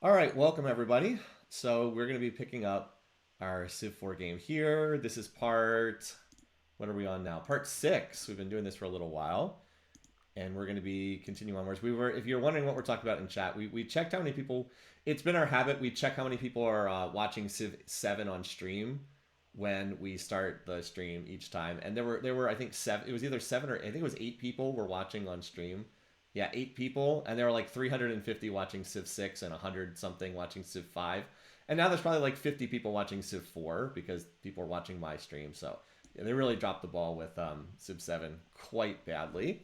All right, welcome everybody. So we're going to be picking up our Civ 4 game here. This is what are we on now? Part 6. We've been doing this for a little while, and we're going to be continuing onwards. If you're wondering what we're talking about in chat, we checked how many people. It's been our habit. We check how many people are watching Civ 7 on stream when we start the stream each time, and there were I think seven. It was either seven or I think it was 8 people were watching on stream. Yeah, 8 people, and there were like 350 watching Civ 6 and 100 something watching Civ 5, and now there's probably like 50 people watching Civ 4 because people are watching my stream. So yeah, they really dropped the ball with Civ 7 quite badly.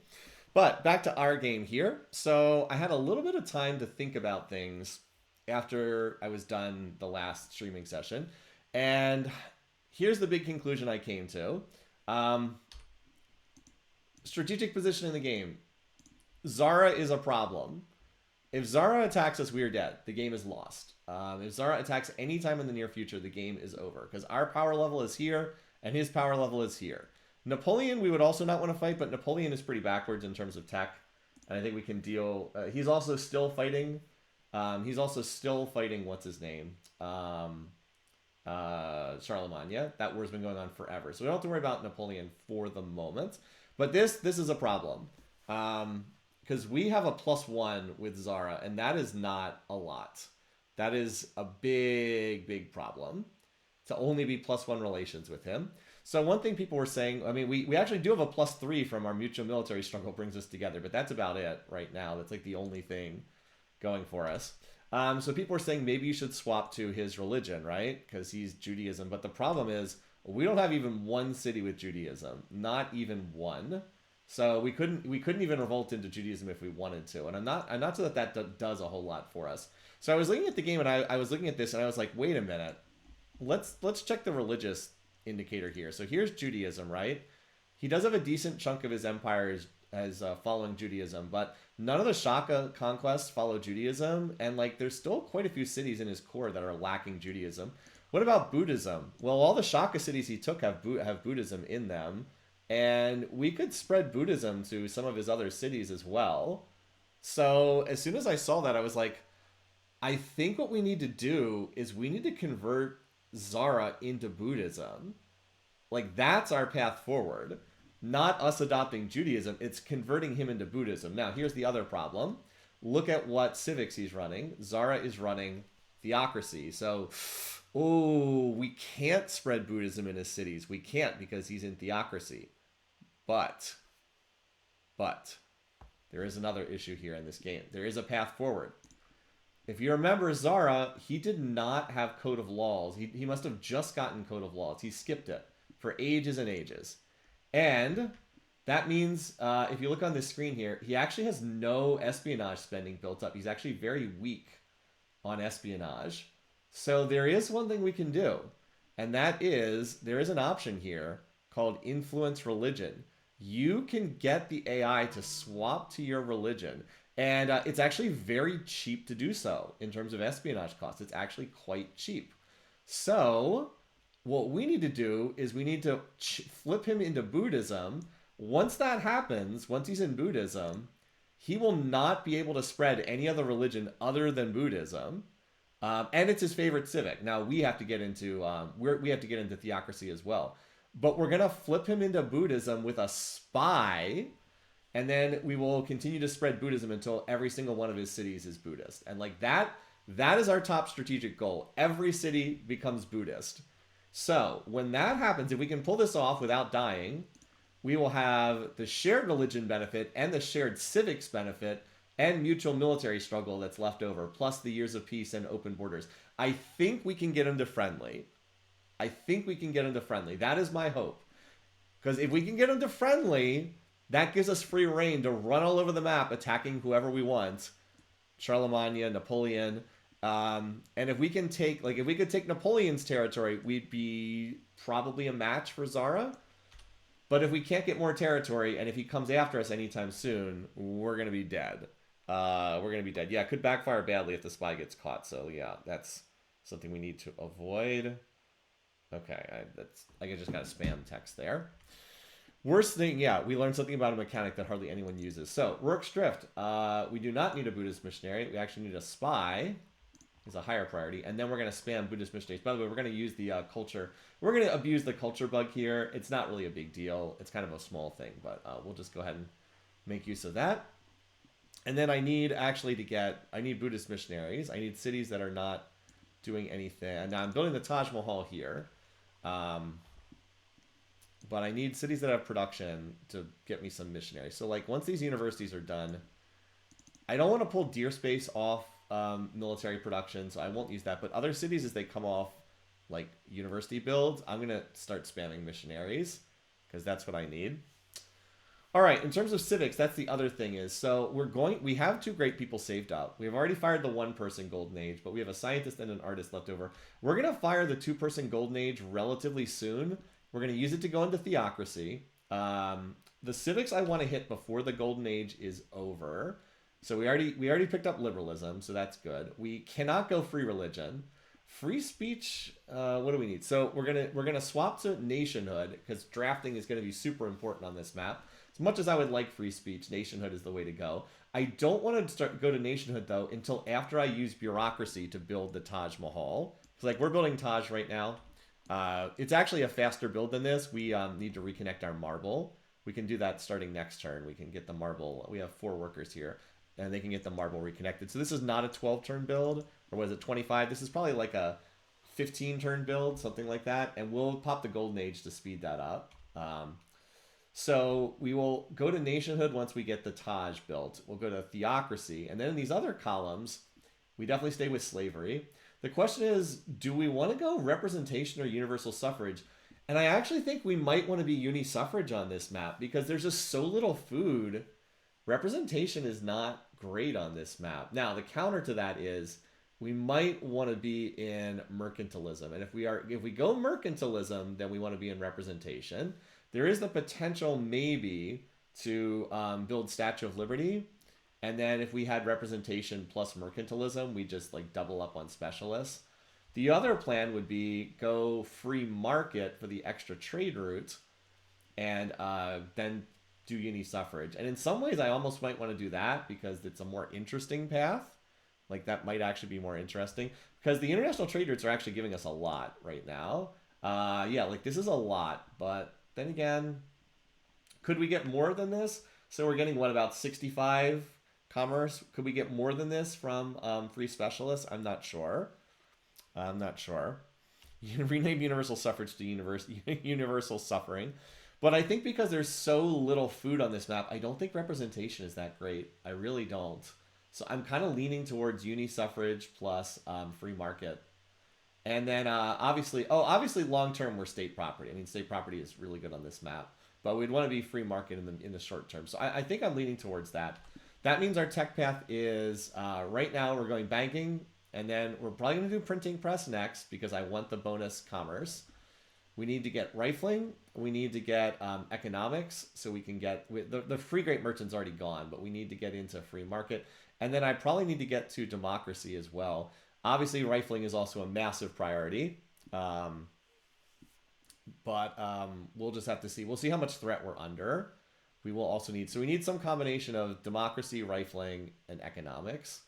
But back to our game here. So I had a little bit of time to think about things after I was done the last streaming session, and here's the big conclusion I came to. Um, Strategic position in the game. Zara is a problem. If Zara attacks us, we are dead. The game is lost. If Zara attacks anytime in the near future, the game is over. Because our power level is here, and his power level is here. Napoleon, we would also not want to fight, but Napoleon is pretty backwards in terms of tech. And I think we can deal... he's also still fighting... what's his name? Charlemagne. Yeah? That war's been going on forever. So we don't have to worry about Napoleon for the moment. But this is a problem. Because we have a +1 with Zara, and that is not a lot. That is a big problem to only be +1 relations with him. So one thing people were saying, I mean, we actually do have a +3 from our mutual military struggle brings us together, but that's about it right now. That's like the only thing going for us. So people were saying maybe you should swap to his religion, right? Because he's Judaism. But the problem is we don't have even one city with Judaism, not even one. So we couldn't even revolt into Judaism if we wanted to, and I'm not sure that does a whole lot for us. So I was looking at the game and I was looking at this and I was like, wait a minute, let's check the religious indicator here. So here's Judaism, right? He does have a decent chunk of his empire as following Judaism, but none of the Shaka conquests follow Judaism, and like there's still quite a few cities in his core that are lacking Judaism. What about Buddhism? Well, all the Shaka cities he took have Buddhism in them. And we could spread Buddhism to some of his other cities as well. So as soon as I saw that, I was like, I think what we need to do is we need to convert Zara into Buddhism. Like, that's our path forward. Not us adopting Judaism, it's converting him into Buddhism. Now, here's the other problem. Look at what civics he's running. Zara is running theocracy. So, oh, we can't spread Buddhism in his cities. We can't because he's in theocracy. But there is another issue here in this game. There is a path forward. If you remember Zara, he did not have Code of Laws. He must have just gotten Code of Laws. He skipped it for ages and ages. And that means, if you look on this screen here, he actually has no espionage spending built up. He's actually very weak on espionage. So there is one thing we can do. And that is, there is an option here called Influence Religion. You can get the AI to swap to your religion. And it's actually very cheap to do so in terms of espionage costs. It's actually quite cheap. So what we need to do is we need to flip him into Buddhism. Once that happens, once he's in Buddhism, he will not be able to spread any other religion other than Buddhism. And it's his favorite civic. Now we have to get into we have to get into theocracy as well. But we're gonna flip him into Buddhism with a spy, and then we will continue to spread Buddhism until every single one of his cities is Buddhist. And like that is our top strategic goal. Every city becomes Buddhist. So when that happens, if we can pull this off without dying, we will have the shared religion benefit and the shared civics benefit and mutual military struggle that's left over, plus the years of peace and open borders. I think we can get into friendly. That is my hope. Because if we can get into friendly, that gives us free reign to run all over the map, attacking whoever we want. Charlemagne, Napoleon. And if we can take, like, if we could take Napoleon's territory, we'd be probably a match for Zara. But if we can't get more territory, and if he comes after us anytime soon, we're going to be dead. Yeah, it could backfire badly if the spy gets caught. So yeah, that's something we need to avoid. Okay, I just got a spam text there. Worst thing, yeah, we learned something about a mechanic that hardly anyone uses. So, Rourke's Drift. We do not need a Buddhist missionary. We actually need a spy. is a higher priority, and then we're going to spam Buddhist missionaries. By the way, we're going to use the culture. We're going to abuse the culture bug here. It's not really a big deal. It's kind of a small thing, but we'll just go ahead and make use of that. And then I need actually to get, I need Buddhist missionaries. I need cities that are not doing anything. And now I'm building the Taj Mahal here. But I need cities that have production to get me some missionaries. So like once these universities are done, I don't want to pull Deer Space off military production, so I won't use that. But other cities, as they come off like university builds, I'm going to start spamming missionaries because that's what I need. All right, in terms of civics, that's the other thing is, so we have 2 great people saved up. We've already fired the 1-person Golden Age, but we have a scientist and an artist left over. We're going to fire the 2-person Golden Age relatively soon. We're going to use it to go into theocracy. The civics I want to hit before the Golden Age is over. So we already picked up liberalism, so that's good. We cannot go free religion. Free speech, what do we need? So we're gonna swap to nationhood because drafting is going to be super important on this map. As much as I would like free speech, nationhood is the way to go. I don't want to go to nationhood though until after I use bureaucracy to build the Taj Mahal. So like we're building Taj right now. It's actually a faster build than this. We need to reconnect our marble. We can do that starting next turn. We can get the marble. We have 4 workers here, and they can get the marble reconnected. So this is not a 12-turn build, or was it 25? This is probably like a 15-turn build, something like that. And we'll pop the Golden Age to speed that up. So we will go to nationhood once we get the Taj built. We'll go to theocracy. And then in these other columns, we definitely stay with slavery. The question is, do we want to go representation or universal suffrage? And I actually think we might want to be uni-suffrage on this map because there's just so little food. Representation is not great on this map. Now, the counter to that is we might want to be in mercantilism. And if we go mercantilism, then we want to be in representation. There is the potential maybe to build Statue of Liberty. And then if we had representation plus mercantilism, we just like double up on specialists. The other plan would be go free market for the extra trade route and then do uni-suffrage. And in some ways, I almost might want to do that because it's a more interesting path. Like that might actually be more interesting because the international trade routes are actually giving us a lot right now. Yeah, like this is a lot, but then again, could we get more than this? So we're getting, what, about 65 commerce? Could we get more than this from free specialists? I'm not sure. You rename universal suffrage to universal suffering. But I think because there's so little food on this map, I don't think representation is that great. I really don't. So I'm kind of leaning towards uni-suffrage plus free market. And then obviously long-term we're state property. I mean, state property is really good on this map. But we'd want to be free market in the short term. So I think I'm leaning towards that. That means our tech path is, right now we're going banking. And then we're probably going to do printing press next because I want the bonus commerce. We need to get rifling. We need to get economics so we can get... The free great merchant's already gone, but we need to get into free market. And then I probably need to get to democracy as well. Obviously, rifling is also a massive priority. But we'll just have to see. We'll see how much threat we're under. We will also need... So we need some combination of democracy, rifling, and economics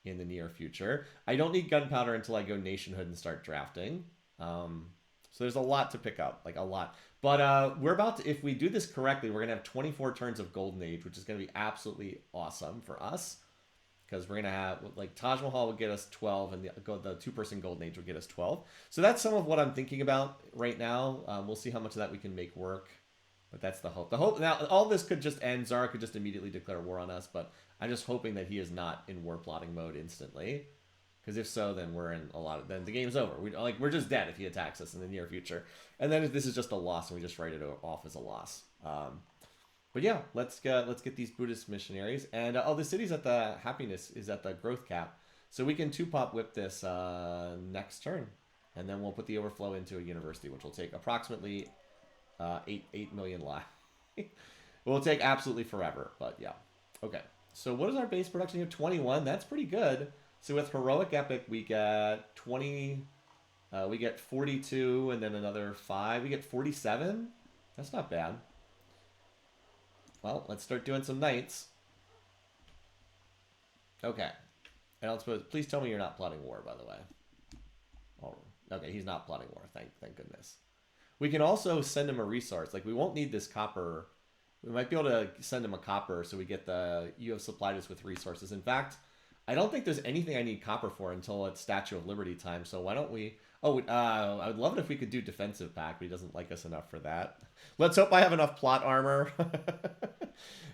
in the near future. I don't need gunpowder until I go nationhood and start drafting. So there's a lot to pick up, like a lot. But we're about to... If we do this correctly, we're going to have 24 turns of Golden Age, which is going to be absolutely awesome for us. Because we're going to have, like, Taj Mahal will get us 12, and the 2-person Golden Age will get us 12. So that's some of what I'm thinking about right now. We'll see how much of that we can make work. But that's the hope. The hope now, all this could just end. Zara could just immediately declare war on us, but I'm just hoping that he is not in war plotting mode instantly. Because if so, then we're in a lot of... Then the game's over. We're just dead if he attacks us in the near future. And then if this is just a loss, and we just write it off as a loss. But yeah, let's get these Buddhist missionaries. And the city's at the happiness is at the growth cap, so we can 2-pop whip this next turn, and then we'll put the overflow into a university, which will take approximately 8 million lives. Will take absolutely forever, but yeah. Okay, so what is our base production here? 21. That's pretty good. So with heroic epic, we get 20. We get 42, and then another 5. We get 47. That's not bad. Well, let's start doing some knights. Okay. I don't suppose. Please tell me you're not plotting war, by the way. Oh, okay, he's not plotting war. Thank goodness. We can also send him a resource. Like, we won't need this copper. We might be able to send him a copper so we get the... You have supplied us with resources. In fact, I don't think there's anything I need copper for until it's Statue of Liberty time. So why don't we... Oh, I would love it if we could do defensive pact, but he doesn't like us enough for that. Let's hope I have enough plot armor.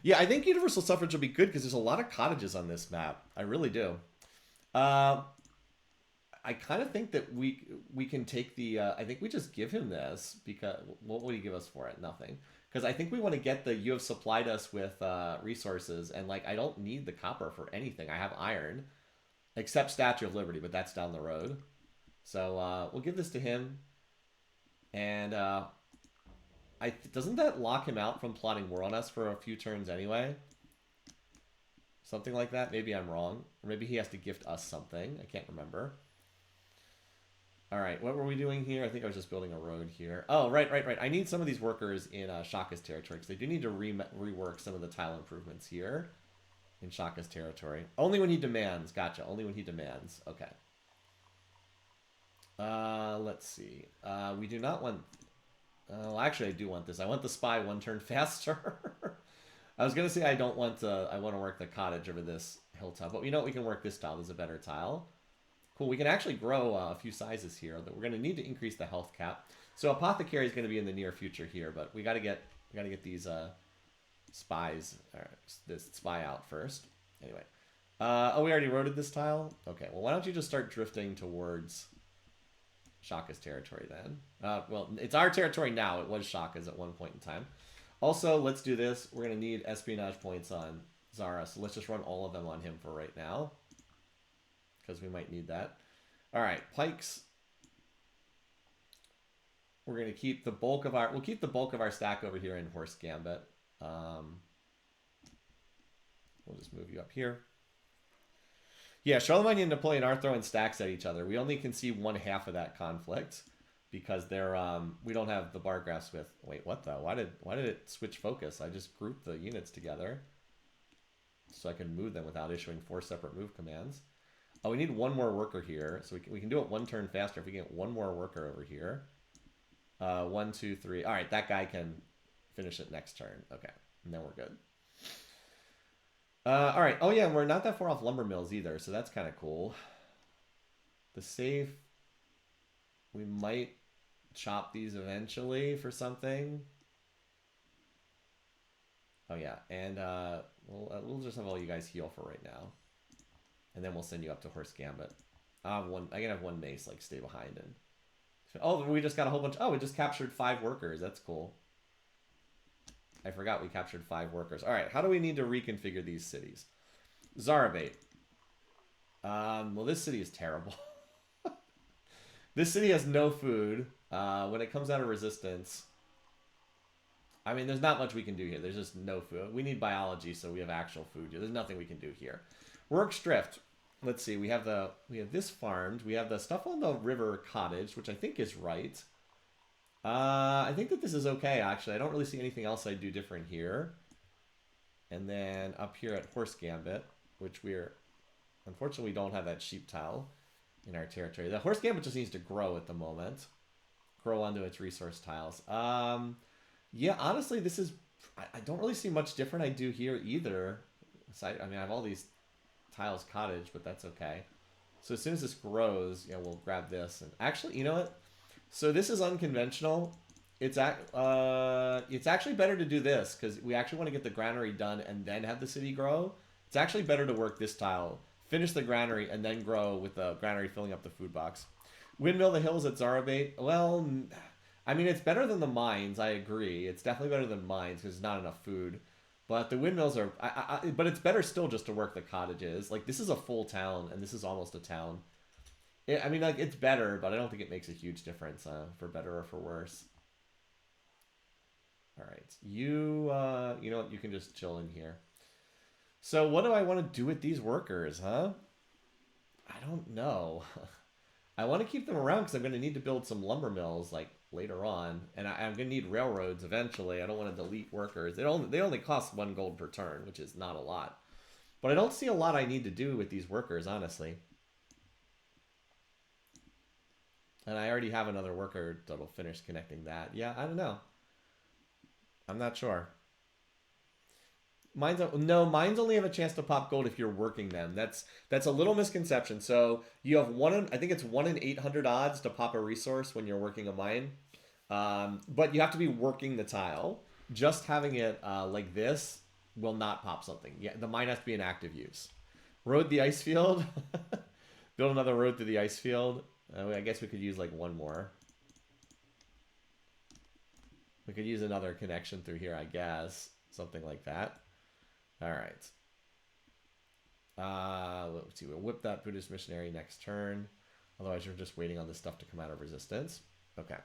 Yeah, I think universal suffrage will be good because there's a lot of cottages on this map. I really do. I kind of think that we can take the... I think we just give him this because... What would he give us for it? Nothing. Because I think we want to get the... You have supplied us with resources, and like I don't need the copper for anything. I have iron, except Statue of Liberty, but that's down the road. So we'll give this to him. And doesn't that lock him out from plotting war on us for a few turns anyway? Something like that. Maybe I'm wrong. Or maybe he has to gift us something. I can't remember. All right, what were we doing here? I think I was just building a road here. Oh, right. I need some of these workers in Shaka's territory because they do need to rework some of the tile improvements here in Shaka's territory. Only when he demands. Gotcha. Only when he demands. Okay. Let's see. We do not want... Oh, actually, I do want this. I want the spy one turn faster. I was going to say I don't want to... I want to work the cottage over this hilltop. But you know what? We can work this tile. There's a better tile. Cool, we can actually grow a few sizes here. That we're going to need to increase the health cap. So apothecary is going to be in the near future here, but we got to get these spies, or this spy out first. Anyway, oh, we already roaded this tile. Okay, well, why don't you just start drifting towards Shaka's territory then? Well, it's our territory now. It was Shaka's at one point in time. Also, let's do this. We're going to need espionage points on Zara, so let's just run all of them on him for right now, because we might need that. All right, pikes. We're going to keep the bulk of our... We'll keep the bulk of our stack over here in Horse Gambit. We'll just move you up here. Yeah, Charlemagne and Napoleon are throwing stacks at each other. We only can see one half of that conflict because they're... we don't have the bar graphs with... Wait, what though? Why did it switch focus? I just grouped the units together so I can move them without issuing 4 separate move commands. Oh, we need one more worker here, so we can do it one turn faster if we get one more worker over here. 1, 2, 3. All right, that guy can finish it next turn. Okay, and then we're good. All right. Oh yeah, we're not that far off lumber mills either, so that's kind of cool. The safe. We might chop these eventually for something. Oh yeah, and we'll just have all you guys heal for right now. And then we'll send you up to Horse Gambit. I can have one mace, like, stay behind. And oh, we just got a whole bunch. Oh, we just captured 5 workers. That's cool. I forgot we captured 5 workers. All right, how do we need to reconfigure these cities? Zarabate. Well, this city is terrible. This city has no food. When it comes out of resistance, I mean, there's not much we can do here. There's just no food. We need biology, so we have actual food. There's nothing we can do here. Works drift. Let's see. We have this farmed. We have the stuff on the river cottage, which I think is right. I think that this is okay, actually. I don't really see anything else I'd do different here. And then up here at Horse Gambit, which unfortunately, we don't have that sheep tile in our territory. The Horse Gambit just needs to grow at the moment. Grow onto its resource tiles. Yeah, honestly, this is... I don't really see much different I do here either. I mean, I have all these tiles cottage, but that's okay. So as soon as this grows, yeah, we'll grab this. And actually, you know what? So this is unconventional. It's actually better to do this because we actually want to get the granary done and then have the city grow. It's actually better to work this tile, finish the granary, and then grow with the granary filling up the food box. Windmill the hills at Zarabate. Well, I mean, it's better than the mines. I agree. It's definitely better than mines because there's not enough food. But the windmills are... but it's better still just to work the cottages. Like, this is a full town, and this is almost a town. I mean, like, it's better, but I don't think it makes a huge difference for better or for worse. All right. You know what? You can just chill in here. So what do I want to do with these workers, huh? I don't know. I want to keep them around because I'm going to need to build some lumber mills, like, later on, and I'm going to need railroads eventually. I don't want to delete workers. They only cost 1 gold per turn, which is not a lot. But I don't see a lot I need to do with these workers, honestly. And I already have another worker that'll finish connecting that. Yeah, I don't know. I'm not sure. Mines only have a chance to pop gold if you're working them. That's a little misconception. So you have I think it's 1 in 800 odds to pop a resource when you're working a mine, but you have to be working the tile. Just having it like this will not pop something. Yeah, the mine has to be in active use. Road the ice field. Build another road to the ice field. I guess we could use like one more. We could use another connection through here, I guess. Something like that. All right. Let's see. We'll whip that Buddhist missionary next turn. Otherwise, you're just waiting on this stuff to come out of resistance. Okay.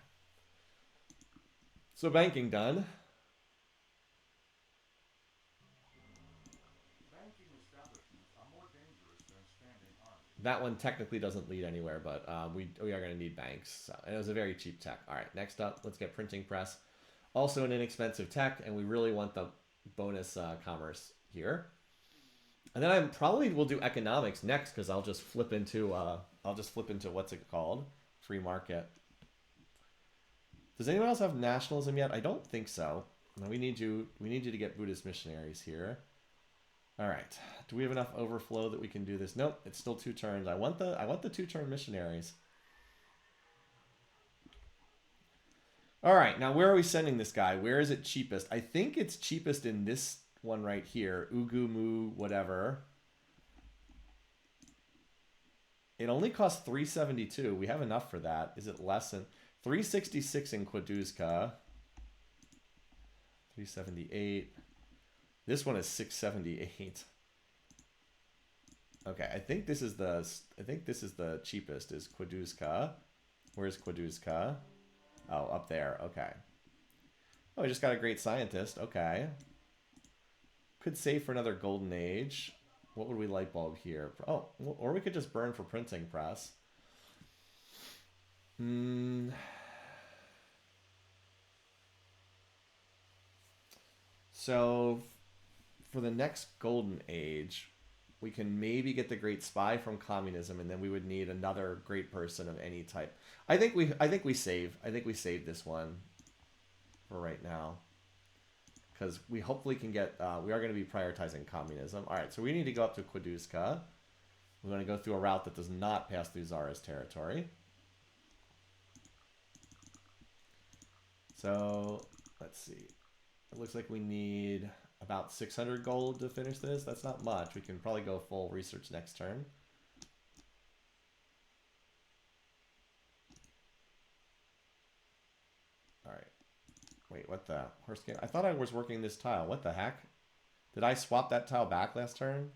So banking done. Banking establishments are more dangerous than standing armies. That one technically doesn't lead anywhere, but we are going to need banks. So, and it was a very cheap tech. All right, next up, let's get printing press. Also an inexpensive tech, and we really want the bonus commerce here. And then I probably will do economics next because I'll just flip into what's it called? Free market. Does anyone else have nationalism yet? I don't think so. No, we need you to get Buddhist missionaries here. All right. Do we have enough overflow that we can do this? Nope, it's still 2 turns. I want the 2-turn missionaries. All right, now where are we sending this guy? Where is it cheapest? I think it's cheapest in this one right here. Ugumu, whatever. It only costs 372. We have enough for that. Is it less than 366 in Kwaduzka? 378. This one is 678. Okay, I think this is the cheapest is Kwaduzka. Where's Kwaduzka? Oh, up there. Okay. Oh, we just got a great scientist. Okay. Could save for another golden age. What would we light bulb here? Oh, or we could just burn for printing press. So, for the next golden age, we can maybe get the great spy from communism, and then we would need another great person of any type. I think we save this one for right now, because we hopefully can get. We are going to be prioritizing communism. All right, so we need to go up to Kwaduzka. We're going to go through a route that does not pass through Zara's territory. So let's see. It looks like we need about 600 gold to finish this. That's not much. We can probably go full research next turn. All right. Wait, what the horse game? I thought I was working this tile. What the heck? Did I swap that tile back last turn?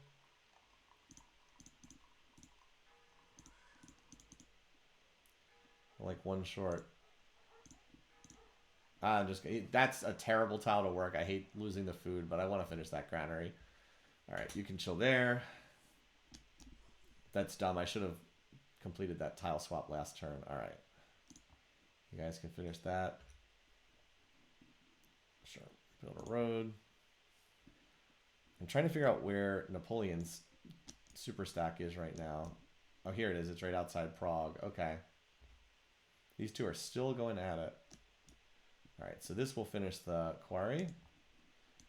Like one short. That's a terrible tile to work. I hate losing the food, but I want to finish that granary. All right, you can chill there. That's dumb. I should have completed that tile swap last turn. All right. You guys can finish that. Sure. Build a road. I'm trying to figure out where Napoleon's super stack is right now. Oh, here it is. It's right outside Prague. Okay. These two are still going at it. All right, so this will finish the quarry.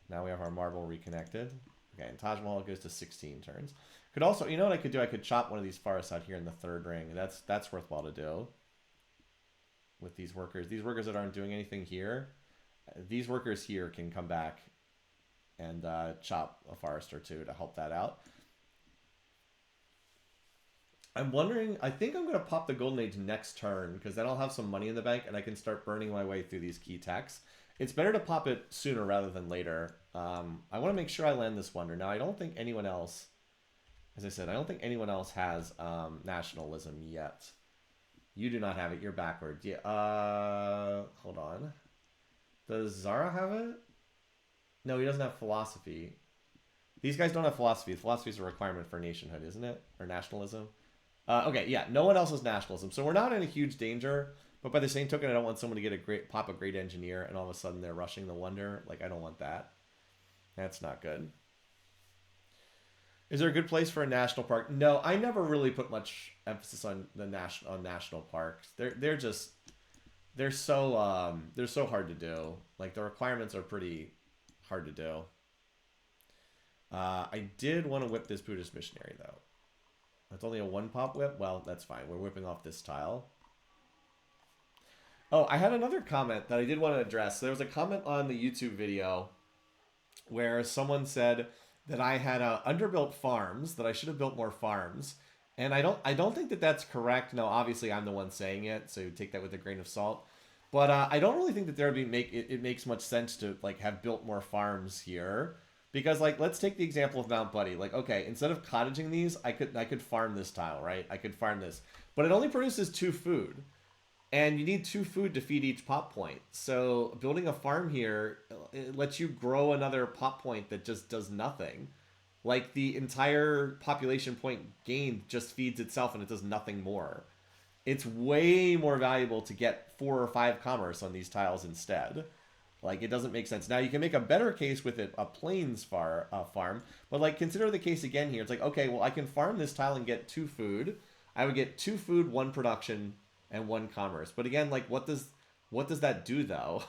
Now we have our marble reconnected. Okay, and Taj Mahal goes to 16 turns. Could also, you know what I could do? I could chop one of these forests out here in the 3rd ring. That's worthwhile to do with these workers. These workers that aren't doing anything here, these workers here can come back and chop a forest or two to help that out. I'm wondering, I think I'm going to pop the Golden Age next turn, because then I'll have some money in the bank and I can start burning my way through these key techs. It's better to pop it sooner rather than later. I want to make sure I land this wonder. Now, I don't think anyone else, as I said, I don't think anyone else has nationalism yet. You do not have it. You're backward. Yeah. Hold on. Does Zara have it? No, he doesn't have philosophy. These guys don't have philosophy. Philosophy is a requirement for nationhood, isn't it? Or nationalism? Okay, yeah, no one else has nationalism. So we're not in a huge danger, but by the same token, I don't want someone to get pop a great engineer and all of a sudden they're rushing the wonder. Like, I don't want that. That's not good. Is there a good place for a national park? No, I never really put much emphasis on the national parks. They're so hard to do. Like the requirements are pretty hard to do. I did want to whip this Buddhist missionary though. That's only a one pop whip. Well, that's fine. We're whipping off this tile. Oh, I had another comment that I did want to address. There was a comment on the YouTube video where someone said that I had underbuilt farms, that I should have built more farms, and I don't think that that's correct. No, obviously I'm the one saying it, so take that with a grain of salt. But I don't really think that there would be it makes much sense to like have built more farms here, because like let's take the example of Mount Buddy. Like okay, instead of cottaging these, I could farm this tile, right? I could farm this, but it only produces 2 food. And you need 2 food to feed each pop point. So building a farm here, it lets you grow another pop point that just does nothing. Like the entire population point gained just feeds itself and it does nothing more. It's way more valuable to get 4 or 5 commerce on these tiles instead. Like it doesn't make sense. Now you can make a better case with it, a plains farm, but like consider the case again here. It's like okay, well I can farm this tile and get 2 food. I would get 2 food, 1 production, and 1 commerce. But again, like what does that do though?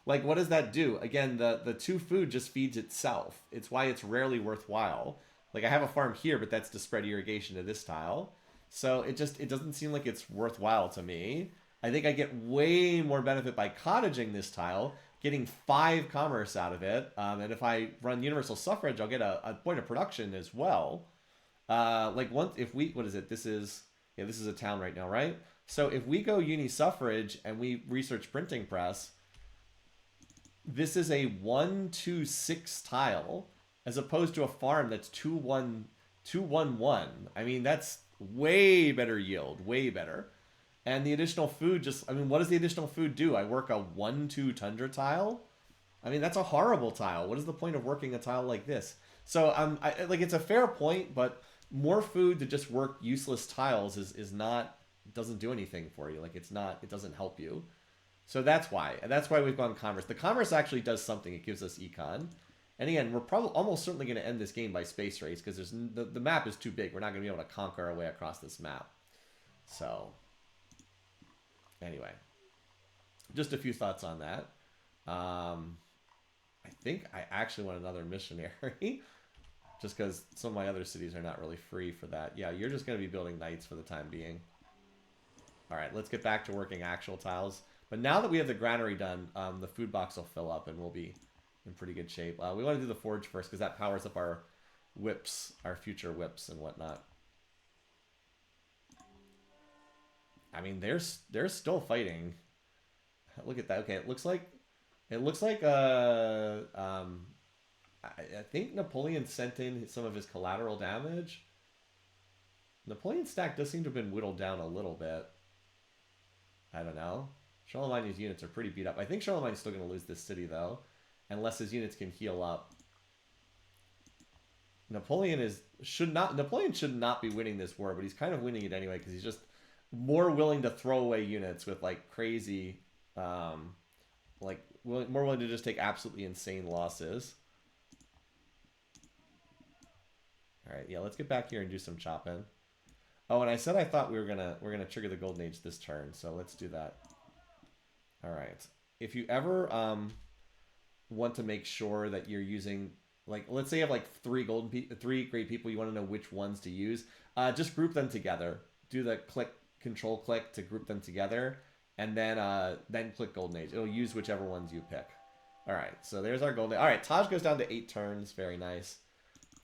Like what does that do? Again, the 2 food just feeds itself. It's why it's rarely worthwhile. Like I have a farm here, but that's to spread irrigation to this tile. So it doesn't seem like it's worthwhile to me. I think I get way more benefit by cottaging this tile, getting 5 commerce out of it. And if I run universal suffrage, I'll get a point of production as well. Like once if we what is it? This is a town right now, right? So if we go uni suffrage and we research printing press, this is a 1-2-6 tile as opposed to a farm that's 2-1-2-1-1. I mean, that's way better yield, way better. And the additional food just, I mean, what does the additional food do? I work a 1-2 tundra tile? I mean, that's a horrible tile. What is the point of working a tile like this? So, like, it's a fair point, but more food to just work useless tiles is not, doesn't do anything for you. Like, it doesn't help you. So that's why. And that's why we've gone commerce. The commerce actually does something. It gives us econ. And again, we're probably almost certainly going to end this game by space race because the map is too big. We're not going to be able to conquer our way across this map. So, anyway, just a few thoughts on that. I think I actually want another missionary, just because some of my other cities are not really free for that. Yeah, you're just going to be building knights for the time being. All right, let's get back to working actual tiles. But now that we have the granary done, the food box will fill up and we'll be in pretty good shape. We want to do the forge first because that powers up our whips, our future whips and whatnot. I mean, they're still fighting. Look at that. Okay, it looks like I think Napoleon sent in some of his collateral damage. Napoleon's stack does seem to have been whittled down a little bit. I don't know. Charlemagne's units are pretty beat up. I think Charlemagne's still going to lose this city, though, unless his units can heal up. Napoleon should not be winning this war, but he's kind of winning it anyway because he's just more willing to throw away units with like crazy, more willing to just take absolutely insane losses. All right, yeah, let's get back here and do some chopping. Oh, and I said I thought we're gonna trigger the Golden Age this turn, so let's do that. All right. If you ever want to make sure that you're using, like, let's say you have like three great people, you want to know which ones to use, just group them together. Do the control click to group them together, and then click Golden Age. It'll use whichever ones you pick. All right. So there's our Golden Age. All right. Taj goes down to 8 turns. Very nice.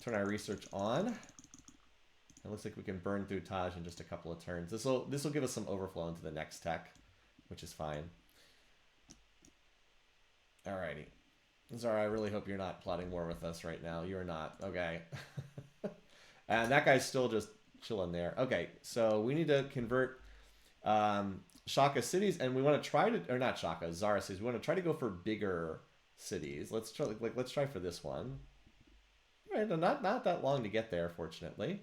Turn our research on. It looks like we can burn through Taj in just a couple of turns. This will give us some overflow into the next tech, which is fine. Alrighty. Zara, I really hope you're not plotting war with us right now. You're not. Okay. And that guy's still just chilling there. Okay, so we need to convert Shaka cities, and we want to try to, or not Shaka, Zara cities. We want to try to go for bigger cities. Let's try for this one. All right, not that long to get there, fortunately.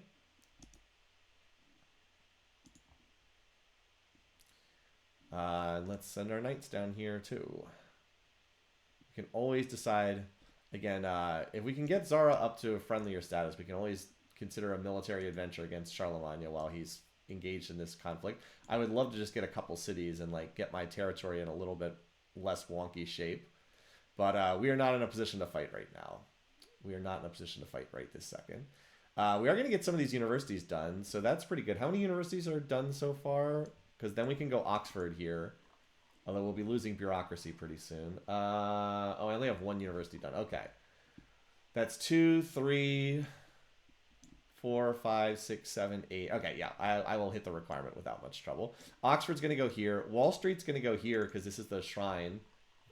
Let's send our knights down here too. We can always decide. Again, if we can get Zara up to a friendlier status, we can always consider a military adventure against Charlemagne while he's engaged in this conflict. I would love to just get a couple cities and like get my territory in a little bit less wonky shape. But we are not in a position to fight right now. We are not in a position to fight right this second. We are going to get some of these universities done, so that's pretty good. How many universities are done so far? Because then we can go Oxford here. Although we'll be losing bureaucracy pretty soon. Oh, I only have one university done. Okay. That's 2, 3, 4, 5, 6, 7, 8. Okay, yeah. I will hit the requirement without much trouble. Oxford's going to go here. Wall Street's going to go here because this is the shrine.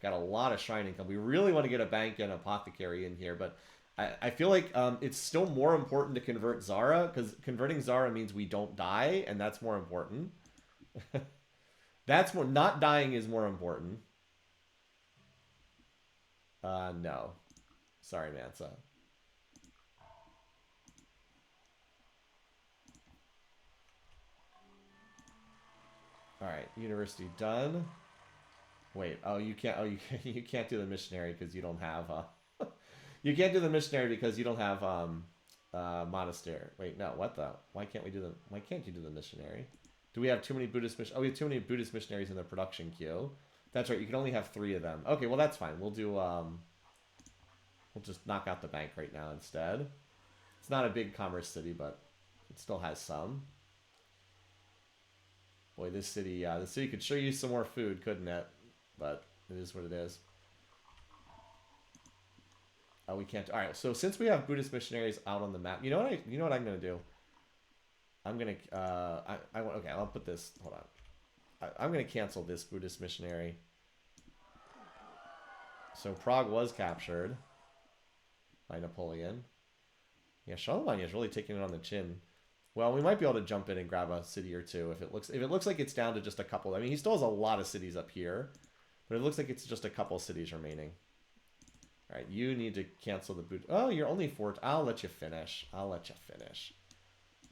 Got a lot of shrine income. We really want to get a bank and apothecary in here, but I feel like it's still more important to convert Zara because converting Zara means we don't die, and that's more important. That's more, not dying is more important. No. Sorry, Mansa. Alright, university done. Wait, oh, you can't, you can't do the missionary because you don't have, you can't do the missionary because you don't have, monastery. Wait, no, what the, why can't you do the missionary? Do we have too many Buddhist missionaries? Oh, we have too many Buddhist missionaries in the production queue. That's right. You can only have 3 of them. Okay, well, that's fine. We'll do, we'll just knock out the bank right now instead. It's not a big commerce city, but it still has some. Boy, this city could sure use some more food, couldn't it? But it is what it is. Oh, we can't. All right, so since we have Buddhist missionaries out on the map, you know what I'm going to do? I'm gonna okay, I'll put this, hold on. I'm gonna cancel this Buddhist missionary. So Prague was captured by Napoleon. Yeah, Charlemagne is really taking it on the chin. Well, we might be able to jump in and grab a city or two if it looks like it's down to just a couple. I mean, he still has a lot of cities up here, but it looks like it's just a couple cities remaining. All right, you need to cancel the boot. Oh, you're only 4. I'll let you finish.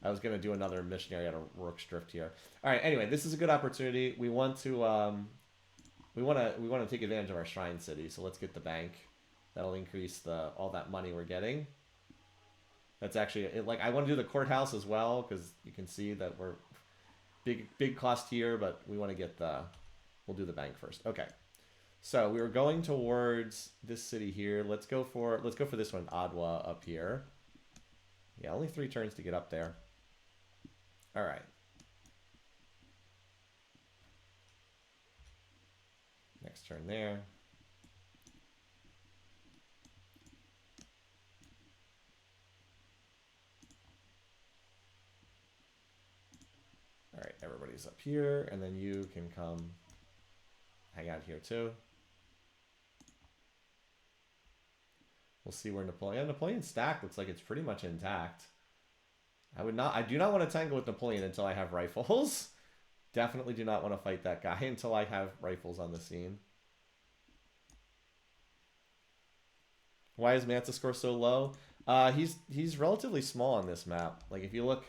I was going to do another missionary out of Rourke's Drift here. All right. Anyway, this is a good opportunity. We want to take advantage of our shrine city. So let's get the bank. That'll increase all that money we're getting. That's actually like I want to do the courthouse as well because you can see that we're big cost here, but we want to get we'll do the bank first. Okay. So we were going towards this city here. Let's go for this one, Adwa up here. Yeah, only 3 turns to get up there. All right. Next turn there. All right, everybody's up here, and then you can come hang out here too. We'll see where Napoleon's stack looks like it's pretty much intact. I do not want to tangle with Napoleon until I have rifles. Definitely do not want to fight that guy until I have rifles on the scene. Why is Mansa score so low? He's relatively small on this map. Like if you look,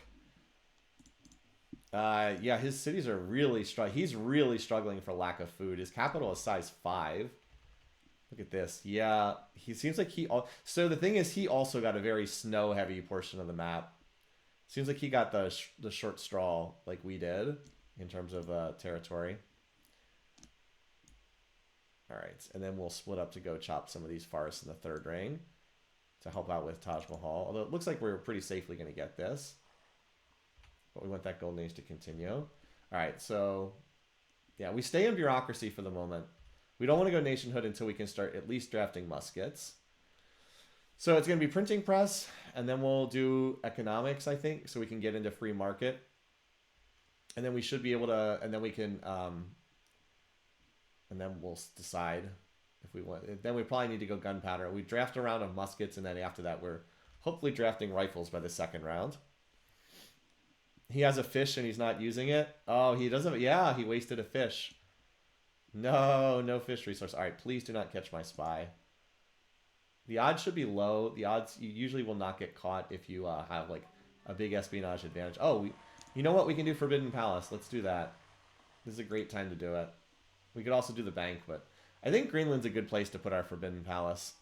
yeah, his cities are really he's really struggling for lack of food. His capital is size 5. Look at this. Yeah, he seems like so the thing is he also got a very snow heavy portion of the map. Seems like he got the short straw like we did in terms of territory. All right, and then we'll split up to go chop some of these forests in the 3rd ring to help out with Taj Mahal. Although it looks like we're pretty safely going to get this. But we want that golden age to continue. All right, so yeah, we stay in bureaucracy for the moment. We don't want to go nationhood until we can start at least drafting muskets. So it's going to be printing press, and then we'll do economics, I think, so we can get into free market. And then we should be able to, and then we can, and then we'll decide if we want. Then we probably need to go gunpowder. We draft a round of muskets, and then after that, we're hopefully drafting rifles by the 2nd round. He has a fish, and he's not using it. Oh, he doesn't. Yeah, he wasted a fish. No fish resource. All right, please do not catch my spy. The odds should be low. The odds, you usually will not get caught if you have like a big espionage advantage. Oh, you know what? We can do Forbidden Palace. Let's do that. This is a great time to do it. We could also do the bank, but I think Greenland's a good place to put our Forbidden Palace.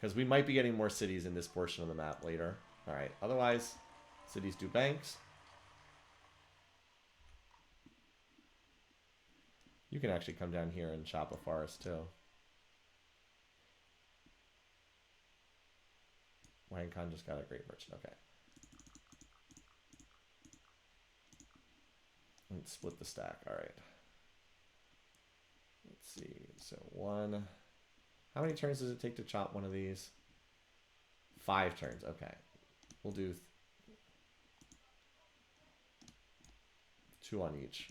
Because we might be getting more cities in this portion of the map later. Alright, otherwise, cities do banks. You can actually come down here and chop a forest too. Wang Khan just got a great merchant. Okay. Let's split the stack. All right. Let's see. So one. How many turns does it take to chop one of these? 5 turns. Okay. We'll do 2 on each.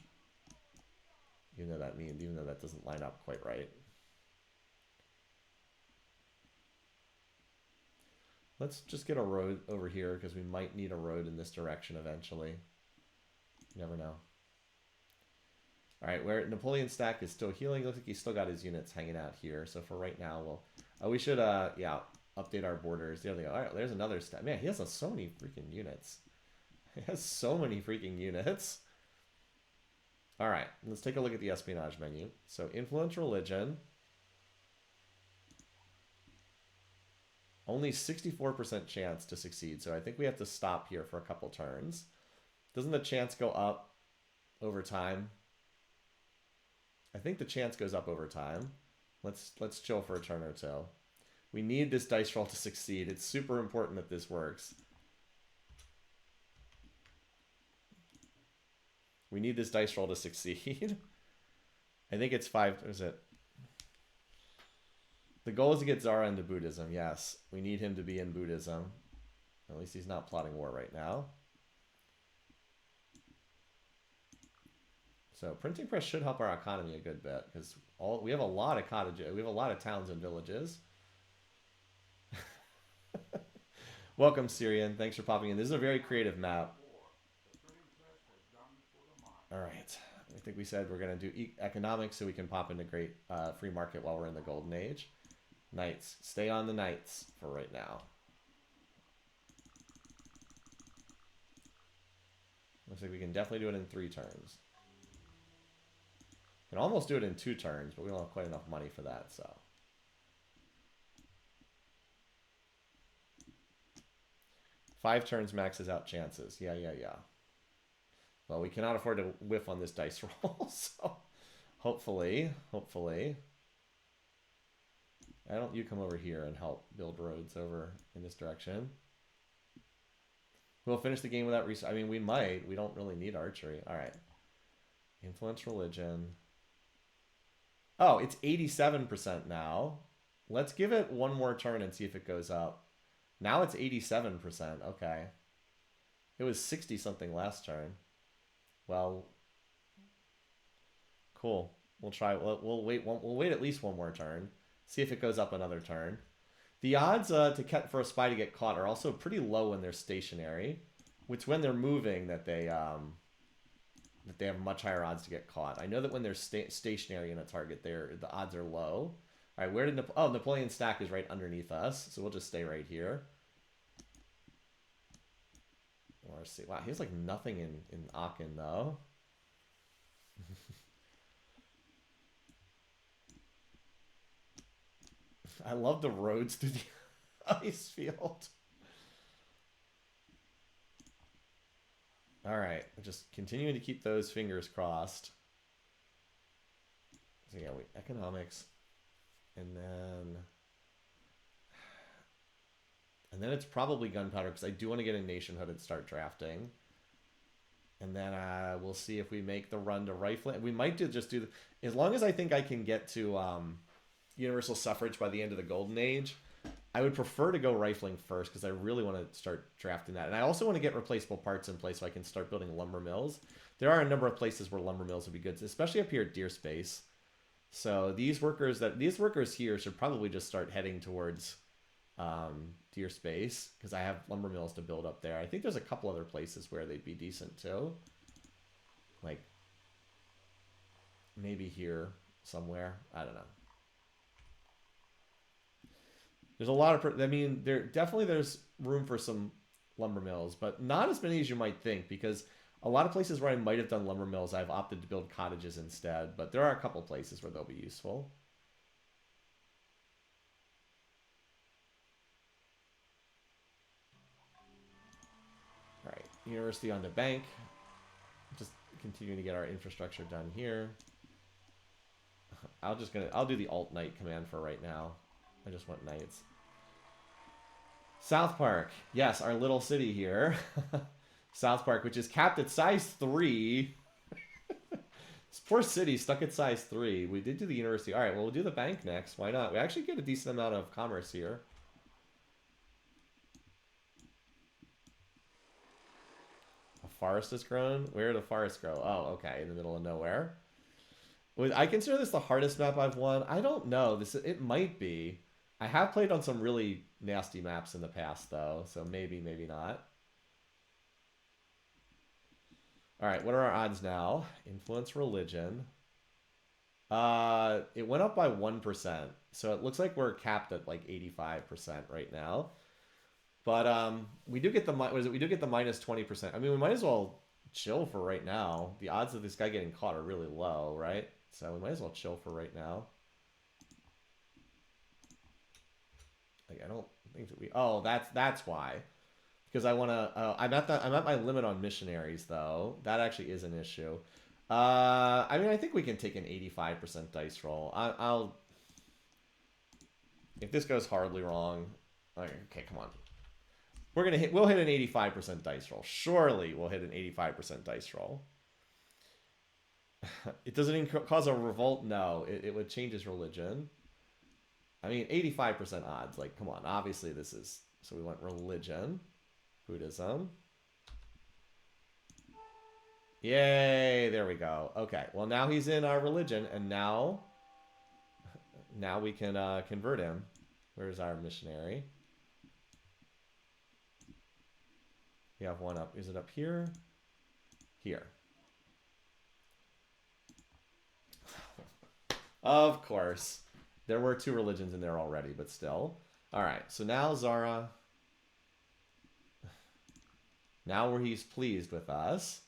Even though that doesn't line up quite right. Let's just get a road over here because we might need a road in this direction eventually. You never know. All right, where Napoleon's stack is still healing. Looks like he's still got his units hanging out here. So for right now, we should yeah, update our borders. There they go. All right, there's another stack. Man, he has so many freaking units. He has so many freaking units. All right, let's take a look at the espionage menu. So influence religion. Only 64% chance to succeed. So I think we have to stop here for a couple turns. Doesn't the chance go up over time? I think the chance goes up over time. Let's chill for a turn or two. We need this dice roll to succeed. It's super important that this works. We need this dice roll to succeed. I think it's 5. Is it? The goal is to get Zara into Buddhism. Yes, we need him to be in Buddhism. At least he's not plotting war right now. So printing press should help our economy a good bit because we have a lot of cottages. We have a lot of towns and villages. Welcome, Syrian. Thanks for popping in. This is a very creative map. All right. I think we said we're going to do economics so we can pop into great free market while we're in the golden age. Knights. Stay on the knights for right now. Looks like we can definitely do it in 3 turns. Can almost do it in 2 turns, but we don't have quite enough money for that, so. Five turns maxes out chances. Yeah. Well, we cannot afford to whiff on this dice roll, so hopefully. Why don't you come over here and help build roads over in this direction? We'll finish the game without research. I mean, we might. We don't really need archery. All right. Influence religion. Oh, it's 87% now. Let's give it one more turn and see if it goes up. Now it's 87%. Okay. It was 60-something last turn. Well, cool. We'll try. We'll wait. We'll wait at least one more turn. See if it goes up another turn. The odds for a spy to get caught are also pretty low when they're stationary. Which when they're moving that they have much higher odds to get caught. I know that when they're stationary in a target, the odds are low. All right, where did Napoleon's stack is right underneath us, so we'll just stay right here. Or see, wow, he has like nothing in Aachen though. I love the roads through the ice field. All right, just continuing to keep those fingers crossed. So yeah, economics, and then it's probably gunpowder because I do want to get a nationhood and start drafting. And then we'll see if we make the run to rifling. We might just do as long as I think I can get to universal suffrage by the end of the golden age. I would prefer to go rifling first because I really want to start drafting that. And I also want to get replaceable parts in place so I can start building lumber mills. There are a number of places where lumber mills would be good, especially up here at Deer Space. So these workers here should probably just start heading towards Deer Space because I have lumber mills to build up there. I think there's a couple other places where they'd be decent too. Like maybe here somewhere. I don't know. There's a lot of, I mean, there's room for some lumber mills, but not as many as you might think because a lot of places where I might have done lumber mills, I've opted to build cottages instead, but there are a couple places where they'll be useful. University on the bank. Just continuing to get our infrastructure done here. I'll do the alt knight command for right now. I just want knights. South Park. Yes, our little city here. South Park, which is capped at size 3. This poor city stuck at size 3. We did do the university. All right, well, we'll do the bank next. Why not? We actually get a decent amount of commerce here. A forest has grown? Where did the forest grow? Oh, okay, in the middle of nowhere. I consider this the hardest map I've won. I don't know. It might be. I have played on some really nasty maps in the past, though, so maybe, maybe not. All right, what are our odds now? Influence religion. It went up by 1%, so it looks like we're capped at like 85% right now. But we do get the we do get the minus 20%. I mean, we might as well chill for right now. The odds of this guy getting caught are really low, right? So we might as well chill for right now. Like, I don't think that we. Oh, that's why. Because I want to. I'm at my limit on missionaries, though. That actually is an issue. I mean, I think we can take an 85% dice roll. I'll. If this goes horribly wrong, okay, come on. We'll hit an 85% dice roll. Surely we'll hit an 85% dice roll. It doesn't cause a revolt. No, it would change his religion. I mean, 85% odds. Like, come on. Obviously, this is. So we want religion. Buddhism. Yay, there we go. Okay, well now he's in our religion, and now we can convert him. Where's our missionary? We have one up. Is it up here? Here. Of course. There were 2 religions in there already, but still. All right, so now Zara... Now where he's pleased with us,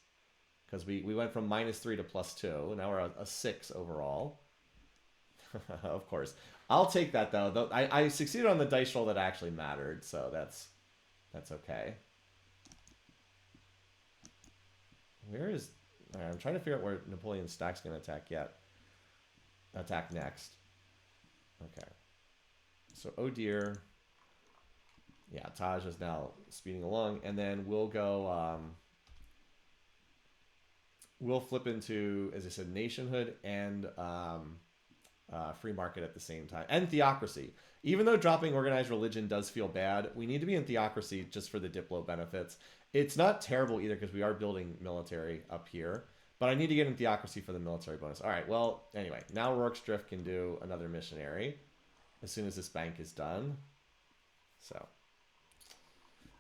because we went from -3 to +2. Now we're a 6 overall. Of course. I'll take that, though. I succeeded on the dice roll that actually mattered, so that's okay. Where is... All right, I'm trying to figure out where Napoleon's stack's going to attack next. Okay. So, oh dear... Yeah, Taj is now speeding along, and then we'll go. We'll flip into, as I said, nationhood and free market at the same time, and theocracy. Even though dropping organized religion does feel bad, we need to be in theocracy just for the Diplo benefits. It's not terrible either because we are building military up here, but I need to get in theocracy for the military bonus. All right. Well, anyway, now Rourke's Drift can do another missionary as soon as this bank is done. So.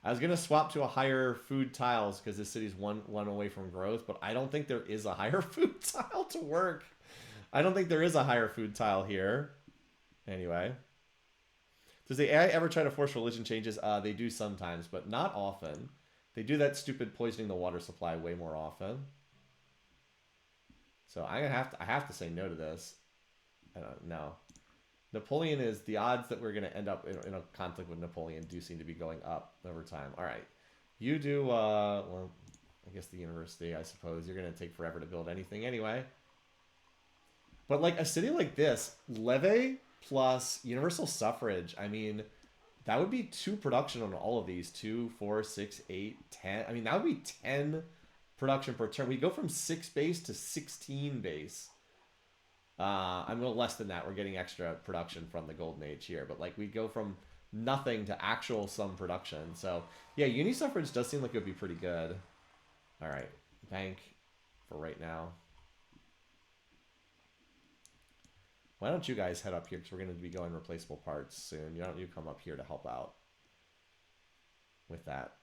I was going to swap to a higher food tiles because this city's one away from growth, but I don't think there is a higher food tile to work. I don't think there is a higher food tile here. Anyway. Does the AI ever try to force religion changes? They do sometimes, but not often. They do that stupid poisoning the water supply way more often. So I have to say no to this. I don't know. Napoleon is the odds that we're going to end up in a conflict with Napoleon do seem to be going up over time. All right. You do, well, I guess the university, I suppose. You're going to take forever to build anything anyway. But like a city like this, levy plus universal suffrage, I mean, that would be 2 production on all of these. 2, 4, 6, 8, 10. I mean, that would be 10 production per turn. We go from 6 base to 16 base. I'm a little less than that. We're getting extra production from the Golden Age here, but like we go from nothing to actual some production. So yeah, uni suffrage does seem like it would be pretty good. All right, bank for right now. Why don't you guys head up here because we're going to be going replaceable parts soon. Why don't you come up here to help out with that?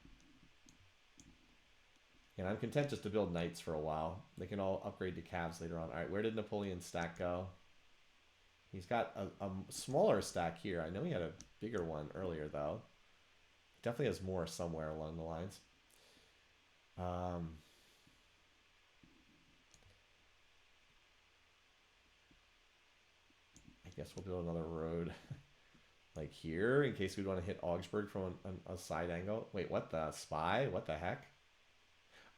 And I'm content just to build knights for a while. They can all upgrade to calves later on. All right, where did Napoleon's stack go? He's got a smaller stack here. I know he had a bigger one earlier, though. Definitely has more somewhere along the lines. I guess we'll build another road like here in case we want to hit Augsburg from a side angle. Wait, what the? Spy? What the heck?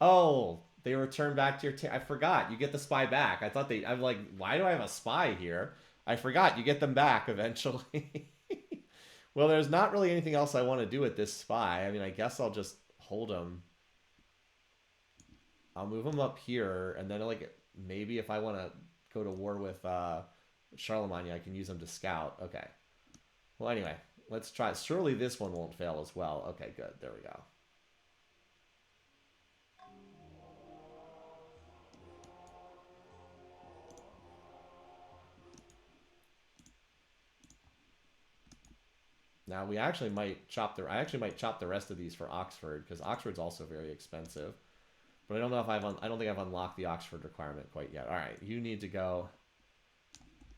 Oh, they return back to your. I forgot. You get the spy back. I thought they. I'm like, why do I have a spy here? I forgot. You get them back eventually. Well, there's not really anything else I want to do with this spy. I mean, I guess I'll just hold him. I'll move him up here, and then like maybe if I want to go to war with Charlemagne, I can use him to scout. Okay. Well, anyway, let's try. Surely this one won't fail as well. Okay, good. There we go. Now we actually might chop the. I actually might chop the rest of these for Oxford because Oxford's also very expensive. But I don't know if I don't think I've unlocked the Oxford requirement quite yet. All right, you need to go.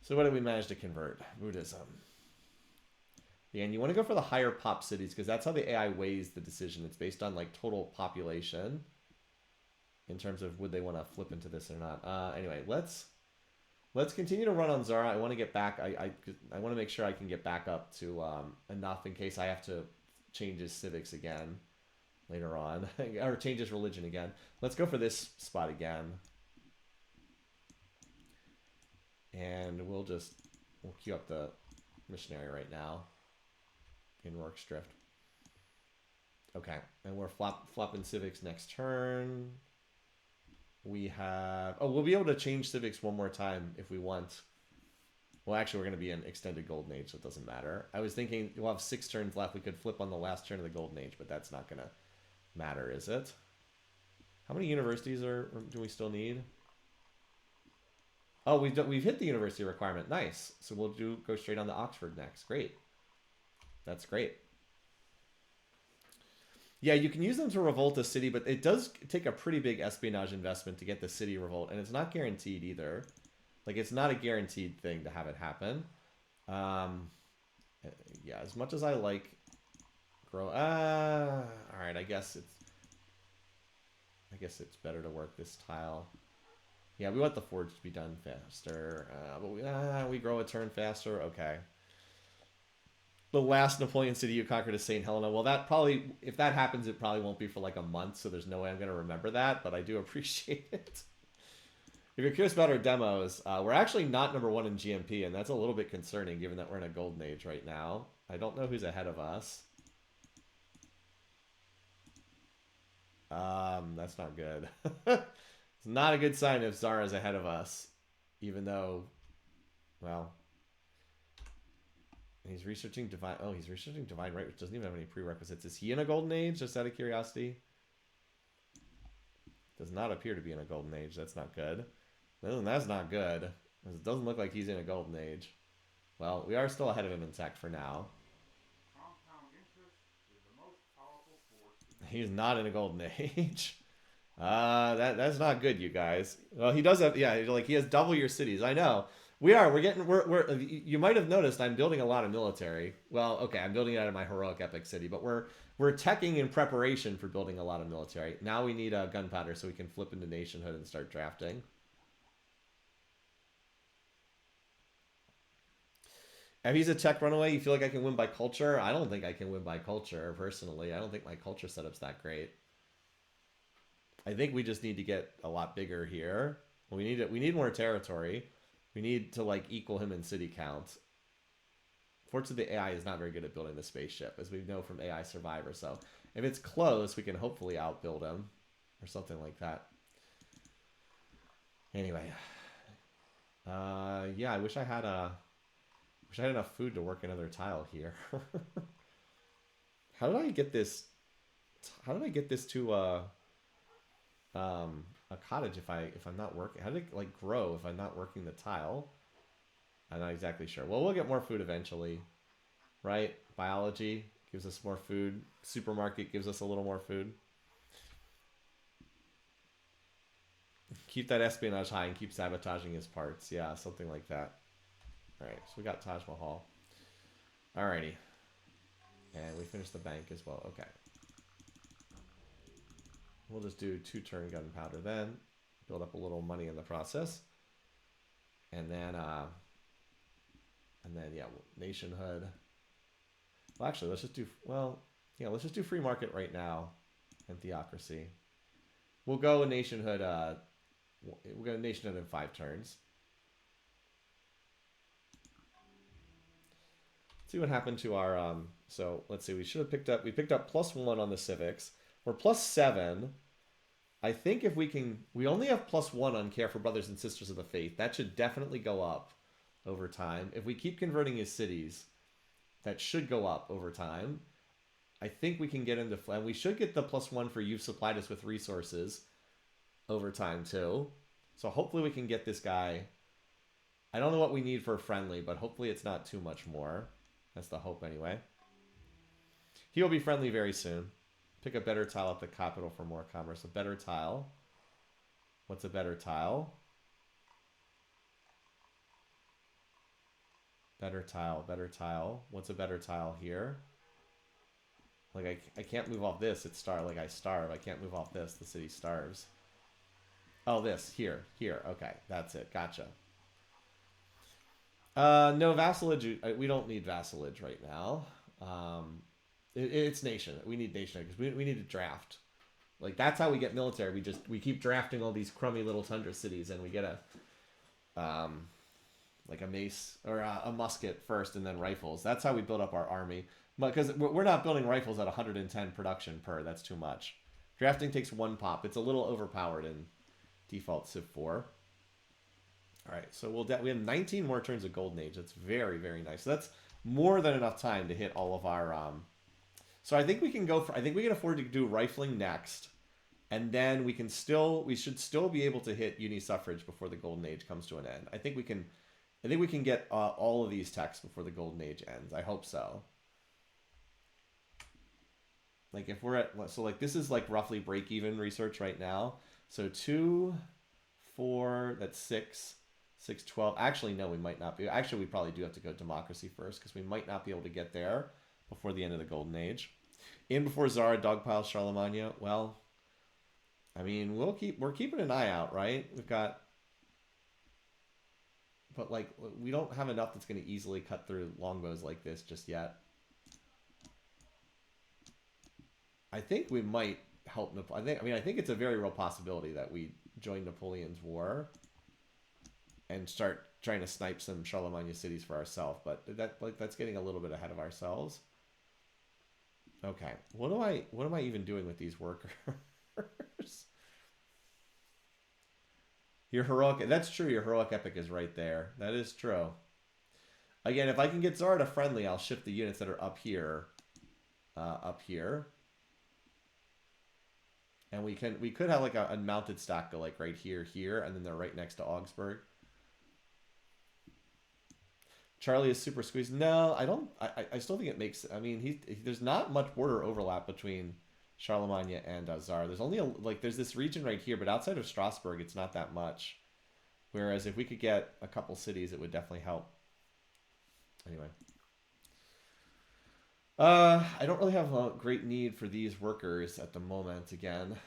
So what did we manage to convert? Buddhism. Yeah, and you want to go for the higher pop cities because that's how the AI weighs the decision. It's based on like total population in terms of would they want to flip into this or not. Anyway, let's continue to run on Zara. I want to get back. I want to make sure I can get back up to enough in case I have to change his civics again later on or change his religion again. Let's go for this spot again, and we'll queue up the missionary right now in Rourke's Drift. Okay, and we're flopping civics next turn. We have... Oh, we'll be able to change civics one more time if we want. Well, actually, we're going to be in extended Golden Age, so it doesn't matter. I was thinking we'll have 6 turns left. We could flip on the last turn of the Golden Age, but that's not going to matter, is it? How many universities do we still need? Oh, we've hit the university requirement. Nice. So we'll go straight on to Oxford next. Great. That's great. Yeah, you can use them to revolt a city, but it does take a pretty big espionage investment to get the city revolt, and it's not guaranteed either. Like, it's not a guaranteed thing to have it happen. Yeah, as much as I like grow... all right, I guess it's better to work this tile. Yeah, we want the forge to be done faster, but we grow a turn faster. Okay. The last Napoleon city you conquered is St. Helena. Well, that probably, if that happens, it probably won't be for like a month, so there's no way I'm going to remember that, but I do appreciate it. If you're curious about our demos, we're actually not #1 in GMP, and that's a little bit concerning given that we're in a golden age right now. I don't know who's ahead of us. That's not good. It's not a good sign if Zara's ahead of us, even though, well... He's researching divine... Oh, he's researching divine right, which doesn't even have any prerequisites. Is he in a golden age, just out of curiosity? Does not appear to be in a golden age. That's not good. That's not good. It doesn't look like he's in a golden age. Well, we are still ahead of him in tech for now. Compound interest is the most powerful force. He's not in a golden age. That's not good, you guys. Well, he does have... Yeah, like, he has double your cities. I know. We're you might have noticed I'm building a lot of military. Well, okay, I'm building it out of my heroic epic city, but we're teching in preparation for building a lot of military. Now we need gunpowder so we can flip into nationhood and start drafting. If he's a tech runaway, you feel like I can win by culture? I don't think I can win by culture, personally. I don't think my culture setup's that great. I think we just need to get a lot bigger here. We need more territory. We need to, like, equal him in city count. Fortunately, the AI is not very good at building the spaceship, as we know from AI Survivor. So if it's close, we can hopefully outbuild him or something like that. Anyway. Yeah, I wish I had enough food to work another tile here. How did I get this to a cottage if I'm not working? How did it like grow if I'm not working the tile? I'm not exactly sure. Well, we'll get more food eventually, right? Biology gives us more food. Supermarket gives us a little more food. Keep that espionage high and keep sabotaging his parts. Yeah, something like that. All right, so we got Taj Mahal. Alrighty, and we finished the bank as well. Okay. We'll just do 2-turn gunpowder then. Build up a little money in the process. And then yeah, nationhood. Well, actually, let's just do free market right now and theocracy. We'll go nationhood. We'll go nationhood in 5 turns. Let's see what happened to our. So let's see. We should have picked up. We picked up +1 on the civics. We're +7. I think if we can, we only have +1 on care for brothers and sisters of the faith. That should definitely go up over time. If we keep converting his cities, that should go up over time. I think we can get into, and we should get the +1 for you've supplied us with resources over time too. So hopefully we can get this guy. I don't know what we need for a friendly, but hopefully it's not too much more. That's the hope anyway. He will be friendly very soon. Pick a better tile at the capital for more commerce. A better tile. What's a better tile? Better tile, better tile. What's a better tile here? Like, I can't move off this. It's like I starve. I can't move off this. The city starves. Oh, this. Here. Okay, that's it. Gotcha. No vassalage. We don't need vassalage right now. It's nation. We need nation because we need to draft. Like, that's how we get military. We keep drafting all these crummy little tundra cities, and we get like a mace or a musket first, and then rifles. That's how we build up our army. But because we're not building rifles at 110 production per, that's too much. Drafting takes 1 pop. It's a little overpowered in default Civ4. All right, so we have 19 more turns of Golden Age. That's very, very nice. So that's more than enough time to hit all of our. So I think we can go for. I think we can afford to do rifling next, and then we should still be able to hit uni suffrage before the Golden Age comes to an end. I think we can. I think we can get all of these techs before the Golden Age ends. I hope so. Like if we're at this is like roughly break even research right now. So 2, 4, that's 6. 6, 12. Actually, no, we might not be. Actually, we probably do have to go democracy first because we might not be able to get there before the end of the Golden Age. In before Zara, dogpile Charlemagne. Well, I mean, we're keeping an eye out, right? We've got, but like we don't have enough that's going to easily cut through longbows like this just yet. I think we might help Napoleon. I think it's a very real possibility that we join Napoleon's war and start trying to snipe some Charlemagne cities for ourselves, but that's getting a little bit ahead of ourselves. Okay, what am I even doing with these workers? Your heroic, that's true, your heroic epic is right there. That is true. Again, if I can get Zara to friendly, I'll shift the units that are up here. And we could have like a mounted stack go like right here, and then they're right next to Augsburg. Charlie is super squeezed. No, I don't. I still think it makes. I mean, there's not much border overlap between Charlemagne and Zara. There's only there's this region right here, but outside of Strasbourg, it's not that much. Whereas if we could get a couple cities, it would definitely help. Anyway. I don't really have a great need for these workers at the moment again.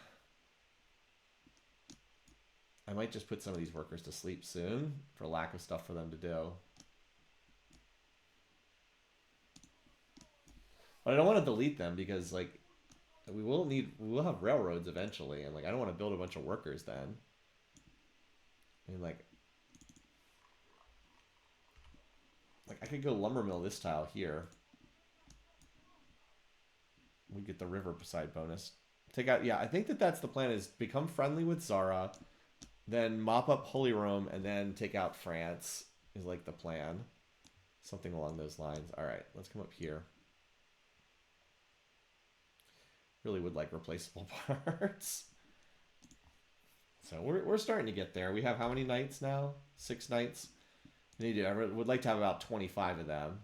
I might just put some of these workers to sleep soon for lack of stuff for them to do. But I don't want to delete them because like we will have railroads eventually, and like I don't want to build a bunch of workers then. I mean like I could go lumber mill this tile here. We get the riverside bonus. Take out, yeah, I think that's the plan, is become friendly with Zara, then mop up Holy Rome, and then take out France is like the plan. Something along those lines. All right, let's come up here. Really would like replaceable parts. So we're starting to get there. We have how many knights now? 6 knights. I would like to have about 25 of them.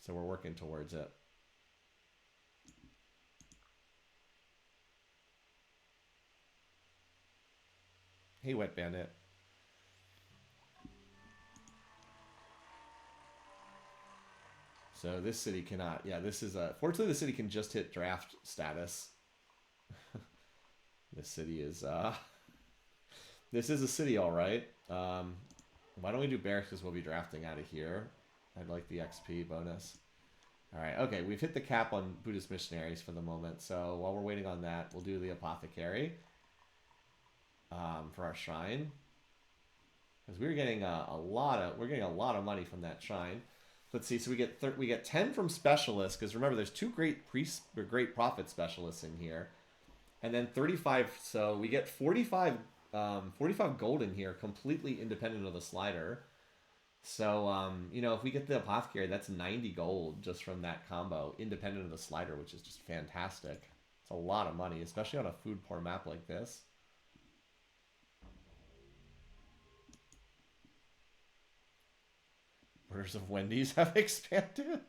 So we're working towards it. Hey, Wet Bandit. So this city cannot. Yeah, this is a. Fortunately, the city can just hit draft status. This city is. This is a city, all right. Why don't we do barracks? Because we'll be drafting out of here. I'd like the XP bonus. All right, okay, we've hit the cap on Buddhist missionaries for the moment. So while we're waiting on that, we'll do the apothecary for our shrine, because we're getting a lot of money from that shrine. Let's see. So we get 10 from specialists, because remember there's two great priests or great prophet specialists in here, and then 35. So we get 45 gold in here, completely independent of the slider. So, you know, if we get the apothecary, that's 90 gold just from that combo, independent of the slider, which is just fantastic. It's a lot of money, especially on a food poor map like this. Orders of Wendy's have expanded.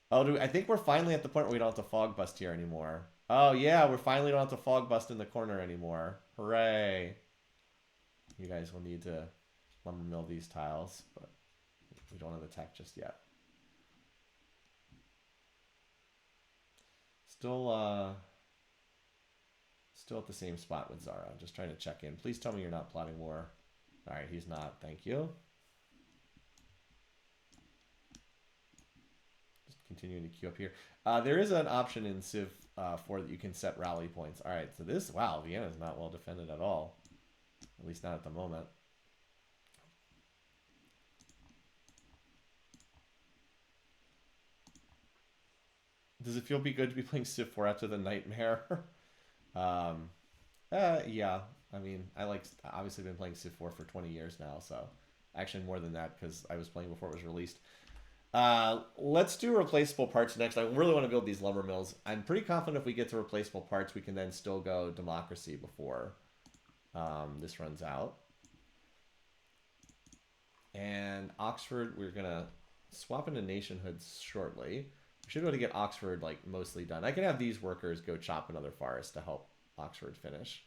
Oh, I think we're finally at the point where we don't have to fog bust here anymore. Oh, yeah, we finally don't have to fog bust in the corner anymore. Hooray. You guys will need to lumber mill these tiles, but we don't have the tech just yet. Still at the same spot with Zara. Just trying to check in. Please tell me you're not plotting war. All right, he's not. Thank you. Just continuing to queue up here. There is an option in Civ4 that you can set rally points. All right, so this, wow, Vienna's not well defended at all. At least not at the moment. Does it feel good to be playing Civ4 after the nightmare? Yeah. I mean, obviously been playing Civ4 for 20 years now, so actually more than that because I was playing before it was released. Let's do replaceable parts next. I really want to build these lumber mills. I'm pretty confident if we get to replaceable parts, we can then still go democracy before this runs out. And Oxford, we're going to swap into nationhoods shortly. We should be able to get Oxford like mostly done. I can have these workers go chop another forest to help Oxford finish.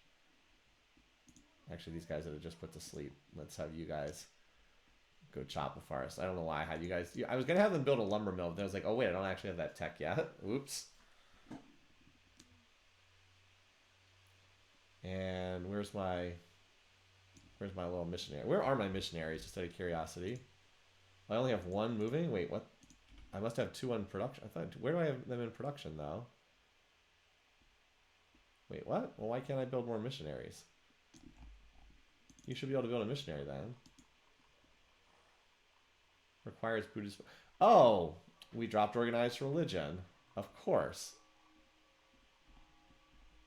Actually, these guys that are just put to sleep. Let's have you guys go chop a forest. I don't know why I had you guys. I was going to have them build a lumber mill, but I was like, oh wait, I don't actually have that tech yet. Oops. And where's my little missionary? Where are my missionaries, just out of curiosity? I only have one moving? Wait, what? I must have two on production. I thought, where do I have them in production, though? Wait, what? Well, why can't I build more missionaries? You should be able to build a missionary, then. Requires Buddhist... Oh! We dropped organized religion. Of course.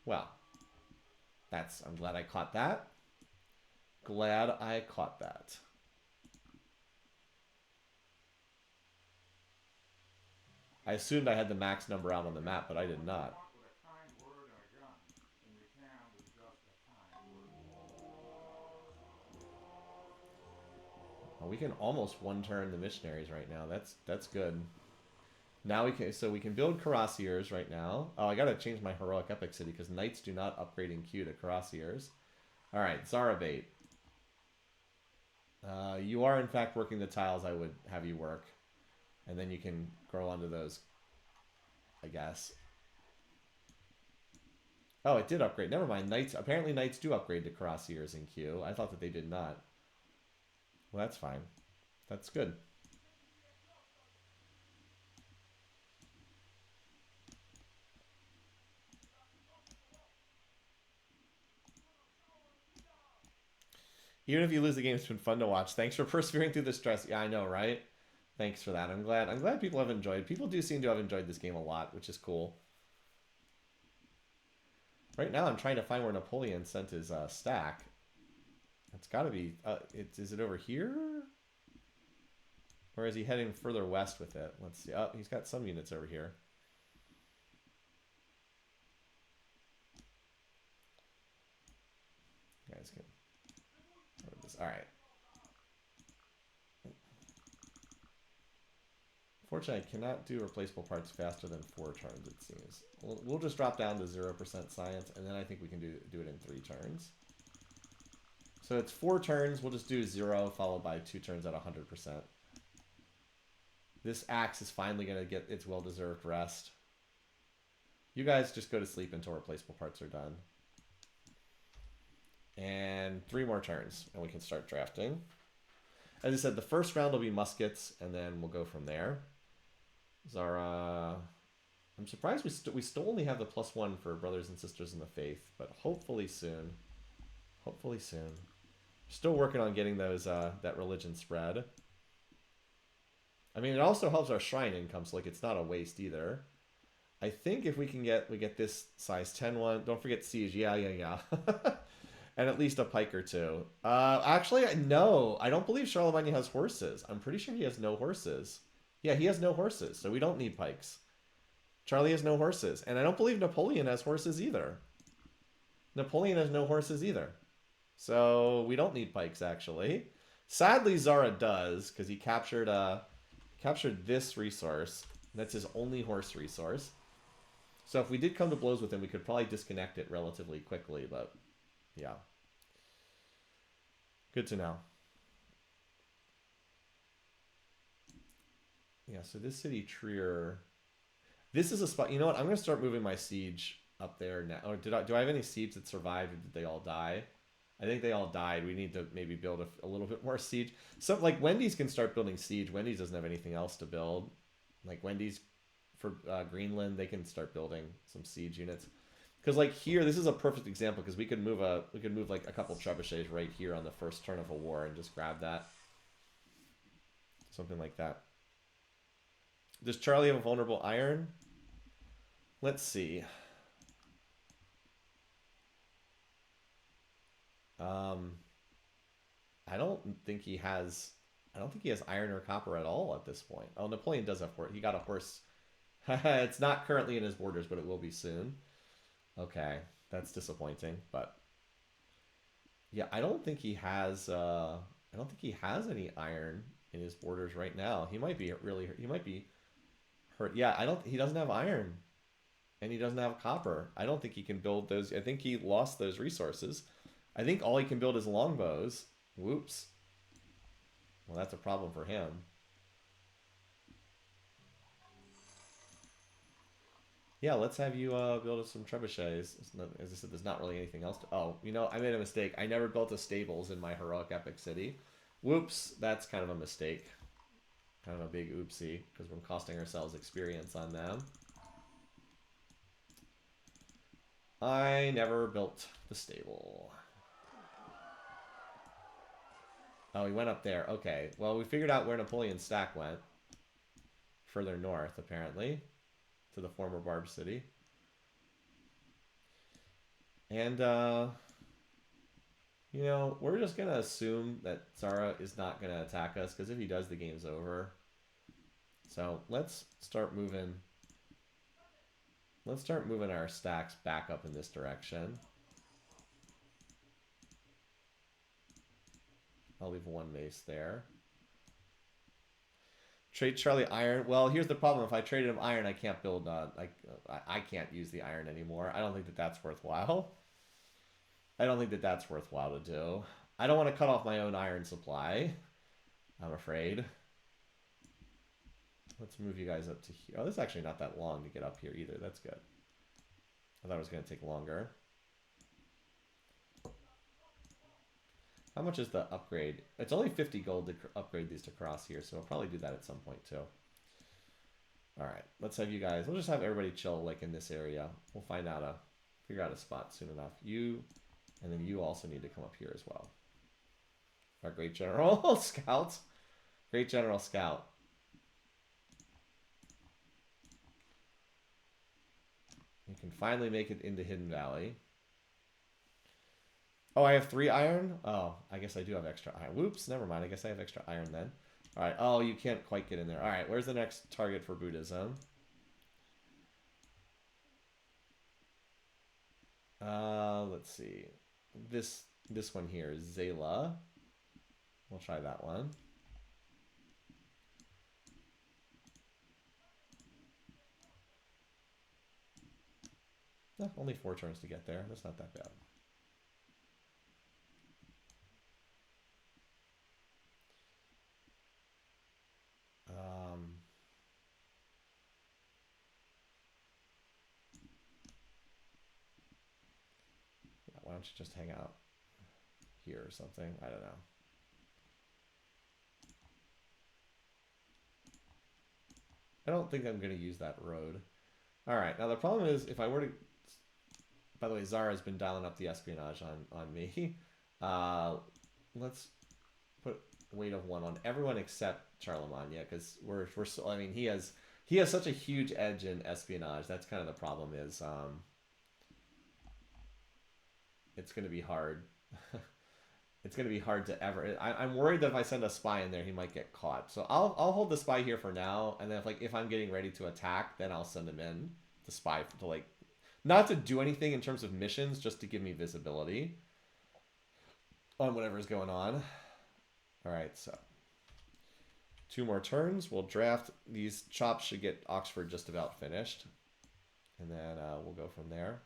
Well. I'm glad I caught that. Glad I caught that. I assumed I had the max number out on the map, but I did not. Well, we can almost one-turn the missionaries right now. That's good. Now we can build cuirassiers right now. Oh, I gotta change my heroic epic city because knights do not upgrade in queue to cuirassiers. All right, Zarabate. You are in fact working the tiles I would have you work. And then you can grow onto those, I guess. Oh, it did upgrade. Never mind. Knights. Apparently knights do upgrade to cuirassiers in queue. I thought that they did not. Well, that's fine. That's good. Even if you lose the game, it's been fun to watch. Thanks for persevering through the stress. Yeah, I know, right? Thanks for that. I'm glad people have enjoyed. People do seem to have enjoyed this game a lot, which is cool. Right now, I'm trying to find where Napoleon sent his stack. It's got to be... is it over here? Or is he heading further west with it? Let's see. Oh, he's got some units over here. You guys can... All right. Fortunately, I cannot do replaceable parts faster than 4 turns, it seems. We'll just drop down to 0% science, and then I think we can do it in 3 turns. So it's 4 turns. We'll just do 0, followed by 2 turns at 100%. This axe is finally going to get its well-deserved rest. You guys just go to sleep until replaceable parts are done. And 3 more turns, and we can start drafting. As I said, the first round will be muskets, and then we'll go from there. Zara. I'm surprised we still only have the +1 for brothers and sisters in the faith, but hopefully soon. Hopefully soon. Still working on getting those that religion spread. I mean, it also helps our shrine income, so like it's not a waste either. I think if we get this size 10 one. Don't forget siege. Yeah. And at least a pike or two. Actually, no. I don't believe Charlemagne has horses. I'm pretty sure he has no horses. Yeah, he has no horses, so we don't need pikes. Charlie has no horses. And I don't believe Napoleon has horses either. Napoleon has no horses either. So we don't need pikes, actually. Sadly, Zara does, because he captured this resource. That's his only horse resource. So if we did come to blows with him, we could probably disconnect it relatively quickly, but yeah. Good to know. Yeah, so this city, Trier... This is a spot... You know what? I'm going to start moving my siege up there now. Or do I have any siege that survived, or did they all die? I think they all died. We need to maybe build a little bit more siege. So, like, Wendy's can start building siege. Wendy's doesn't have anything else to build. Like, Wendy's... For Greenland, they can start building some siege units. Because like here, this is a perfect example because we could move like a couple trebuchets right here on the first turn of a war and just grab that. Something like that. Does Charlie have a vulnerable iron? Let's see. I don't think he has iron or copper at all at this point. Oh, Napoleon does have horse. He got a horse. It's not currently in his borders, but it will be soon. Okay, that's disappointing, but yeah, I don't think he has any iron in his borders right now. He might be hurt. Yeah, he doesn't have iron, and he doesn't have copper. I don't think he can build those. I think he lost those resources. I think all he can build is longbows. Whoops. Well, that's a problem for him. Yeah, let's have you build us some trebuchets. As I said, there's not really anything else to... Oh, you know, I made a mistake. I never built a stables in my heroic epic city. Whoops, that's kind of a mistake. Kind of a big oopsie, because we're costing ourselves experience on them. I never built the stable. Oh, he went up there. Okay, well, we figured out where Napoleon's stack went. Further north, apparently. To the former Barb City. And, you know, we're just going to assume that Zara is not going to attack us, because if he does, the game's over. So let's start moving. Let's start moving our stacks back up in this direction. I'll leave one mace there. Trade Charlie iron. Well, here's the problem. If I traded him iron, I can't build. I can't use the iron anymore. I don't think that that's worthwhile. I don't think that that's worthwhile to do. I don't want to cut off my own iron supply. I'm afraid. Let's move you guys up to here. Oh, this is actually not that long to get up here either. That's good. I thought it was going to take longer. How much is the upgrade? It's only 50 gold to upgrade these to cross here, so I'll probably do that at some point too. Alright, let's have you guys... We'll just have everybody chill like in this area. We'll figure out a spot soon enough. You, and then you also need to come up here as well. Our great general scout. Great general scout. You can finally make it into Hidden Valley. Oh, I have 3 iron? Oh, I guess I do have extra iron. Whoops, never mind. I guess I have extra iron then. Alright, oh, you can't quite get in there. Alright, where's the next target for Buddhism? Let's see. This one here is Zayla. We'll try that one. Only 4 turns to get there. That's not that bad. Yeah, why don't you just hang out here or something? I don't know. I don't think I'm going to use that road. All right. Now the problem is if I were to... By the way, Zara's been dialing up the espionage on me. Let's put weight of 1 on everyone except Charlemagne, yeah, because we're so, I mean, he has such a huge edge in espionage. That's kind of the problem is it's going to be hard. It's going to be hard to ever... I'm worried that if I send a spy in there, he might get caught. So I'll hold the spy here for now, and then if I'm getting ready to attack, then I'll send him in, the spy, to like... Not to do anything in terms of missions, just to give me visibility on whatever's going on. All right, so 2 more turns. We'll draft. These chops should get Oxford just about finished. And then we'll go from there.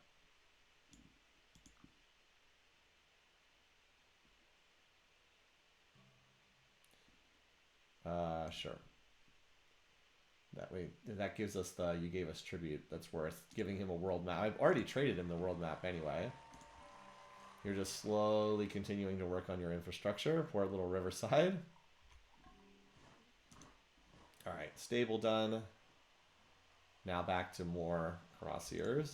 Sure. That way, that gives us the, you gave us tribute. That's worth giving him a world map. I've already traded him the world map anyway. You're just slowly continuing to work on your infrastructure. Poor little Riverside. All right, stable done. Now back to more Cuirassiers.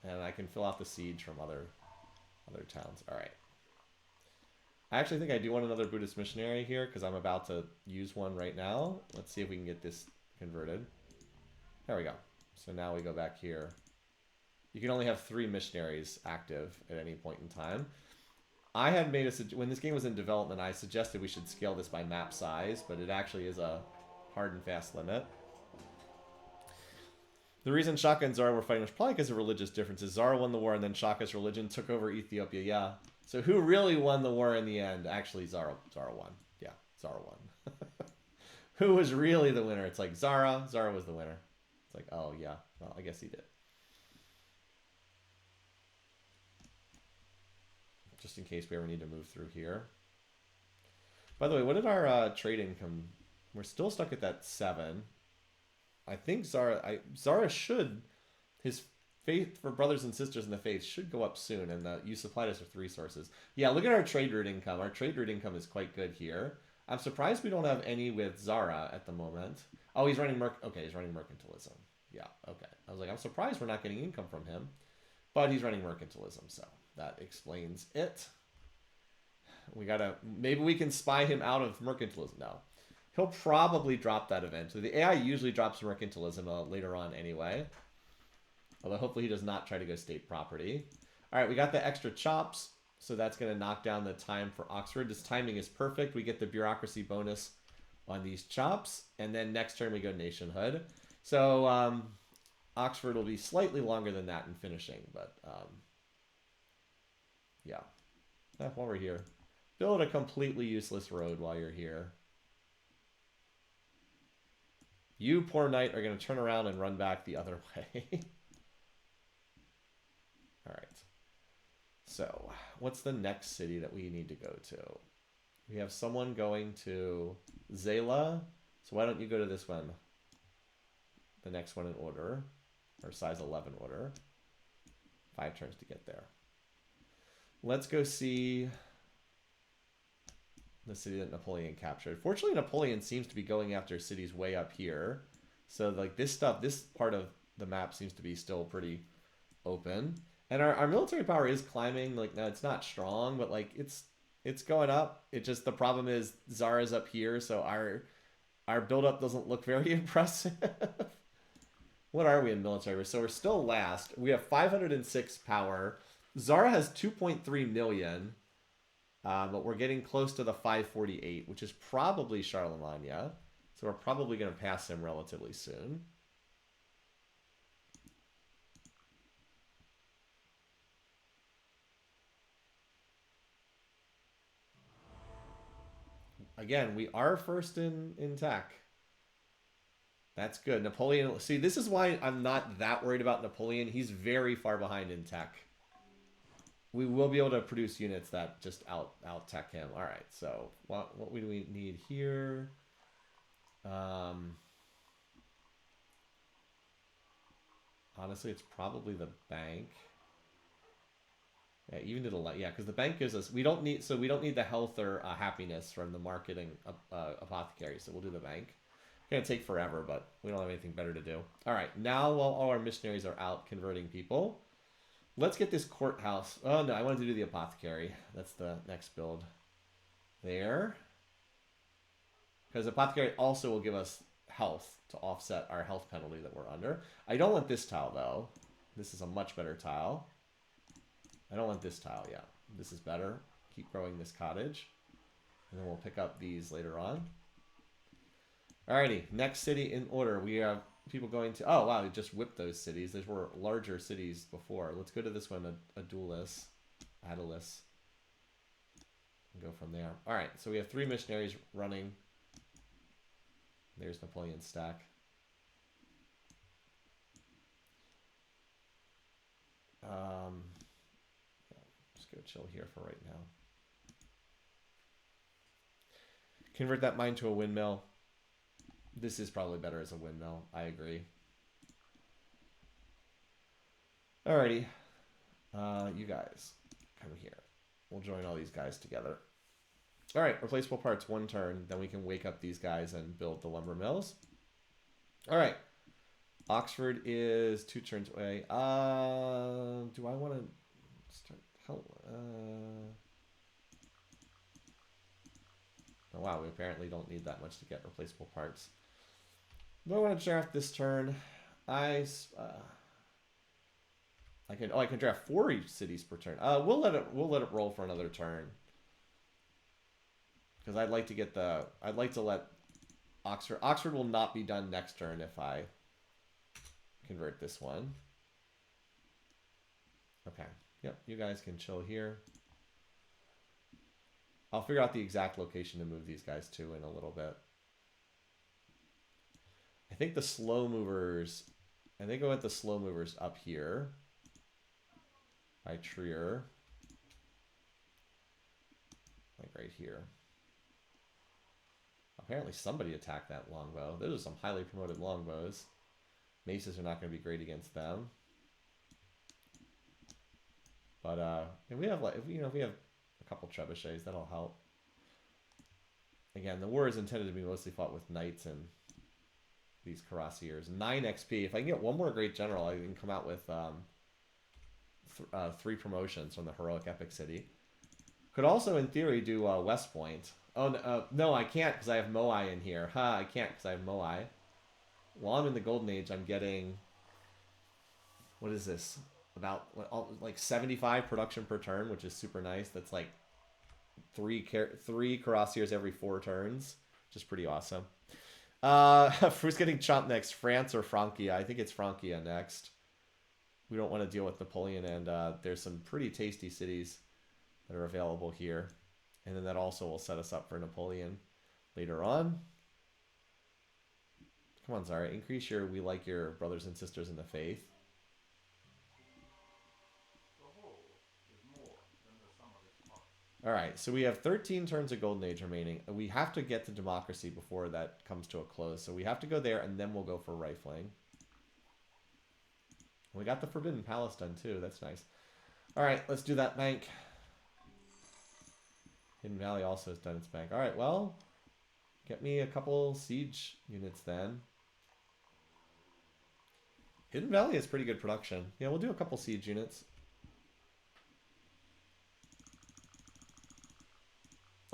And I can fill out the siege from other towns. All right. I actually think I do want another Buddhist missionary here because I'm about to use one right now. Let's see if we can get this converted. There we go. So now we go back here. You can only have 3 missionaries active at any point in time. I had made when this game was in development, I suggested we should scale this by map size, but it actually is a hard and fast limit. The reason Shaka and Zara were fighting was probably because of religious differences. Zara won the war, and then Shaka's religion took over Ethiopia. Yeah. So who really won the war in the end? Actually, Zara won. Yeah, Zara won. Who was really the winner? It's like Zara. Zara was the winner. It's like, oh yeah, well, I guess he did. Just in case we ever need to move through here. By the way, what did our trade income? We're still stuck at that 7. I think Zara should, his faith for brothers and sisters in the faith should go up soon, and you supplied us with resources. Yeah, look at our trade route income. Our trade route income is quite good here. I'm surprised we don't have any with Zara at the moment. Oh, he's running he's running mercantilism. Yeah, okay. I was like, I'm surprised we're not getting income from him, but he's running mercantilism, so that explains it. Maybe we can spy him out of mercantilism now. He'll probably drop that eventually. The AI usually drops mercantilism later on anyway. Although hopefully he does not try to go state property. All right, we got the extra chops. So that's going to knock down the time for Oxford. This timing is perfect. We get the bureaucracy bonus on these chops. And then next turn we go nationhood. So Oxford will be slightly longer than that in finishing. But yeah. While we're here. Build a completely useless road while you're here. You, poor knight, are going to turn around and run back the other way. All right. So, what's the next city that we need to go to? We have someone going to Zela. So why don't you go to this one? The next one in order. Or size 11 order. 5 turns to get there. Let's go see the city that Napoleon captured. Fortunately, Napoleon seems to be going after cities way up here. So like this part of the map seems to be still pretty open. And our military power is climbing. Like, now it's not strong, but like it's going up. It just, the problem is Zara's up here, so our buildup doesn't look very impressive. What are we in military? So we're still last. We have 506 power. Zara has 2.3 million. But we're getting close to the 548, which is probably Charlemagne. So we're probably going to pass him relatively soon. Again, we are first in tech. That's good. Napoleon, see, this is why I'm not that worried about Napoleon. He's very far behind in tech. We will be able to produce units that just out tech him. All right, so what do we need here? Honestly, it's probably the bank. Yeah, even to the left. Yeah, because the bank gives us, we don't need the health or happiness from the marketing apothecary. So we'll do the bank. gonna take forever, but we don't have anything better to do. All right, now while all our missionaries are out converting people, let's get this courthouse. Oh no, I wanted to do the apothecary. That's the next build. There. Because apothecary also will give us health to offset our health penalty that we're under. I don't want this tile though. This is a much better tile. I don't want this tile, yeah. This is better. Keep growing this cottage. And then we'll pick up these later on. Alrighty, next city in order. We have people going to... Oh, wow, we just whipped those cities. Those were larger cities before. Let's go to this one, Adulis. Adulis. And go from there. Alright, so we have 3 missionaries running. There's Napoleon's stack. Just go chill here for right now. Convert that mine to a windmill. This is probably better as a windmill. I agree. Alrighty. You guys, come here. We'll join all these guys together. Alright, replaceable parts, 1 turn. Then we can wake up these guys and build the lumber mills. Alright. Oxford is 2 turns away. Do I want to start... Oh, wow, we apparently don't need that much to get replaceable parts. Do I want to draft this turn? I can draft 4 cities per turn. We'll let it roll for another turn. Because I'd like to let Oxford will not be done next turn if I convert this one. Okay. Yep, you guys can chill here. I'll figure out the exact location to move these guys to in a little bit. I think the slow movers, I think I went the slow movers up here by Trier. Like right here. Apparently somebody attacked that longbow. Those are some highly promoted longbows. Maces are not going to be great against them. But if we have if we have a couple trebuchets, that'll help. Again, the war is intended to be mostly fought with knights and these cuirassiers. 9 XP. If I can get 1 more great general, I can come out with 3 promotions from the heroic epic city. Could also, in theory, do West Point. Oh, no, I can't because I have Moai in here. I can't because I have Moai. While I'm in the Golden Age, I'm getting... What is this? About like 75 production per turn, which is super nice. That's like 3 cuirassiers every 4 turns, which is pretty awesome. Who's getting chomped next? France or Francia? I think it's Francia next. We don't want to deal with Napoleon, and there's some pretty tasty cities that are available here. And then that also will set us up for Napoleon later on. Come on, Zara. Increase your we like your brothers and sisters in the faith. Alright, so we have 13 turns of Golden Age remaining. We have to get to democracy before that comes to a close. So we have to go there, and then we'll go for rifling. We got the Forbidden Palace done, too. That's nice. Alright, let's do that bank. Hidden Valley also has done its bank. Alright, well, get me a couple siege units then. Hidden Valley has pretty good production. Yeah, we'll do a couple siege units.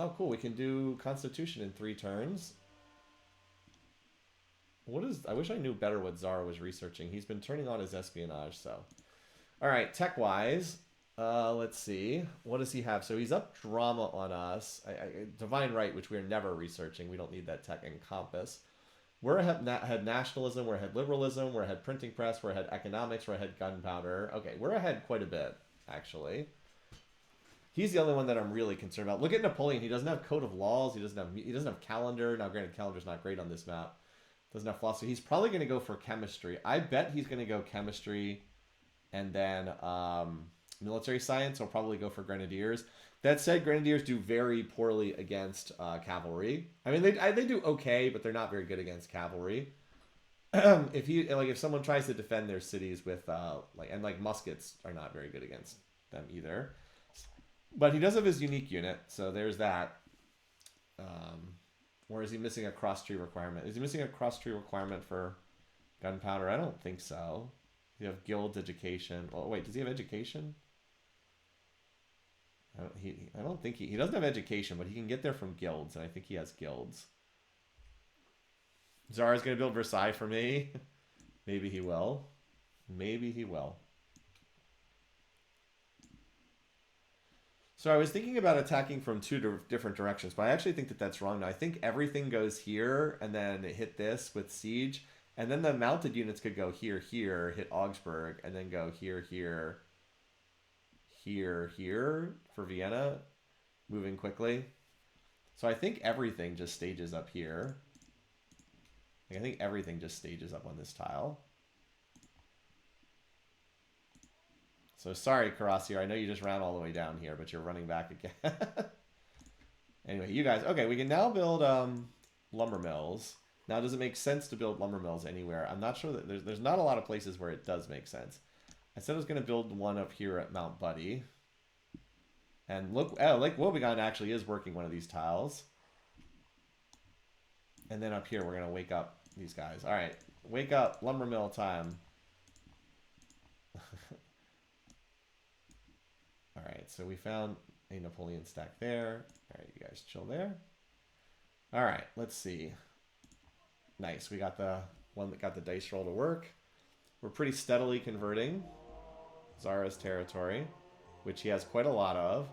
Oh, cool. We can do Constitution in 3 turns. What is... I wish I knew better what Zara was researching. He's been turning on his espionage, so... Alright, tech-wise, let's see. What does he have? So he's up drama on us. Divine Right, which we're never researching. We don't need that tech and compass. We're ahead nationalism, we're ahead liberalism, we're ahead printing press, we're ahead economics, we're ahead gunpowder. Okay, we're ahead quite a bit, actually. He's the only one that I'm really concerned about. Look at Napoleon. He doesn't have code of laws. He doesn't have calendar. Now, granted, calendar's not great on this map. Doesn't have philosophy. He's probably going to go for chemistry. I bet he's going to go chemistry, and then military science. He'll probably go for grenadiers. That said, grenadiers do very poorly against cavalry. I mean, they do okay, but they're not very good against cavalry. If someone tries to defend their cities with muskets are not very good against them either. But he does have his unique unit, so there's that. Or is he missing a cross-tree requirement? Is he missing a cross-tree requirement for gunpowder? I don't think so. You have guilds, education. Oh, wait, does he have education? I don't think he doesn't have education, but he can get there from guilds, and I think he has guilds. Zara's going to build Versailles for me. Maybe he will. Maybe he will. So I was thinking about attacking from two different directions, but I actually think that that's wrong now. I think everything goes here, and then hit this with siege, and then the mounted units could go here, here, hit Augsburg, and then go here, here, here, here for Vienna, moving quickly. So I think everything just stages up here. I think everything just stages up on this tile. So sorry, Karasier, I know you just ran all the way down here, but you're running back again. Anyway, you guys, okay, we can now build lumber mills. Now, does it make sense to build lumber mills anywhere? I'm not sure that there's not a lot of places where it does make sense. I said I was going to build one up here at Mount Buddy. And look, oh, Lake Wobegon actually is working one of these tiles. And then up here, we're going to wake up these guys. All right, wake up, lumber mill time. All right, so we found a Napoleon stack there. All right, you guys chill there. All right, let's see. Nice, we got the one that got the dice roll to work. We're pretty steadily converting Zara's territory, which he has quite a lot of.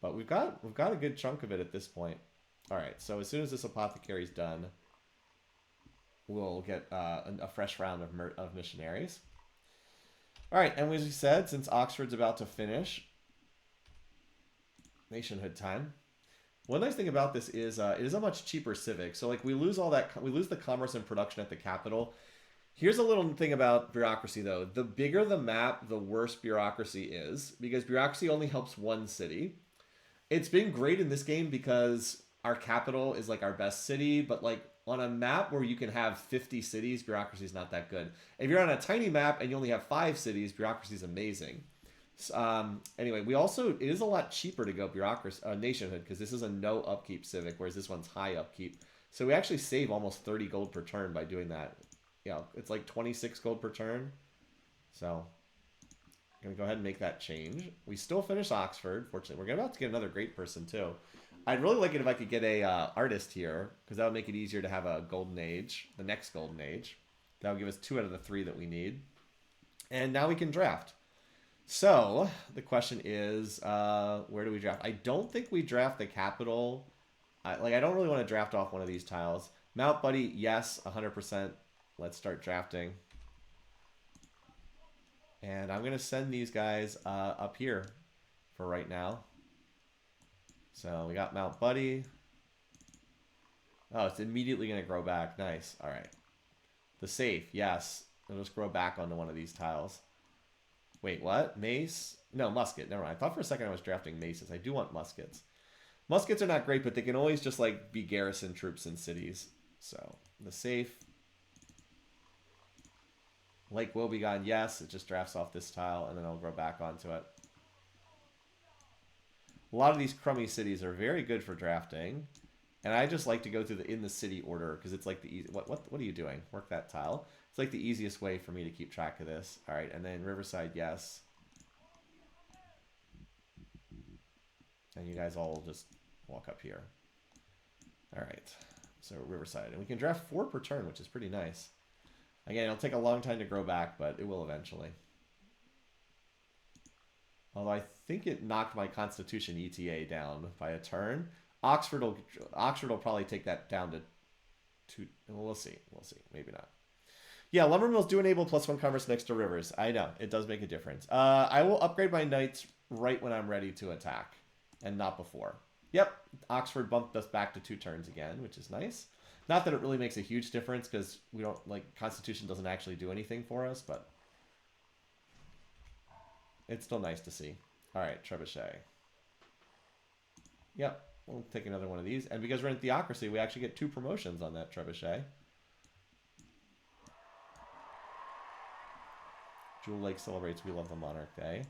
But we've got a good chunk of it at this point. All right, so as soon as this apothecary's done, we'll get a fresh round of missionaries. All right, and as we said, since Oxford's about to finish, nationhood time. One nice thing about this is it is a much cheaper civic. So like we lose all that, we lose the commerce and production at the capital. Here's a little thing about bureaucracy though. The bigger the map, the worse bureaucracy is, because bureaucracy only helps one city. It's been great in this game because our capital is like our best city, but like on a map where you can have 50 cities, bureaucracy is not that good. If you're on a tiny map and you only have 5 cities, bureaucracy is amazing. Anyway, it is a lot cheaper to go bureaucracy nationhood because this is a no upkeep civic, whereas this one's high upkeep. So we actually save almost 30 gold per turn by doing that. You know, it's like 26 gold per turn. So I'm gonna go ahead and make that change. We still finish Oxford. Fortunately, we're about to get another great person too. I'd really like it if I could get a artist here, because that would make it easier to have a golden age, the next golden age. That would give us 2 out of the 3 that we need. And now we can draft. So the question is, where do we draft? I don't think we draft the capital. I don't really want to draft off one of these tiles. Mount Buddy, yes, 100%. Let's start drafting. And I'm going to send these guys up here for right now. So we got Mount Buddy. Oh, it's immediately going to grow back. Nice. All right. The safe, yes. It'll just grow back onto one of these tiles. Wait, what? Mace? No, musket. Never mind. I thought for a second I was drafting maces. I do want muskets. Muskets are not great, but they can always just like be garrison troops in cities. So the safe. Lake Wobegon, yes. It just drafts off this tile and then it'll grow back onto it. A lot of these crummy cities are very good for drafting. And I just like to go through the in the city order because it's like the easy. What are you doing? Work that tile. It's like the easiest way for me to keep track of this. All right, and then Riverside, yes. And you guys all just walk up here. All right, so Riverside, and we can draft 4 per turn, which is pretty nice. Again, it'll take a long time to grow back, but it will eventually. Although I think it knocked my Constitution ETA down by a turn. Oxford will probably take that down to 2. Well, we'll see. We'll see. Maybe not. Yeah, lumber mills do enable +1 commerce next to rivers. I know. It does make a difference. I will upgrade my knights right when I'm ready to attack and not before. Yep, Oxford bumped us back to 2 turns again, which is nice. Not that it really makes a huge difference because we don't Constitution doesn't actually do anything for us, but it's still nice to see. All right, Trebuchet. Yep, we'll take another one of these. And because we're in Theocracy, we actually get 2 promotions on that Trebuchet. Jewel Lake celebrates We Love the Monarch Day.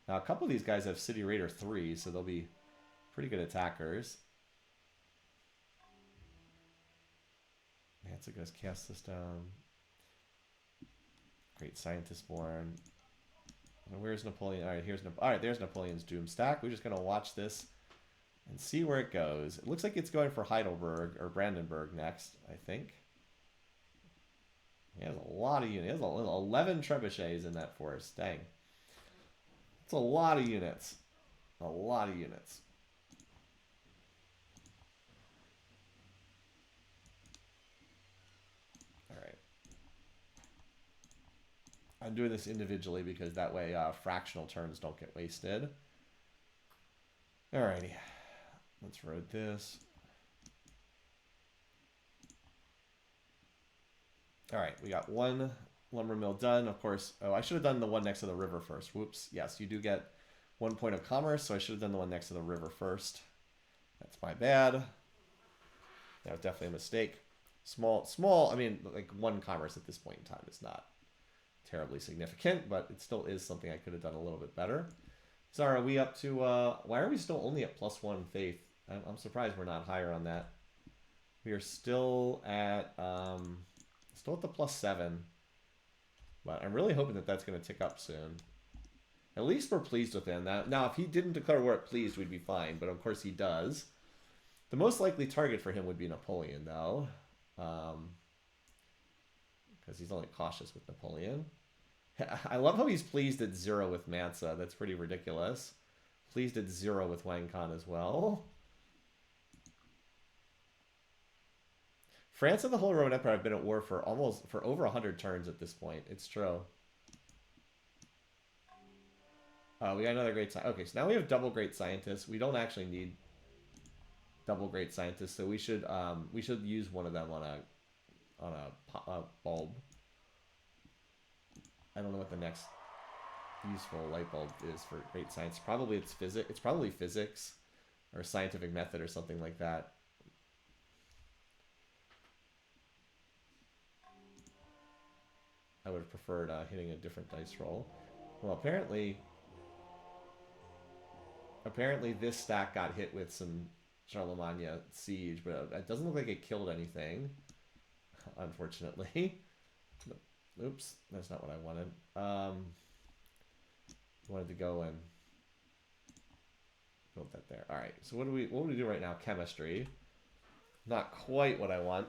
Now, a couple of these guys have City Raider 3, so they'll be pretty good attackers. it's a good cast system. Great scientist born. Where's Napoleon? All right, all right, there's Napoleon's doom stack. We're just gonna watch this and see where it goes. It looks like it's going for Heidelberg or Brandenburg next, I think. He has a lot of units. He has 11 trebuchets in that force. Dang. It's a lot of units. A lot of units. Alright. I'm doing this individually because that way fractional turns don't get wasted. Alrighty. Let's road this. Alright, we got one lumber mill done. Of course, oh, I should have done the one next to the river first. Whoops. Yes, you do get 1 point of commerce, so I should have done the one next to the river first. That's my bad. That was definitely a mistake. Small, I mean, like 1 commerce at this point in time is not terribly significant, but it still is something I could have done a little bit better. Sorry, are we up to, why are we still only at +1 faith? I'm surprised we're not higher on that. We are still at the +7. But I'm really hoping that that's going to tick up soon. At least we're pleased with him. Now, if he didn't declare war at pleased, we'd be fine. But of course he does. The most likely target for him would be Napoleon, though. Because he's only cautious with Napoleon. I love how he's pleased at 0 with Mansa. That's pretty ridiculous. Pleased at 0 with Wang Khan as well. France and the Holy Roman Empire have been at war for over 100 turns at this point. It's true. We got another great scientist. Okay, so now we have double great scientists. We don't actually need double great scientists, so we should use one of them on a bulb. I don't know what the next useful light bulb is for great science. Probably it's physics. It's probably physics or scientific method or something like that. I would have preferred hitting a different dice roll. Well, apparently this stack got hit with some Charlemagne siege, but it doesn't look like it killed anything, unfortunately. Oops, that's not what I wanted. I wanted to go and build that there. All right, so what do we do right now? Chemistry. Not quite what I want.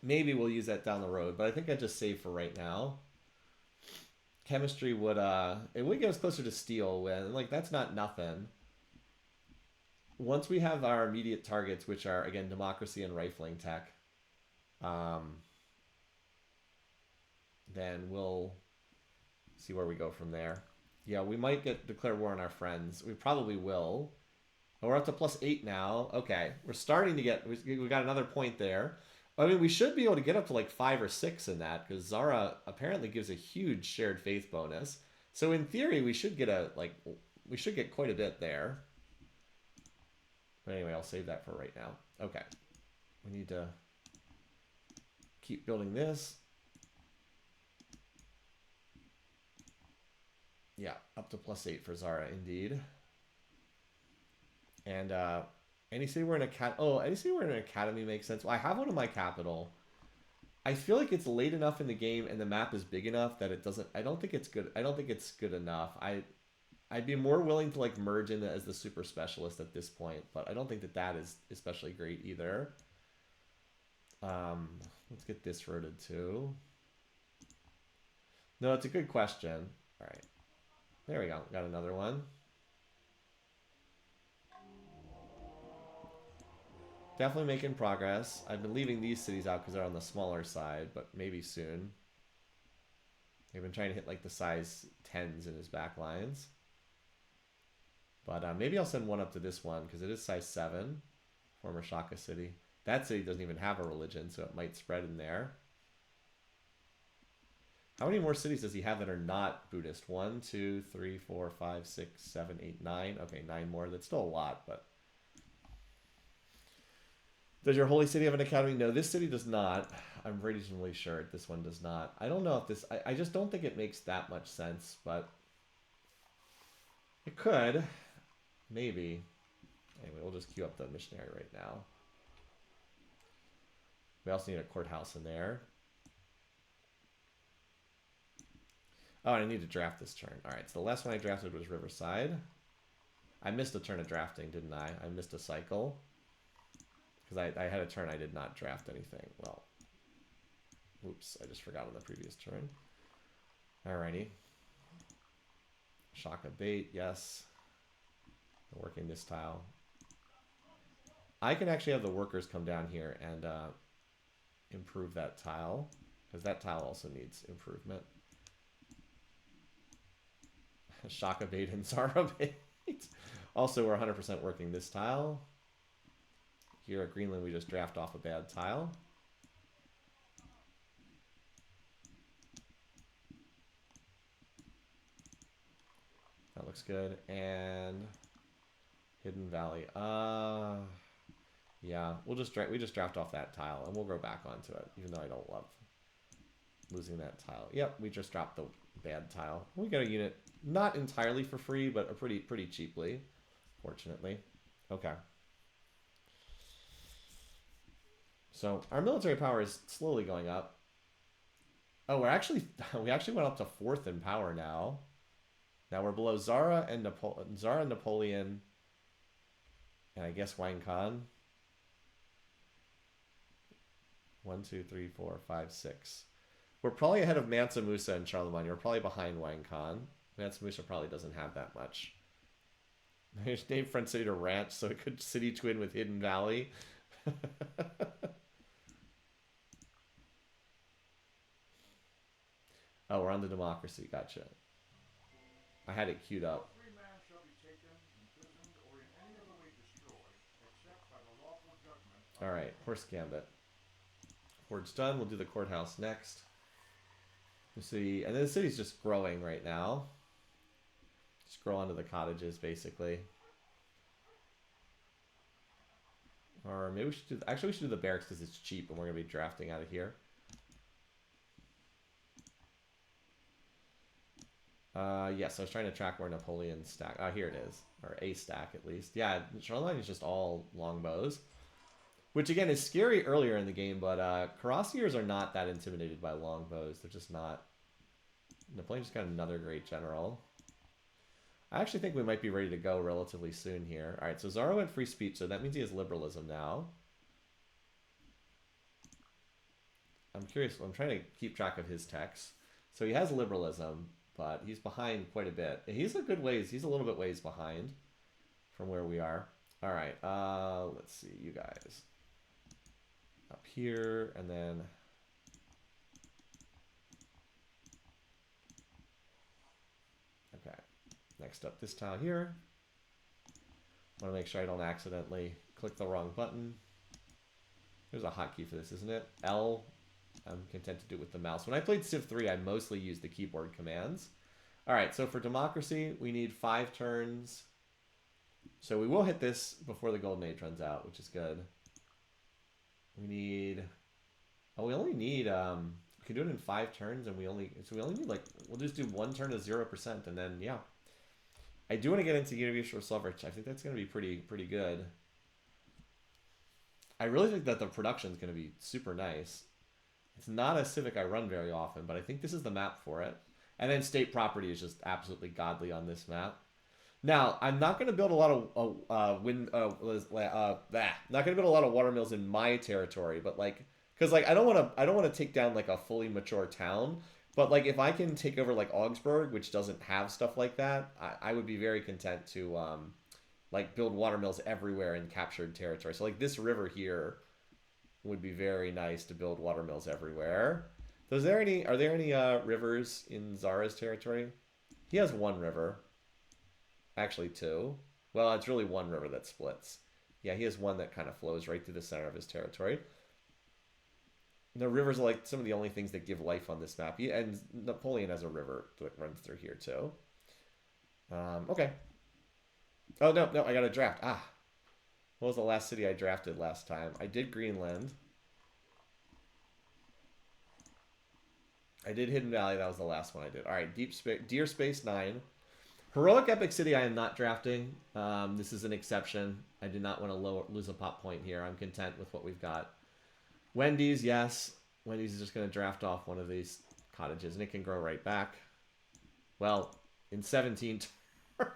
Maybe we'll use that down the road, but I think I just save for right now. Chemistry would it would get us closer to steel when, like, that's not nothing. Once we have our immediate targets, which are again democracy and rifling tech, then we'll see where we go from there. Yeah, we might declare war on our friends. We probably will. Oh, we're up to +8 now. Okay, we're starting to get. We got another point there. I mean, we should be able to get up to like 5 or 6 in that, because Zara apparently gives a huge shared faith bonus. So in theory, we should get quite a bit there. But anyway, I'll save that for right now. Okay, we need to keep building this. Yeah, up to +8 for Zara, indeed. And any city we're in any city we're in an academy makes sense. Well, I have one in my capital. I feel like it's late enough in the game and the map is big enough that it doesn't. I don't think it's good. I don't think it's good enough. I'd be more willing to like merge in as the super specialist at this point, but I don't think that is especially great either. Let's get this roaded too. No, it's a good question. All right, there we go. Got another one. Definitely making progress. I've been leaving these cities out because they're on the smaller side, but maybe soon. They've been trying to hit like the size 10s in his back lines. But maybe I'll send one up to this one because it is size 7. Former Shaka city. That city doesn't even have a religion, so it might spread in there. How many more cities does he have that are not Buddhist? 1, 2, 3, 4, 5, 6, 7, 8, 9. Okay, 9 more. That's still a lot, but... Does your holy city have an academy? No, this city does not. I'm reasonably sure this one does not. I don't know if this... I just don't think it makes that much sense, but... It could. Maybe. Anyway, we'll just queue up the missionary right now. We also need a courthouse in there. Oh, and I need to draft this turn. All right, so the last one I drafted was Riverside. I missed a turn of drafting, didn't I? I missed a cycle. Because I had a turn I did not draft anything. Well, oops, I just forgot on the previous turn. Alrighty. Shaka bait, yes. We're working this tile. I can actually have the workers come down here and improve that tile. Because that tile also needs improvement. Shaka bait and Zara bait. Also, we're 100% working this tile. Here at Greenland, we just draft off a bad tile. That looks good. And Hidden Valley. Yeah, we just draft off that tile, and we'll go back onto it, even though I don't love losing that tile. Yep, we just dropped the bad tile. We got a unit, not entirely for free, but a pretty cheaply, fortunately. Okay. So our military power is slowly going up. Oh, we actually went up to 4th in power now. Now we're below Zara and Napoleon, and I guess Wang Khan. 1, 2, 3, 4, 5, 6. We're probably ahead of Mansa Musa and Charlemagne. We're probably behind Wang Khan. Mansa Musa probably doesn't have that much. Named Front City to Ranch, so it could city twin with Hidden Valley. Oh, we're on the democracy. Gotcha. I had it queued up. No free man shall be taken, imprisoned, or in any other way destroyed, except by the lawful judgment of All right, Horse Gambit. Horde's done. We'll do the courthouse next. You see, and then the city's just growing right now. Just grow onto the cottages, basically. Or maybe we should do... Actually, we should do the barracks because it's cheap and we're going to be drafting out of here. Yes, I was trying to track where Napoleon's stack... here it is. Or a stack, at least. Yeah, Charlemagne is just all longbows. Which, again, is scary earlier in the game, but Cuirassiers are not that intimidated by longbows. They're just not... Napoleon just got another great general. I actually think we might be ready to go relatively soon here. Alright, so Zara went free speech, so that means he has liberalism now. I'm curious, I'm trying to keep track of his texts. So he has liberalism, but he's behind quite a bit. He's a good ways, he's a little bit ways behind from where we are. Alright, let's see, you guys. Up here, and then... Okay, next up this tile here. Want to make sure I don't accidentally click the wrong button. There's a hotkey for this, isn't it? L. I'm content to do it with the mouse. When I played Civ 3, I mostly used the keyboard commands. Alright, so for democracy, we need 5 turns. So we will hit this before the Golden Age runs out, which is good. We need... Oh, we only need... we can do it in 5 turns, and we only need, like... We'll just do 1 turn of 0%, and then, yeah. I do want to get into universal suffrage. I think that's going to be pretty good. I really think that the production is going to be super nice. It's not a civic I run very often, but I think this is the map for it. And then state property is just absolutely godly on this map. Now, I'm not going to build a lot of not going to build a lot of watermills in my territory, but like, because like I don't want to take down like a fully mature town, but like if I can take over like Augsburg, which doesn't have stuff like that, I would be very content to like build watermills everywhere in captured territory. So like this river here would be very nice to build watermills everywhere. Are there any rivers in Zara's territory? He has 1 river. Actually 2. Well, it's really 1 river that splits. Yeah, he has 1 that kind of flows right through the center of his territory. The rivers are like some of the only things that give life on this map. And Napoleon has a river that runs through here too. Okay. Oh, no, I got a draft. What was the last city I drafted last time? I did Greenland. I did Hidden Valley. That was the last one I did. All right, Deer Space 9. Heroic Epic City I am not drafting. This is an exception. I did not want to lose a pop point here. I'm content with what we've got. Wendy's, yes. Wendy's is just going to draft off one of these cottages, and it can grow right back. Well, in 17 turns.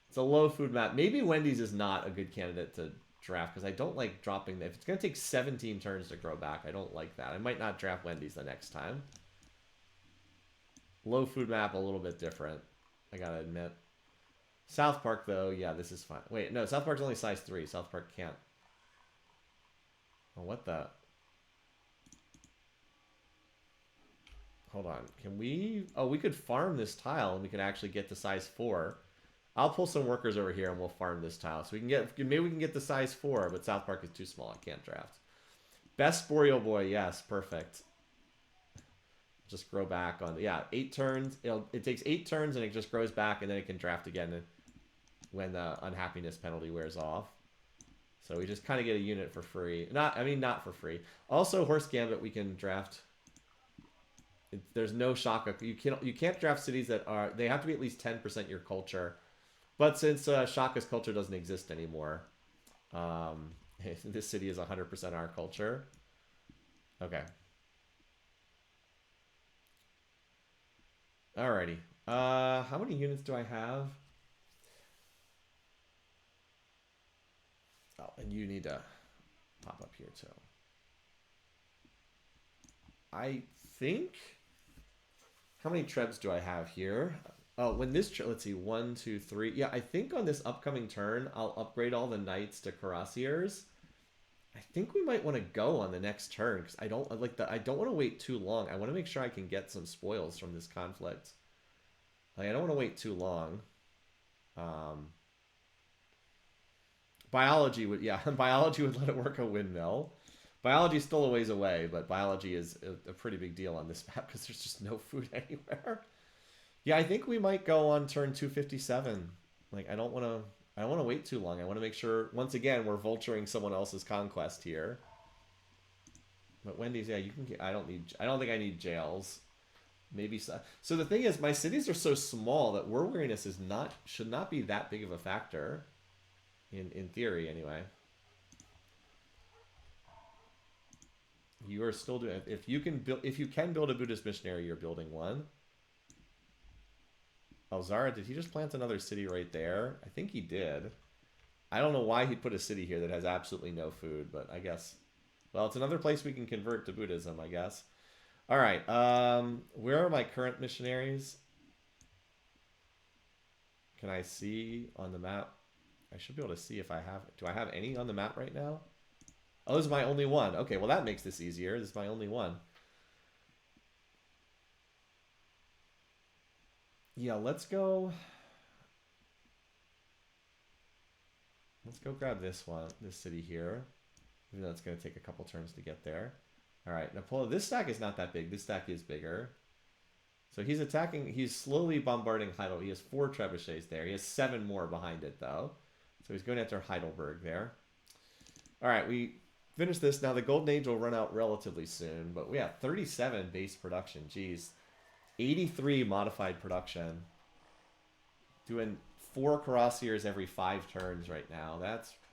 It's a low food map. Maybe Wendy's is not a good candidate to draft because I don't like dropping. If it's going to take 17 turns to grow back, I don't like that. I might not draft Wendy's the next time. Low food map, a little bit different, I gotta admit. South Park, though, yeah, this is fine. Wait, no, South Park's only size 3. South Park can't. Oh, what the? Hold on. Can we... Oh, we could farm this tile and we could actually get to size 4. I'll pull some workers over here and we'll farm this tile. So we can get... Maybe we can get to size 4, but South Park is too small. I can't draft. Best Boreal Boy, yes, perfect. Just grow back on... Yeah, 8 turns. It takes 8 turns and it just grows back and then it can draft again when the unhappiness penalty wears off. So we just kind of get a unit for free. Not for free. Also, Horse Gambit we can draft... There's no Shaka. You can't draft cities that are... They have to be at least 10% your culture. But since Shaka's culture doesn't exist anymore, this city is 100% our culture. Okay. Alrighty. How many units do I have? Oh, and you need to pop up here too. I think... How many trebs do I have here? Oh, when this... Let's see. 1, 2, 3. Yeah, I think on this upcoming turn, I'll upgrade all the knights to cuirassiers. I think we might want to go on the next turn because I don't want to wait too long. I want to make sure I can get some spoils from this conflict. Like, I don't want to wait too long. Biology would... Yeah, biology would let it work a windmill. Biology is still a ways away, but biology is a pretty big deal on this map because there's just no food anywhere. Yeah, I think we might go on turn 257. Like, I don't want to wait too long. I want to make sure, once again, we're vulturing someone else's conquest here. But Wendy's, yeah, you can get... I don't think I need jails. Maybe so. So the thing is, my cities are so small that war weariness should not be that big of a factor. In theory, anyway. You are still doing... If you can build a Buddhist missionary, you're building one. Oh, Zara, did he just plant another city right there? I think he did. I don't know why he'd put a city here that has absolutely no food, but I guess... Well, it's another place we can convert to Buddhism, I guess. All right. Where are my current missionaries? Can I see on the map? I should be able to see if I have... Do I have any on the map right now? Oh, this is my only one. Okay, well, that makes this easier. This is my only one. Yeah, let's go... Let's go grab this one, this city here. Even though it's going to take a couple turns to get there. All right, Napoleon. This stack is not that big. This stack is bigger. So he's attacking. He's slowly bombarding Heidelberg. He has 4 trebuchets there. He has 7 more behind it, though. So he's going after Heidelberg there. All right, we finished this. Now, the Golden Age will run out relatively soon. But we have 37 base production. Jeez. 83 modified production. Doing 4 cuirassiers every 5 turns right now.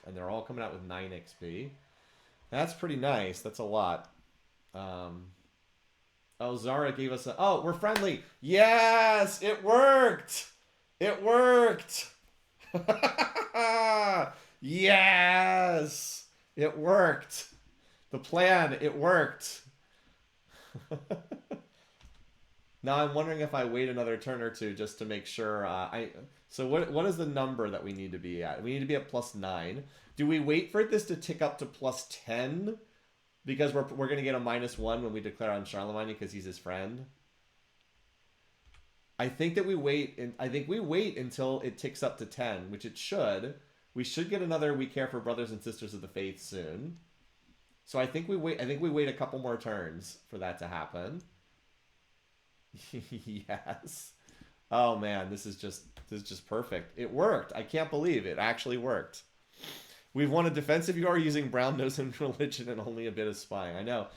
And they're all coming out with 9 XP. That's pretty nice. That's a lot. Oh, Zara gave us a... Oh, we're friendly. Yes! It worked! It worked! Yes! It worked! The plan, it worked! Now I'm wondering if I wait another turn or two just to make sure... So what is the number that we need to be at? We need to be at +9. Do we wait for this to tick up to +10? Because we're going to get a -1 when we declare on Charlemagne because he's his friend. I think that we wait. I think we wait until it ticks up to 10, which it should. We should get another We Care for Brothers and Sisters of the Faith soon. So I think we wait. I think we wait a couple more turns for that to happen. Yes. Oh man, this is just perfect. It worked. I can't believe it actually worked. We've won a defensive war using brown nose and religion and only a bit of spying. I know.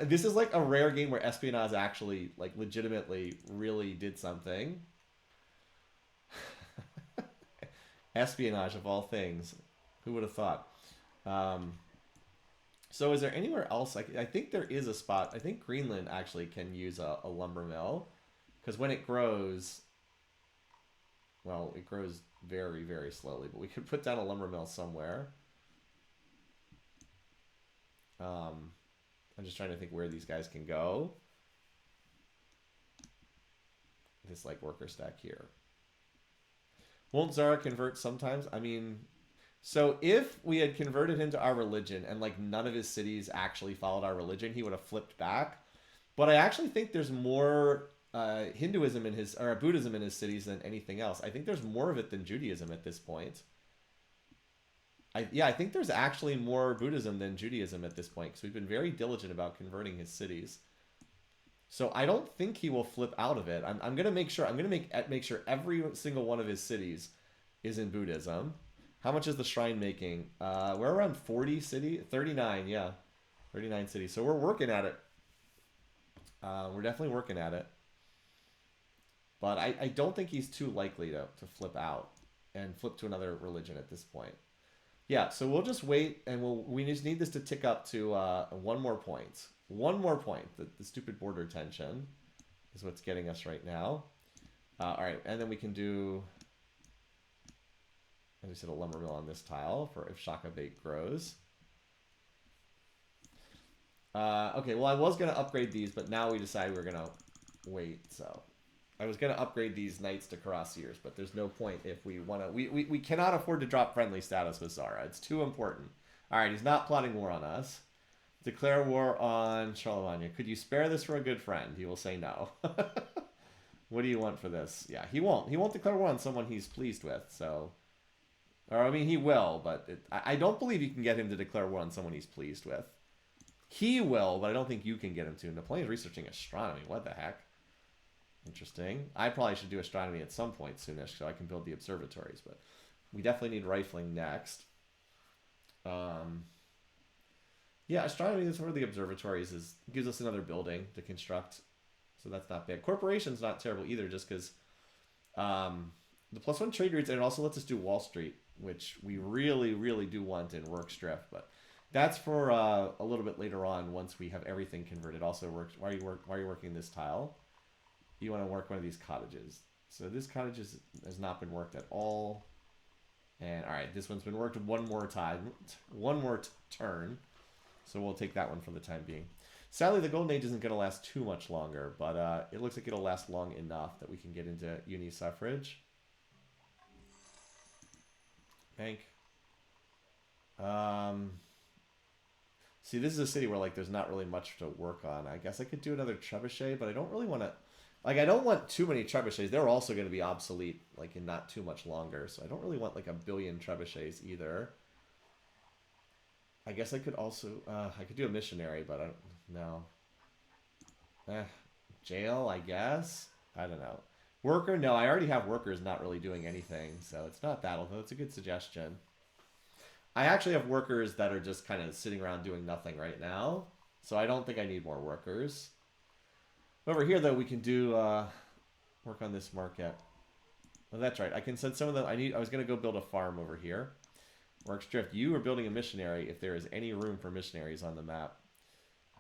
This is like a rare game where Espionage actually, like, legitimately really did something. Espionage, of all things. Who would have thought? So is there anywhere else? I think there is a spot. I think Greenland actually can use a lumber mill. Because when it grows, well, it grows very, very slowly. But we could put down a lumber mill somewhere. I'm just trying to think where these guys can go. This, like, worker stack here. Won't Zara convert sometimes? I mean, so if we had converted him to our religion and, like, none of his cities actually followed our religion, he would have flipped back. But I actually think there's more Hinduism in his, or Buddhism in his cities than anything else. I think there's more of it than Judaism at this point. I think there's actually more Buddhism than Judaism at this point, because we've been very diligent about converting his cities. So I don't think he will flip out of it. I'm gonna make sure. I'm gonna make sure every single one of his cities is in Buddhism. How much is the shrine making? We're around 40 city, 39. Yeah, 39 cities. So we're working at it. We're definitely working at it. But I don't think he's too likely to flip out and flip to another religion at this point. Yeah, so we'll just wait, and we just need this to tick up to one more point. One more point. The stupid border tension is what's getting us right now. All right, and then we can do, as we said, a lumber mill on this tile for if Shaka Bait grows. Okay, well, I was going to upgrade these, but now we decided we're going to wait, so... I was going to upgrade these knights to cuirassiers, but there's no point if we want to... We cannot afford to drop friendly status with Zara. It's too important. All right, he's not plotting war on us. Declare war on Charlemagne. Could you spare this for a good friend? He will say no. What do you want for this? Yeah, he won't. He won't declare war on someone he's pleased with, so... Or, I mean, he will, but I don't believe you can get him to declare war on someone he's pleased with. He will, but I don't think you can get him to. Napoleon's researching astronomy. What the heck? Interesting. I probably should do astronomy at some point soonish so I can build the observatories, but we definitely need rifling next. Yeah, astronomy is where the observatories is. Gives us another building to construct, so that's not bad. Corporation's not terrible either, just because the +1 trade routes, and it also lets us do Wall Street, which we really, really do want in Works Drift, but that's for a little bit later on once we have everything converted. Also, why are you working this tile? You want to work one of these cottages. So this cottage has not been worked at all. And all right, this one's been worked one more time, one more turn. So we'll take that one for the time being. Sadly, the Golden Age isn't going to last too much longer, but it looks like it'll last long enough that we can get into uni suffrage. Bank. See, this is a city where, like, there's not really much to work on. I guess I could do another trebuchet, but I don't really want to... Like, I don't want too many trebuchets. They're also going to be obsolete, like, in not too much longer. So I don't really want, like, a billion trebuchets either. I guess I could also... I could do a missionary, but I don't... No. Jail, I guess? I don't know. Worker? No, I already have workers not really doing anything. So it's not that, although it's a good suggestion. I actually have workers that are just kind of sitting around doing nothing right now. So I don't think I need more workers. Over here, though, we can do work on this market. Oh, that's right. I can send some of them. I was going to go build a farm over here. Works Drift. You are building a missionary if there is any room for missionaries on the map.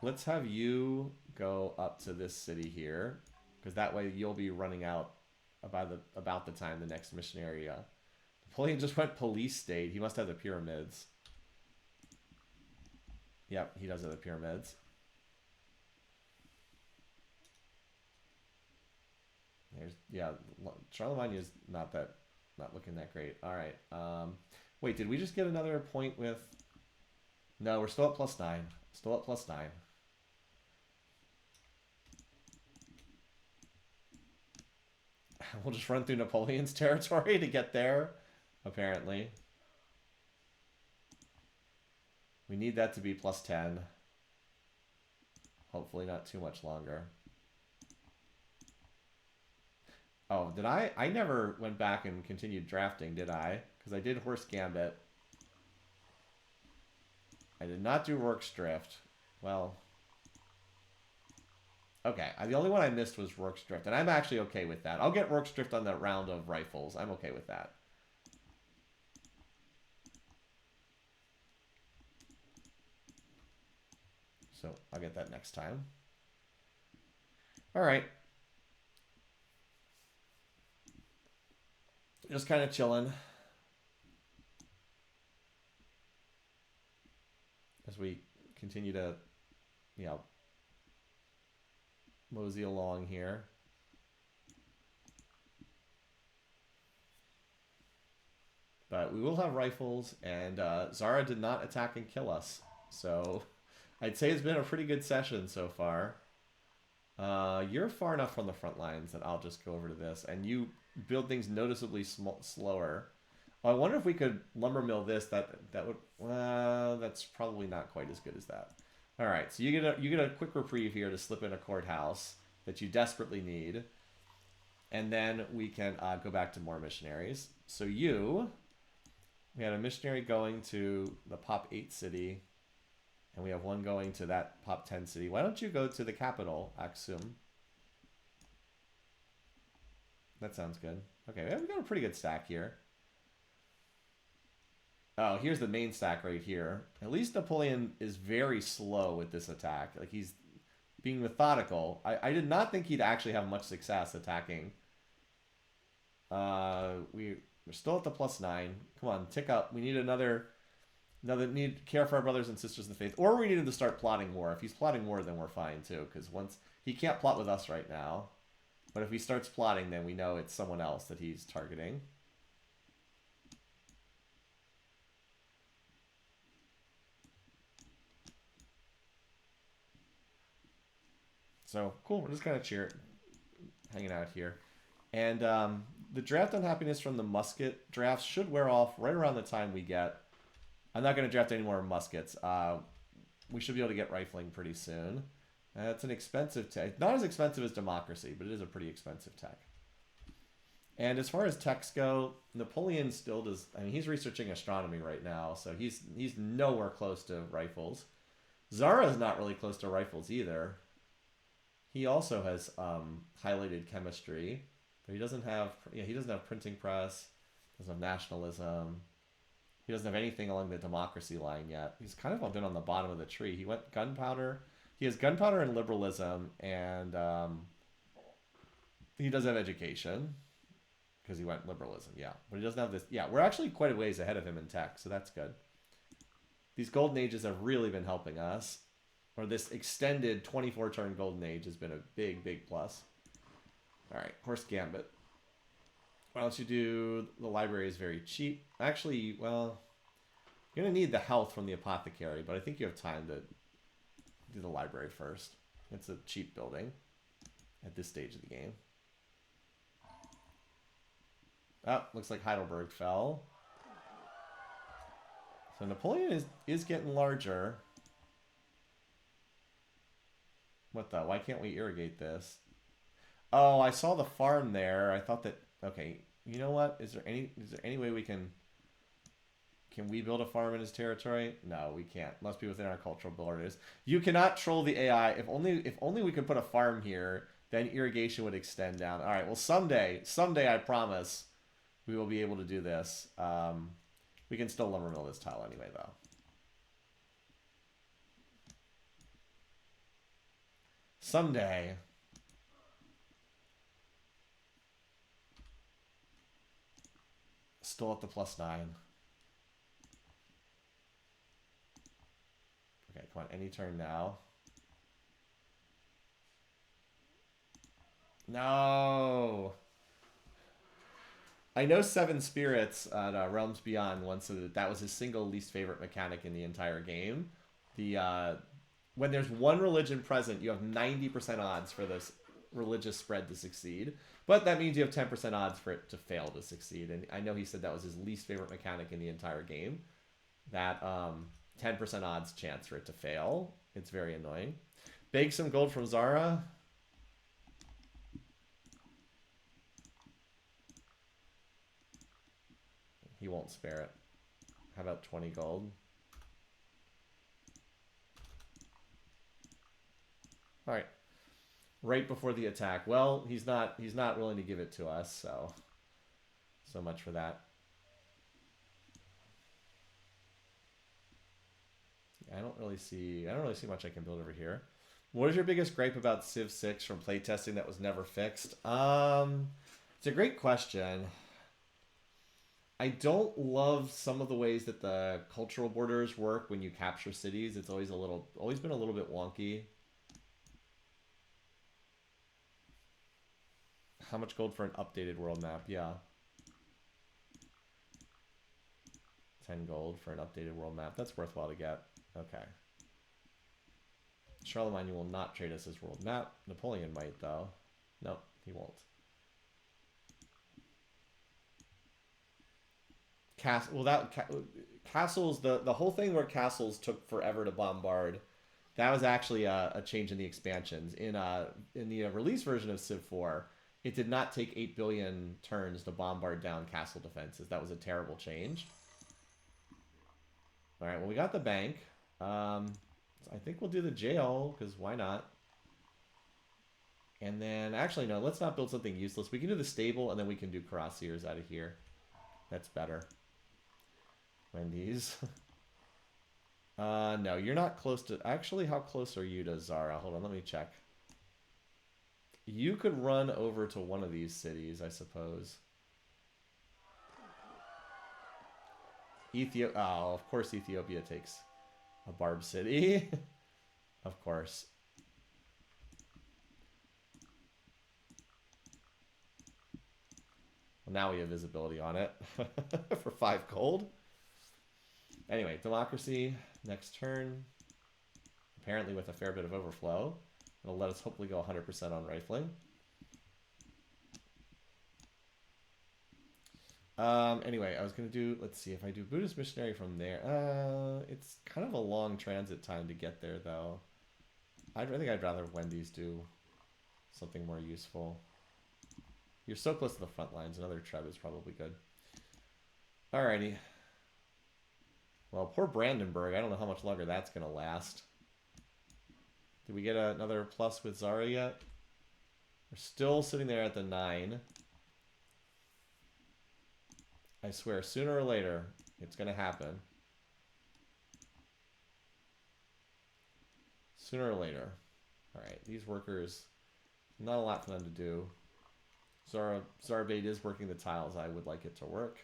Let's have you go up to this city here, because that way you'll be running out about the time the next missionary. Napoleon just went police state. He must have the pyramids. Yep, he does have the pyramids. Yeah, Charlemagne is not looking that great. All right. Wait, did we just get another point with... No, we're still at +9. Still at +9. We'll just run through Napoleon's territory to get there, apparently. We need that to be +10. Hopefully not too much longer. Oh, did I? I never went back and continued drafting, did I? Because I did Horse Gambit. I did not do Works Drift. Well... Okay, the only one I missed was Works Drift, and I'm actually okay with that. I'll get Works Drift on the round of rifles. I'm okay with that. So I'll get that next time. All right. Just kind of chilling as we continue to, you know, mosey along here. But we will have rifles, and Zara did not attack and kill us. So I'd say it's been a pretty good session so far. You're far enough from the front lines that I'll just go over to this. And you build things noticeably slower. I wonder if we could lumber mill this. That would... that's probably not quite as good as that. All right, so you get a quick reprieve here to slip in a courthouse that you desperately need. And then we can go back to more missionaries. So we had a missionary going to the Pop 8 city, and we have one going to that Pop 10 city. Why don't you go to the capital, Aksum? That sounds good. Okay, we've got a pretty good stack here. Oh, here's the main stack right here. At least Napoleon is very slow with this attack. Like, he's being methodical. I did not think he'd actually have much success attacking. We're still at the +9. Come on, tick up. We need another need care for our brothers and sisters in the faith. Or we need him to start plotting war. If he's plotting war, then we're fine too. Because once he can't plot with us right now. But if he starts plotting, then we know it's someone else that he's targeting. So, cool. We're just kind of hanging out here. And the draft unhappiness from the musket drafts should wear off right around the time we get... I'm not going to draft any more muskets. We should be able to get rifling pretty soon. It's an expensive tech. Not as expensive as democracy, but it is a pretty expensive tech. And as far as techs go, Napoleon still does... I mean, he's researching astronomy right now, so he's nowhere close to rifles. Zara's not really close to rifles either. He also has highlighted chemistry, but he doesn't have... Yeah, he doesn't have printing press, doesn't have nationalism. He doesn't have anything along the democracy line yet. He's kind of been on the bottom of the tree. He went gunpowder. He has gunpowder and liberalism, and he does have education because he went liberalism, yeah. But he doesn't have this. Yeah, we're actually quite a ways ahead of him in tech, so that's good. These golden ages have really been helping us. Or this extended 24-turn golden age has been a big, big plus. All right, Horse Gambit. Why don't you do... The library is very cheap. Actually, well... You're going to need the health from the apothecary, but I think you have time to do the library first. It's a cheap building at this stage of the game. Oh, looks like Heidelberg fell. So Napoleon is getting larger. What the? Why can't we irrigate this? Oh, I saw the farm there. I thought that... Okay, you know what? Is there any way we can we build a farm in his territory? No, we can't. Must be within our cultural borders. You cannot troll the AI. If only we could put a farm here, then irrigation would extend down. All right. Well, someday I promise we will be able to do this. We can still lumber mill this tile anyway, though. Someday. Still at the +9. Okay, come on. Any turn now. No. I know Seven Spirits at Realms Beyond once said that was his single least favorite mechanic in the entire game. When there's one religion present, you have 90% odds for this religious spread to succeed. But that means you have 10% odds for it to fail to succeed. And I know he said that was his least favorite mechanic in the entire game. That 10% odds chance for it to fail. It's very annoying. Beg some gold from Zara. He won't spare it. How about 20 gold? All right. Right before the attack. Well, he's not willing to give it to us, so much for that. I don't really see much I can build over here. What is your biggest gripe about Civ 6 from playtesting that was never fixed? It's a great question. I don't love some of the ways that the cultural borders work when you capture cities. It's always been a little bit wonky. How much gold for an updated world map? Yeah. 10 gold for an updated world map. That's worthwhile to get. Okay. Charlemagne will not trade us his world map. Napoleon might, though. No, he won't. Castles, the whole thing where castles took forever to bombard, that was actually a change in the expansions. In the release version of Civ 4, it did not take 8 billion turns to bombard down castle defenses. That was a terrible change. All right, well, we got the bank. I think we'll do the jail, because why not? And then, actually, no, let's not build something useless. We can do the stable, and then we can do cuirassiers out of here. That's better. Wendy's. No, you're not close to... Actually, how close are you to Zara? Hold on, let me check. You could run over to one of these cities, I suppose. Oh, of course Ethiopia takes a Barb city. Of course. Well, now we have visibility on it for 5 gold. Anyway, democracy, next turn. Apparently with a fair bit of overflow. It'll let us hopefully go 100% on rifling. Anyway, I was going to do, let's see, if I do Buddhist missionary from there. It's kind of a long transit time to get there, though. I think I'd rather Wendy's do something more useful. You're so close to the front lines. Another Treb is probably good. Alrighty. Well, poor Brandenburg. I don't know how much longer that's going to last. Did we get another plus with Zara yet? We're still sitting there at the 9. I swear, sooner or later, it's going to happen. Sooner or later. Alright, these workers, not a lot for them to do. Zarbate is working the tiles. I would like it to work.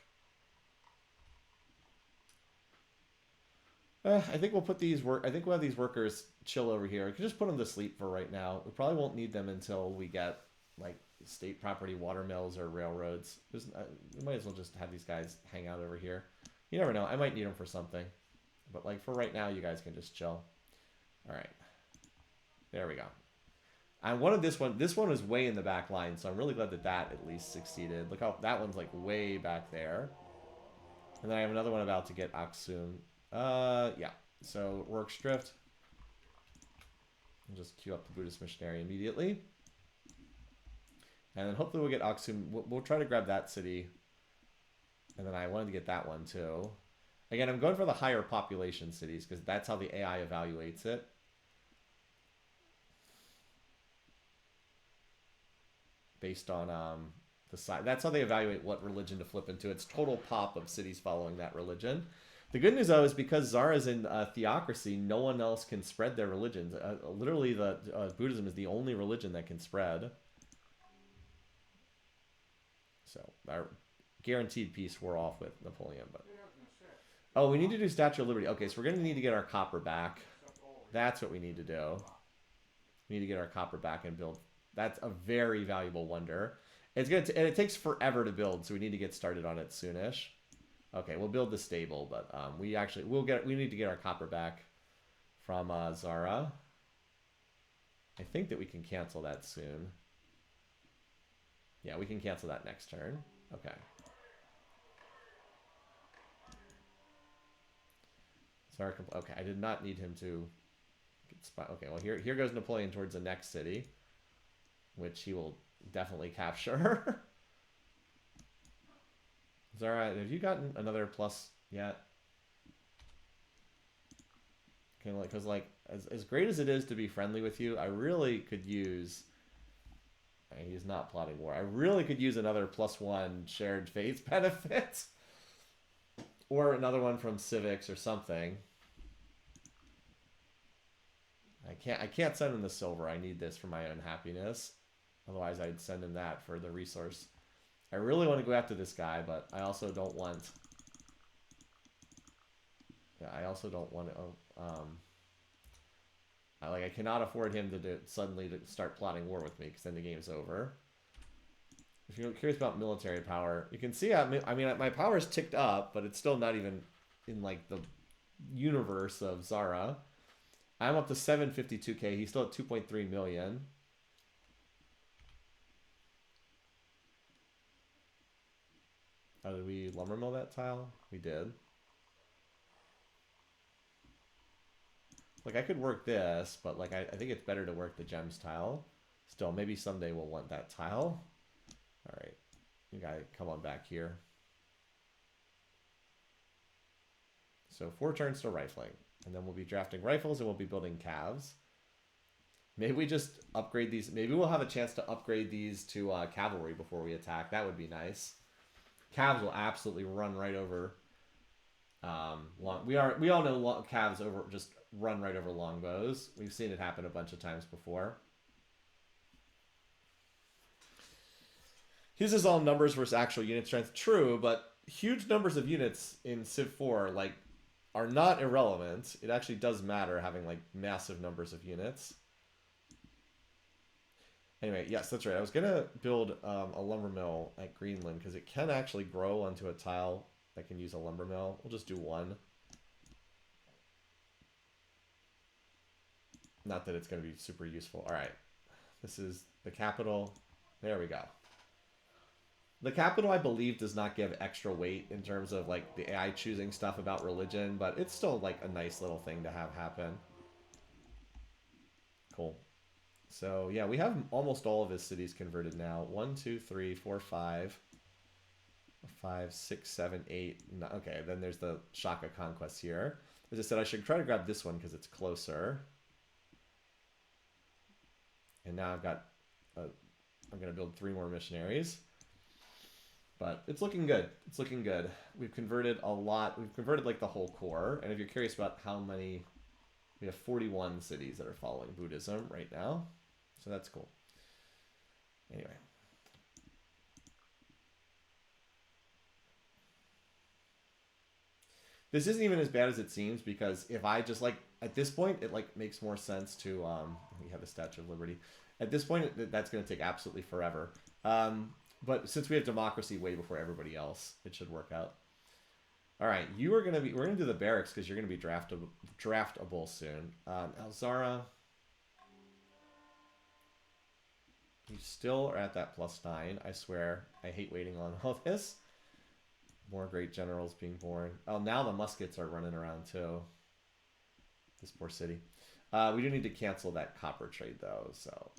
I think we'll put these I think we'll have these workers chill over here. I could just put them to sleep for right now. We probably won't need them until we get like state property, water mills, or railroads. We might as well just have these guys hang out over here. You never know. I might need them for something. But like for right now, you guys can just chill. All right. There we go. I wanted this one. This one was way in the back line, so I'm really glad that that at least succeeded. Look how that one's like way back there. And then I have another one about to get Aksum. Yeah. So works drift. I'll just queue up the Buddhist missionary immediately. And then hopefully we'll get Aksum. We'll try to grab that city. And then I wanted to get that one too. Again, I'm going for the higher population cities because that's how the AI evaluates it. Based on the size. That's how they evaluate what religion to flip into. It's total pop of cities following that religion. The good news, though, is because Zara's in theocracy, no one else can spread their religions. Literally, Buddhism is the only religion that can spread. So, our guaranteed peace we're off with Napoleon. But oh, we need to do Statue of Liberty. Okay, so we're going to need to get our copper back. That's what we need to do. We need to get our copper back and build. That's a very valuable wonder. It's and it takes forever to build, so we need to get started on it soonish. Okay, we'll build the stable, but we need to get our copper back from Zara. I think that we can cancel that soon. Yeah, we can cancel that next turn. Okay. Zara, okay, I did not need him to get spot. Okay, well here goes Napoleon towards the next city, which he will definitely capture. Zara, have you gotten another plus yet? Okay, because as great as it is to be friendly with you, I really could use. He's not plotting war. I really could use another +1 shared faith benefit, or another one from civics or something. I can't send him the silver. I need this for my own happiness. Otherwise, I'd send him that for the resource. I really want to go after this guy, but I also don't want... Yeah, I also don't want to... I cannot afford him to suddenly to start plotting war with me, because then the game's over. If you're curious about military power, you can see, I mean, my power's ticked up, but it's still not even in, like, the universe of Zara. I'm up to 752k. He's still at 2.3 million. Oh, did we lumber mill that tile? We did. Like, I could work this, but, like, I think it's better to work the gems tile. Still, maybe someday we'll want that tile. Alright. You gotta come on back here. So 4 turns to rifling. And then we'll be drafting rifles and we'll be building calves. Maybe we just upgrade these. Maybe we'll have a chance to upgrade these to cavalry before we attack. That would be nice. Calves will absolutely run right over... we all know calves just run right over longbows. We've seen it happen a bunch of times before. His is all numbers versus actual unit strength. True, but huge numbers of units in Civ4 like are not irrelevant. It actually does matter having like massive numbers of units. Anyway, yes, that's right. I was gonna build a lumber mill at Greenland because it can actually grow onto a tile that can use a lumber mill. We'll just do one. Not that it's going to be super useful. All right. This is the capital. There we go. The capital, I believe, does not give extra weight in terms of like the AI choosing stuff about religion, but it's still like a nice little thing to have happen. Cool. So yeah, we have almost all of his cities converted now. 1, 2, 3, 4, 5. 5, 6, 7, 8. Okay, then there's the Shaka conquest here. As I said, I should try to grab this one because it's closer. And now I've got... I'm going to build 3 more missionaries. But it's looking good. It's looking good. We've converted a lot. We've converted like the whole core. And if you're curious about how many... We have 41 cities that are following Buddhism right now. So that's cool. Anyway. This isn't even as bad as it seems because if I just like at this point it like makes more sense to we have the Statue of Liberty. At this point that's going to take absolutely forever. But since we have democracy way before everybody else, it should work out. All right, we're going to do the barracks because you're going to be draftable soon. Alzara, you still are at that +9. I swear, I hate waiting on all this. More great generals being born. Oh, now the muskets are running around too. This poor city. We do need to cancel that copper trade though, so.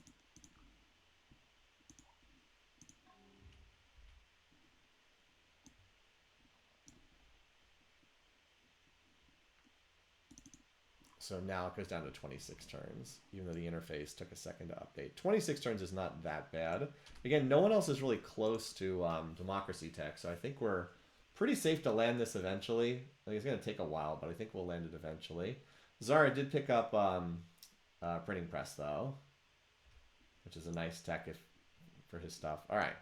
So now it goes down to 26 turns, even though the interface took a second to update. 26 turns is not that bad. Again, no one else is really close to democracy tech, so I think we're pretty safe to land this eventually. I think it's going to take a while, but I think we'll land it eventually. Zara did pick up printing press, though, which is a nice tech for his stuff. All right.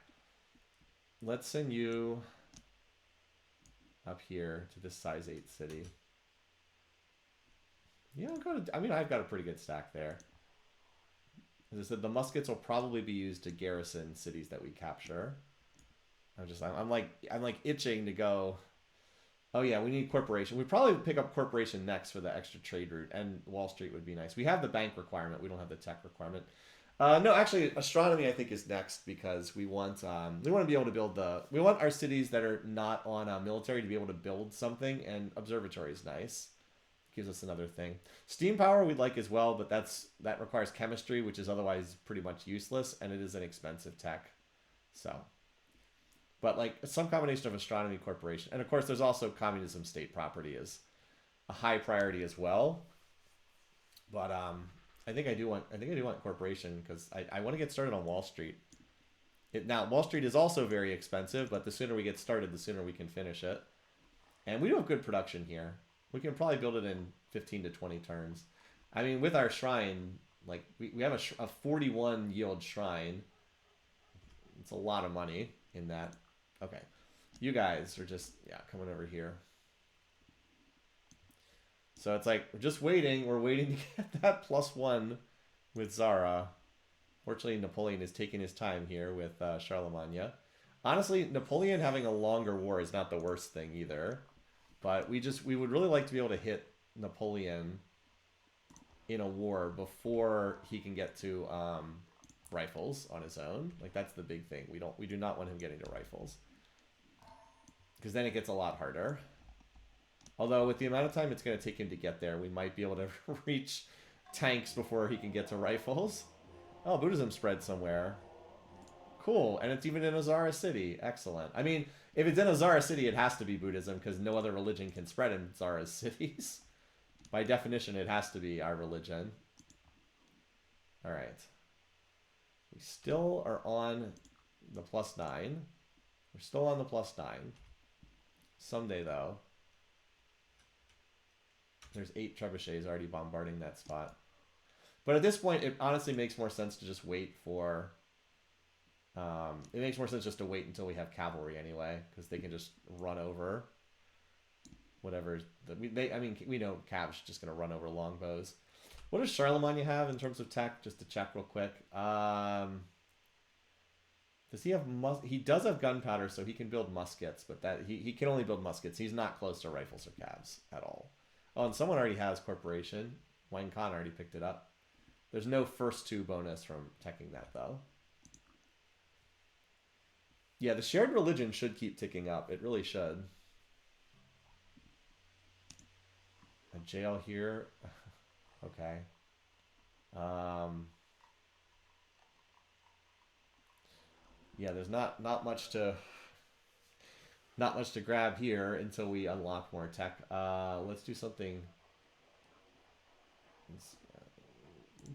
Let's send you up here to this size 8 city. Yeah, I've got a pretty good stack there. As I said, the muskets will probably be used to garrison cities that we capture. I'm like itching to go. Oh yeah, we need corporation. We probably pick up corporation next for the extra trade route, and Wall Street would be nice. We have the bank requirement. We don't have the tech requirement. No, actually, astronomy I think is next because we want to be able to build we want our cities that are not on military to be able to build something, and observatory is nice. Gives us another thing. Steam power we'd like as well, but that requires chemistry, which is otherwise pretty much useless, and it is an expensive tech. So. But like some combination of astronomy corporation, and of course there's also communism state property is a high priority as well. But I think I do want corporation because I want to get started on Wall Street. Now Wall Street is also very expensive, but the sooner we get started, the sooner we can finish it. And we do have good production here. We can probably build it in 15 to 20 turns. I mean, with our shrine, like we have a 41 yield shrine. It's a lot of money in that. Okay. You guys are just, yeah, coming over here. So it's like, we're just waiting. We're waiting to get that +1 with Zara. Fortunately, Napoleon is taking his time here with Charlemagne. Honestly, Napoleon having a longer war is not the worst thing either. But we would really like to be able to hit Napoleon in a war before he can get to rifles on his own. Like, that's the big thing. We do not want him getting to rifles, because then it gets a lot harder. Although with the amount of time it's going to take him to get there, we might be able to reach tanks before he can get to rifles. Oh, Buddhism spread somewhere. Cool, and it's even in Azara City. Excellent. I mean, if it's in Azara City, it has to be Buddhism, because no other religion can spread in Zara's cities. By definition, it has to be our religion. Alright. We still are on the +9. We're still on the +9. Someday, though. There's 8 trebuchets already bombarding that spot. But at this point, it honestly makes more sense to just wait for... it makes more sense just to wait until we have cavalry anyway, because they can just run over whatever. I mean, we know Cav's just going to run over longbows. What does Charlemagne have in terms of tech? Just to check real quick. Does he have he does have gunpowder, so he can build muskets, but that he can only build muskets. He's not close to rifles or calves at all. Oh, and someone already has corporation. Wayne Khan already picked it up. There's no first 2 bonus from teching that though. Yeah, the shared religion should keep ticking up. It really should. A jail here. Okay. Yeah, there's not much to grab here until we unlock more tech. Let's do something. Let's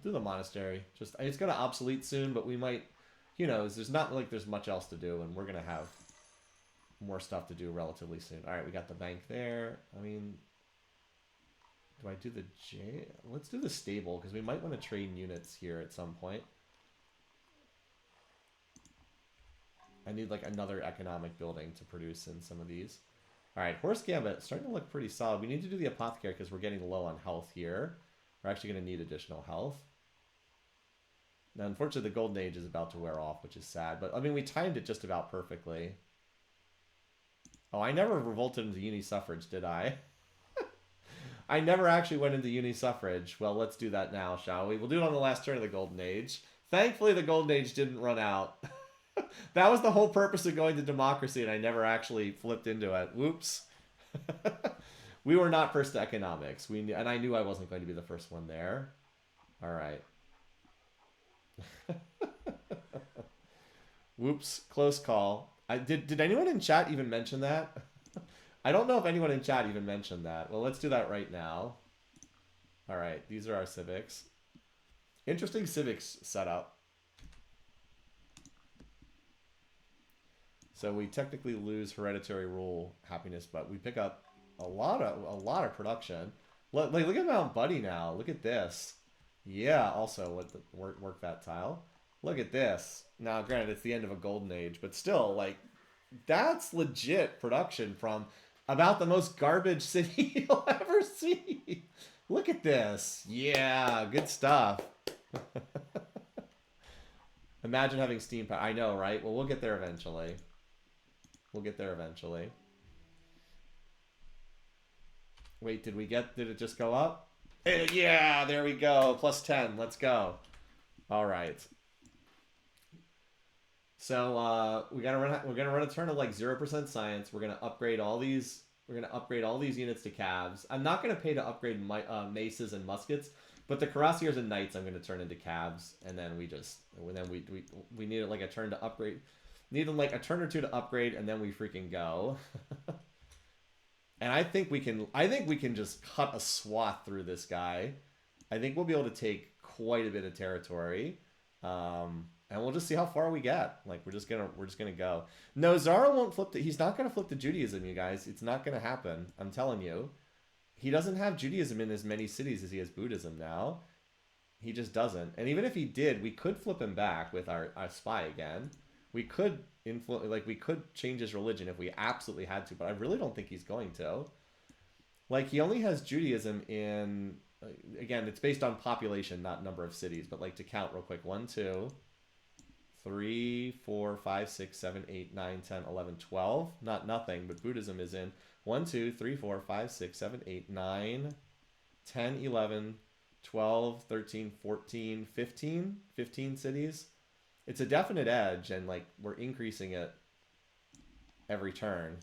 do the monastery. Just it's gonna obsolete soon, but we might. Who knows? There's not like there's much else to do, and we're gonna have more stuff to do relatively soon. All right, we got the bank there. I mean, do I do the jail? Let's do the stable, because we might want to train units here at some point. I need like another economic building to produce in some of these. All right, Horse Gambit starting to look pretty solid. We need to do the apothecary because we're getting low on health here. We're actually going to need additional health. Now, unfortunately, the Golden Age is about to wear off, which is sad. But, I mean, we timed it just about perfectly. Oh, I never revolted into uni-suffrage, did I? I never actually went into uni-suffrage. Well, let's do that now, shall we? We'll do it on the last turn of the Golden Age. Thankfully, the Golden Age didn't run out. That was the whole purpose of going to democracy, and I never actually flipped into it. Whoops. We were not first to economics. And I knew I wasn't going to be the first one there. All right. Whoops, close call. Did anyone in chat even mention that? I don't know if anyone in chat even mentioned that. Well, let's do that right now. All right, these are our civics. Interesting civics setup. So we technically lose hereditary rule happiness, but we pick up a lot of production. Look at Mount Buddy now. Look at this. Yeah, also work that tile. Look at this. Now, granted, it's the end of a golden age, but still, like, that's legit production from about the most garbage city you'll ever see. Look at this. Yeah, good stuff. Imagine having steam power. I know, right? Well, we'll get there eventually. We'll get there eventually. Wait, did it just go up? Yeah, there we go. +10. Let's go. All right. So we're gonna run a turn of like 0% science. We're gonna upgrade all these. We're gonna upgrade all these units to calves. I'm not gonna pay to upgrade maces and muskets, but the cuirassiers and knights I'm gonna turn into calves, and then we need like a turn to upgrade. Need like a turn or two to upgrade, and then we freaking go. And I think we can just cut a swath through this guy. I think we'll be able to take quite a bit of territory. And we'll just see how far we get. Like we're just gonna go. No, Zara won't flip he's not gonna flip to Judaism, you guys. It's not gonna happen. I'm telling you. he doesn't have Judaism in as many cities as he has Buddhism now. He just doesn't. And even if he did, we could flip him back with our spy again. We could we could change his religion if we absolutely had to, but I really don't think he's going to. Like, he only has Judaism in, again, it's based on population, not number of cities, but like to count real quick. 1, 2, 3, 4, 5, 6, 7, 8, 9, 10, 11, 12. Not nothing, but Buddhism is in 1, 2, 3, 4, 5, 6, 7, 8, 9, 10, 11, 12, 13, 14, 15. 15 cities. It's a definite edge, and like we're increasing it every turn.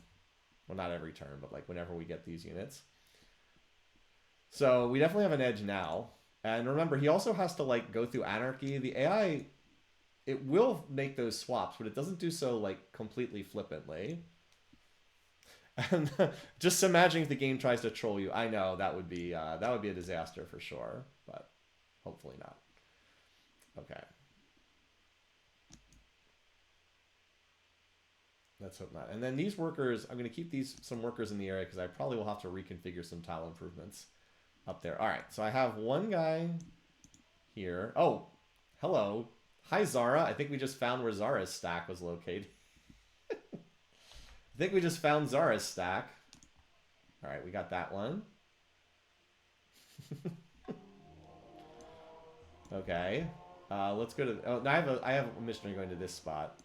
Well, not every turn, but like whenever we get these units. So we definitely have an edge now. And remember, he also has to like go through anarchy. The AI, it will make those swaps, but it doesn't do so like completely flippantly. And just imagine if the game tries to troll you. I know that would be a disaster for sure, but hopefully not. Okay. Let's hope not. And then these workers, I'm going to keep some workers in the area because I probably will have to reconfigure some tile improvements up there. All right, so I have one guy here. Oh, hello. Hi, Zara. I think we just found where Zara's stack was located. I think we just found Zara's stack. All right, we got that one. Okay. Let's go to... Oh, now I have a missionary going to this spot.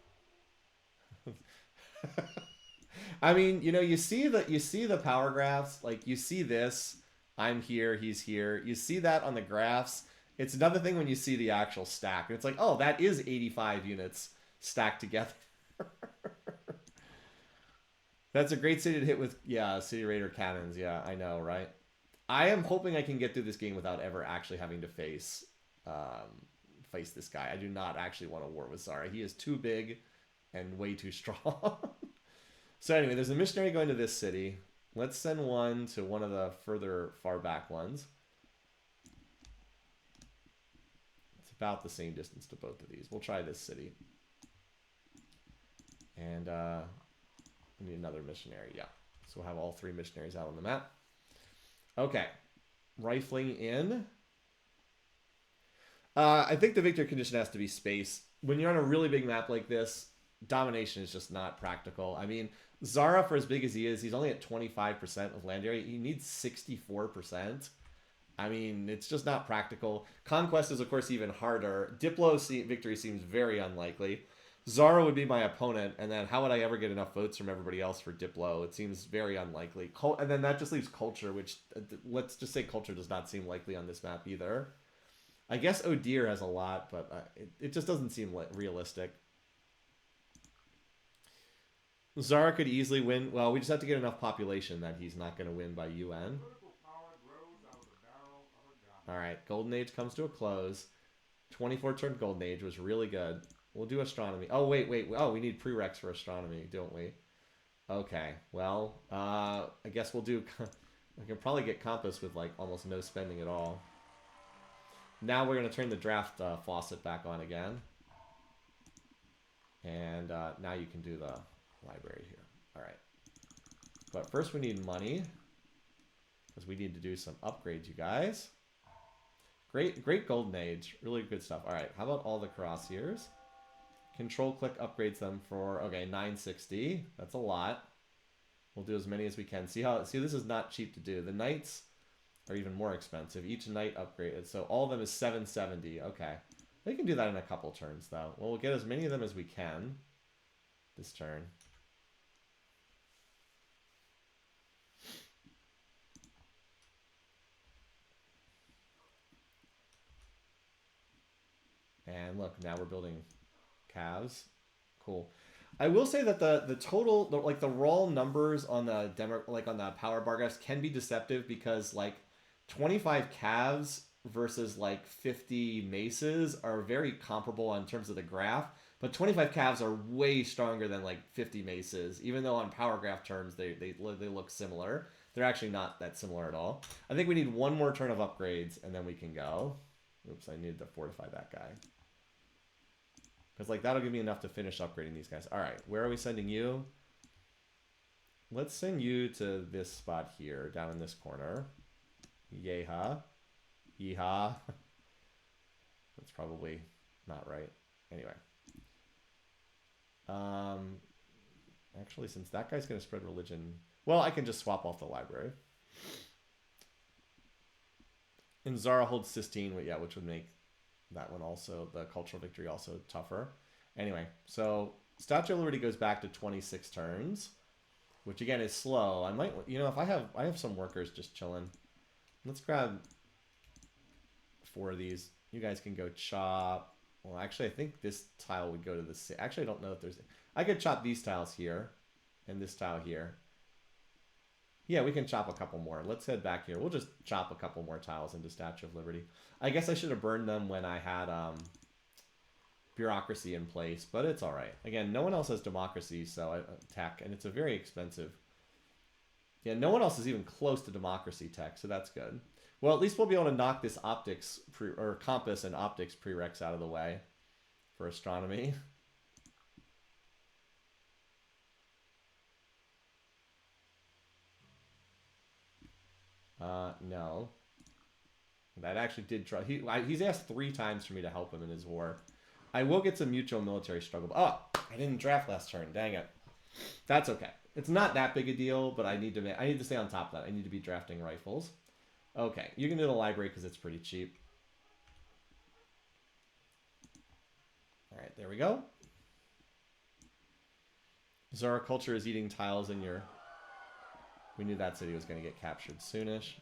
I mean, you know, you see the power graphs, like you see this, I'm here, he's here. You see that on the graphs. It's another thing when you see the actual stack. It's like, oh, that is 85 units stacked together. That's a great city to hit with, yeah, City Raider cannons. Yeah, I know, right? I am hoping I can get through this game without ever actually having to face this guy. I do not actually want a war with Zara. He is too big and way too strong. So anyway, there's a missionary going to this city. Let's send one to one of the far back ones. It's about the same distance to both of these. We'll try this city. And we need another missionary, yeah. So we'll have all 3 missionaries out on the map. Okay. Rifling in. I think the victory condition has to be space. When you're on a really big map like this, domination is just not practical. I mean, Zara, for as big as he is, he's only at 25% of land area. He needs 64%. I mean, it's just not practical. Conquest is, of course, even harder. Diplo victory seems very unlikely. Zara would be my opponent, and then how would I ever get enough votes from everybody else for Diplo? It seems very unlikely. And then that just leaves culture, which, let's just say culture does not seem likely on this map either. I guess Odir has a lot, but it just doesn't seem realistic. Zara could easily win. Well, we just have to get enough population that he's not going to win by UN. Alright, Golden Age comes to a close. 24 turn Golden Age was really good. We'll do astronomy. Oh, wait. Oh, we need prereqs for astronomy, don't we? Okay, well, I guess we'll do... I can probably get Compass with, like, almost no spending at all. Now we're going to turn the draft faucet back on again. And now you can do the library here. Alright. But first we need money. Because we need to do some upgrades, you guys. Great Golden Age. Really good stuff. Alright, how about all the Cuirassiers? Control click upgrades them for, okay, 960. That's a lot. We'll do as many as we can. See, this is not cheap to do. The Knights are even more expensive. Each Knight upgraded. So all of them is 770. Okay. We can do that in a couple turns, though. Well, we'll get as many of them as we can this turn. And look, now we're building calves. Cool. I will say that the total, like the raw numbers on the on the power bar graphs can be deceptive because like 25 calves versus like 50 maces are very comparable in terms of the graph, but 25 calves are way stronger than like 50 maces. Even though on power graph terms they look similar, they're actually not that similar at all. I think we need one more turn of upgrades and then we can go. Oops, I needed to fortify that guy. Because like that'll give me enough to finish upgrading these guys. All right, where are we sending you? Let's send you to this spot here, down in this corner. Yeehaw. Yeehaw. That's probably not right. Anyway. Actually, since that guy's going to spread religion... Well, I can just swap off the library. And Zara holds Sistine, yeah, which would make that one also, the cultural victory, also tougher. Anyway, so Statue of Liberty goes back to 26 turns, which again is slow. I might, you know, if I have some workers just chilling. Let's grab 4 of these. You guys can go chop. Well, actually, I think this tile would go to the... Actually, I don't know if there's... I could chop these tiles here and this tile here. Yeah, we can chop a couple more. Let's head back here. We'll just chop a couple more tiles into Statue of Liberty. I guess I should have burned them when I had bureaucracy in place, but it's all right. Again, no one else has democracy, so tech, and it's a very expensive... Yeah, no one else is even close to democracy tech, so that's good. Well, at least we'll be able to knock this optics or compass and optics prereqs out of the way for astronomy. No. That actually did try. He's asked 3 times for me to help him in his war. I will get some mutual military struggle. Oh, I didn't draft last turn. Dang it. That's okay. It's not that big a deal, but I need to stay on top of that. I need to be drafting rifles. Okay, you can do the library because it's pretty cheap. All right, there we go. Zara culture is eating tiles in your... We knew that city was going to get captured soonish.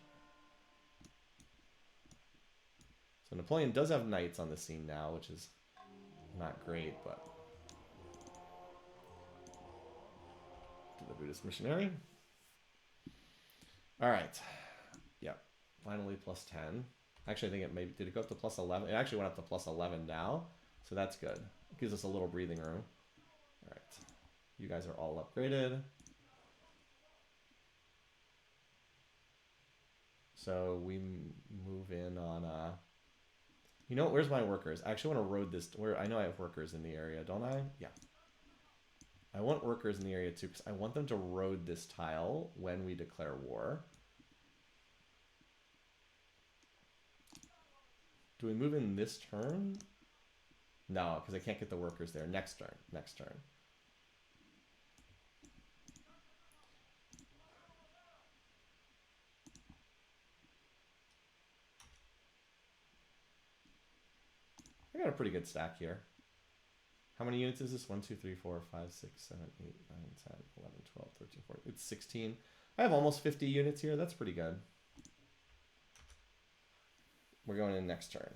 So Napoleon does have knights on the scene now, which is not great, but... To the Buddhist missionary. All right. Yep. Finally plus 10. Actually, I think it maybe... Did it go up to plus 11? It actually went up to plus 11 now, so that's good. It gives us a little breathing room. All right. You guys are all upgraded. So we move in on... You know, where's my workers? I actually want to road this... I know I have workers in the area, don't I? Yeah. I want workers in the area too, because I want them to road this tile when we declare war. Do we move in this turn? No, because I can't get the workers there. Next turn. Next turn. I got a pretty good stack here. How many units is this? 1, 2, 3, 4, 5, 6, 7, 8, 9, 10, 11, 12, 13, 14. It's 16. I have almost 50 units here. That's pretty good. We're going in next turn.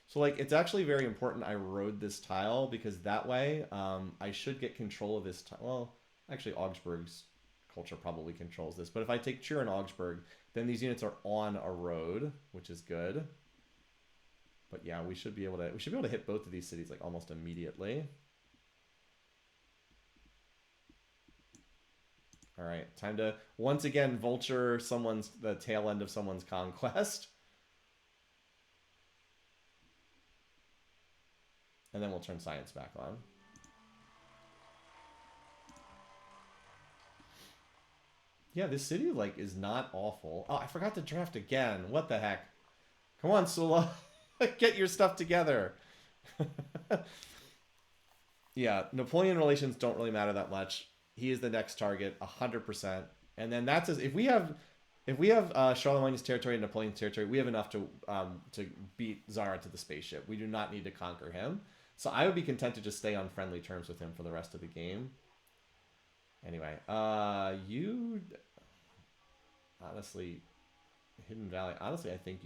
So, like, it's actually very important I road this tile, because that way I should get control of this tile. Well, actually, Augsburg's culture probably controls this. But if I take Chur and Augsburg, then these units are on a road, which is good. But yeah, we should be able to hit both of these cities like almost immediately. All right, time to once again vulture the tail end of someone's conquest. And then we'll turn science back on. Yeah, this city like is not awful. Oh, I forgot to draft again. What the heck? Come on, Sula. Get your stuff together. Yeah, Napoleon relations don't really matter that much. He is the next target, 100%. And then that's if we have Charlemagne's territory and Napoleon's territory, we have enough to beat Zara to the spaceship. We do not need to conquer him. So I would be content to just stay on friendly terms with him for the rest of the game. Anyway, you honestly, Hidden Valley. Honestly, I think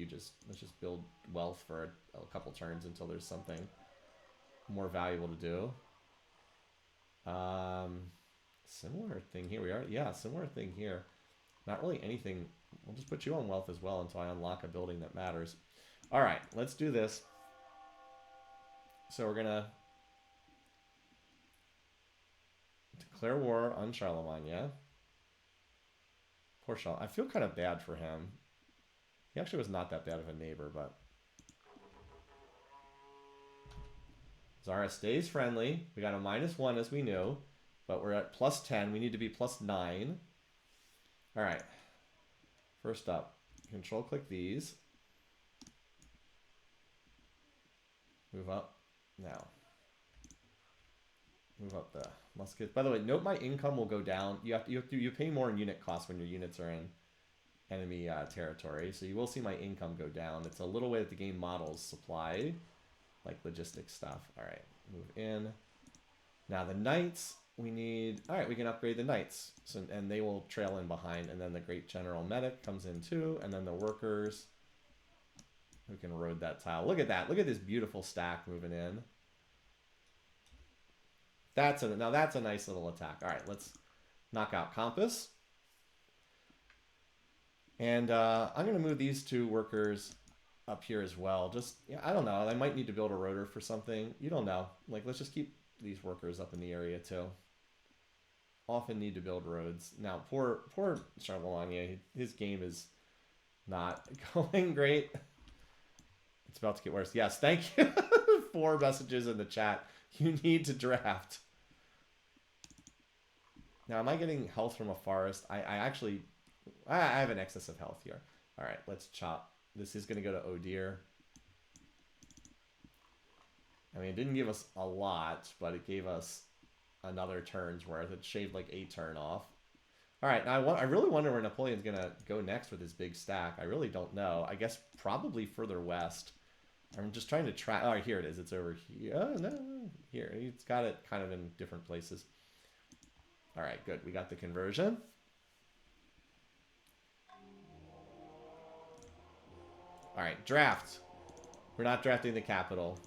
let's just build wealth for a couple turns until there's something more valuable to do. Similar thing here. We are, yeah, similar thing here. Not really anything. We'll just put you on wealth as well until I unlock a building that matters. All right, let's do this. So we're gonna declare war on Charlemagne. Yeah. Poor Charlemagne. I feel kind of bad for him. He actually was not that bad of a neighbor, but Zara stays friendly. We got a -1 as we knew, but we're at +10. We need to be +9. All right. First up, control click these. Move up now. Move up the muskets. By the way, note my income will go down. You pay more in unit cost when your units are in enemy territory, so you will see my income go down. It's a little way that the game models supply, like logistics stuff. All right, move in. Now the knights we need. All right, we can upgrade the knights, so and they will trail in behind, and then the great general medic comes in too, and then the workers who can road that tile. Look at that! Look at this beautiful stack moving in. Now that's a nice little attack. All right, let's knock out Compass. And I'm going to move these two workers up here as well. Just, yeah, I don't know. I might need to build a rotor for something. You don't know. Like, let's just keep these workers up in the area too. Often need to build roads. Now, poor Charlemagne, his game is not going great. It's about to get worse. Yes, thank you. 4 messages in the chat. You need to draft. Now, am I getting health from a forest? I have an excess of health here. All right, let's chop. This is going to go to Odir. I mean, it didn't give us a lot, but it gave us another turn's worth. It shaved like a turn off. All right, now I really wonder where Napoleon's going to go next with his big stack. I really don't know. I guess probably further west. I'm just trying to track. Oh, here it is. It's over here. Oh, no, here. He's got it kind of in different places. All right, good. We got the conversion. All right, draft. We're not drafting the capital.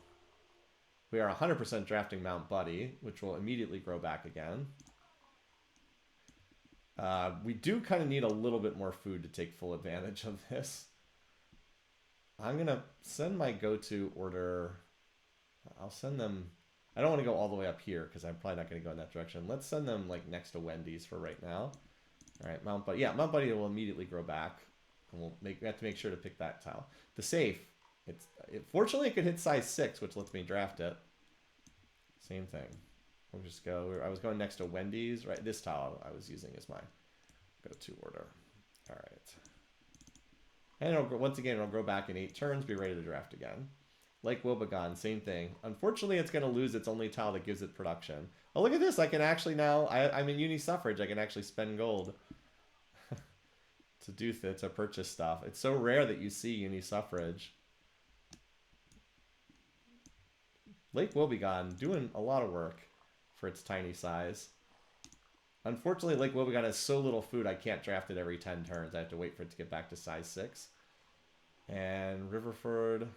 We are 100% drafting Mount Buddy, which will immediately grow back again. We do kind of need a little bit more food to take full advantage of this. I'm going to send my go-to order. I'll send them. I don't want to go all the way up here because I'm probably not going to go in that direction. Let's send them like next to Wendy's for right now. All right, Mount Buddy. Yeah, Mount Buddy will immediately grow back. And we have to make sure to pick that tile. The safe. Fortunately, it could hit size 6, which lets me draft it. Same thing. We'll just go. I was going next to Wendy's, right? This tile I was using as my go-to order. All right. And once again, it'll grow back in 8 turns, be ready to draft again. Lake Wobegon, same thing. Unfortunately, it's going to lose its only tile that gives it production. Oh, look at this. I can actually now, I'm in uni suffrage. I can actually spend gold to purchase stuff. It's so rare that you see uni suffrage. Lake Wobegon doing a lot of work for its tiny size. Unfortunately, Lake Wobegon has so little food, I can't draft it every 10 turns. I have to wait for it to get back to size 6. And Riverford,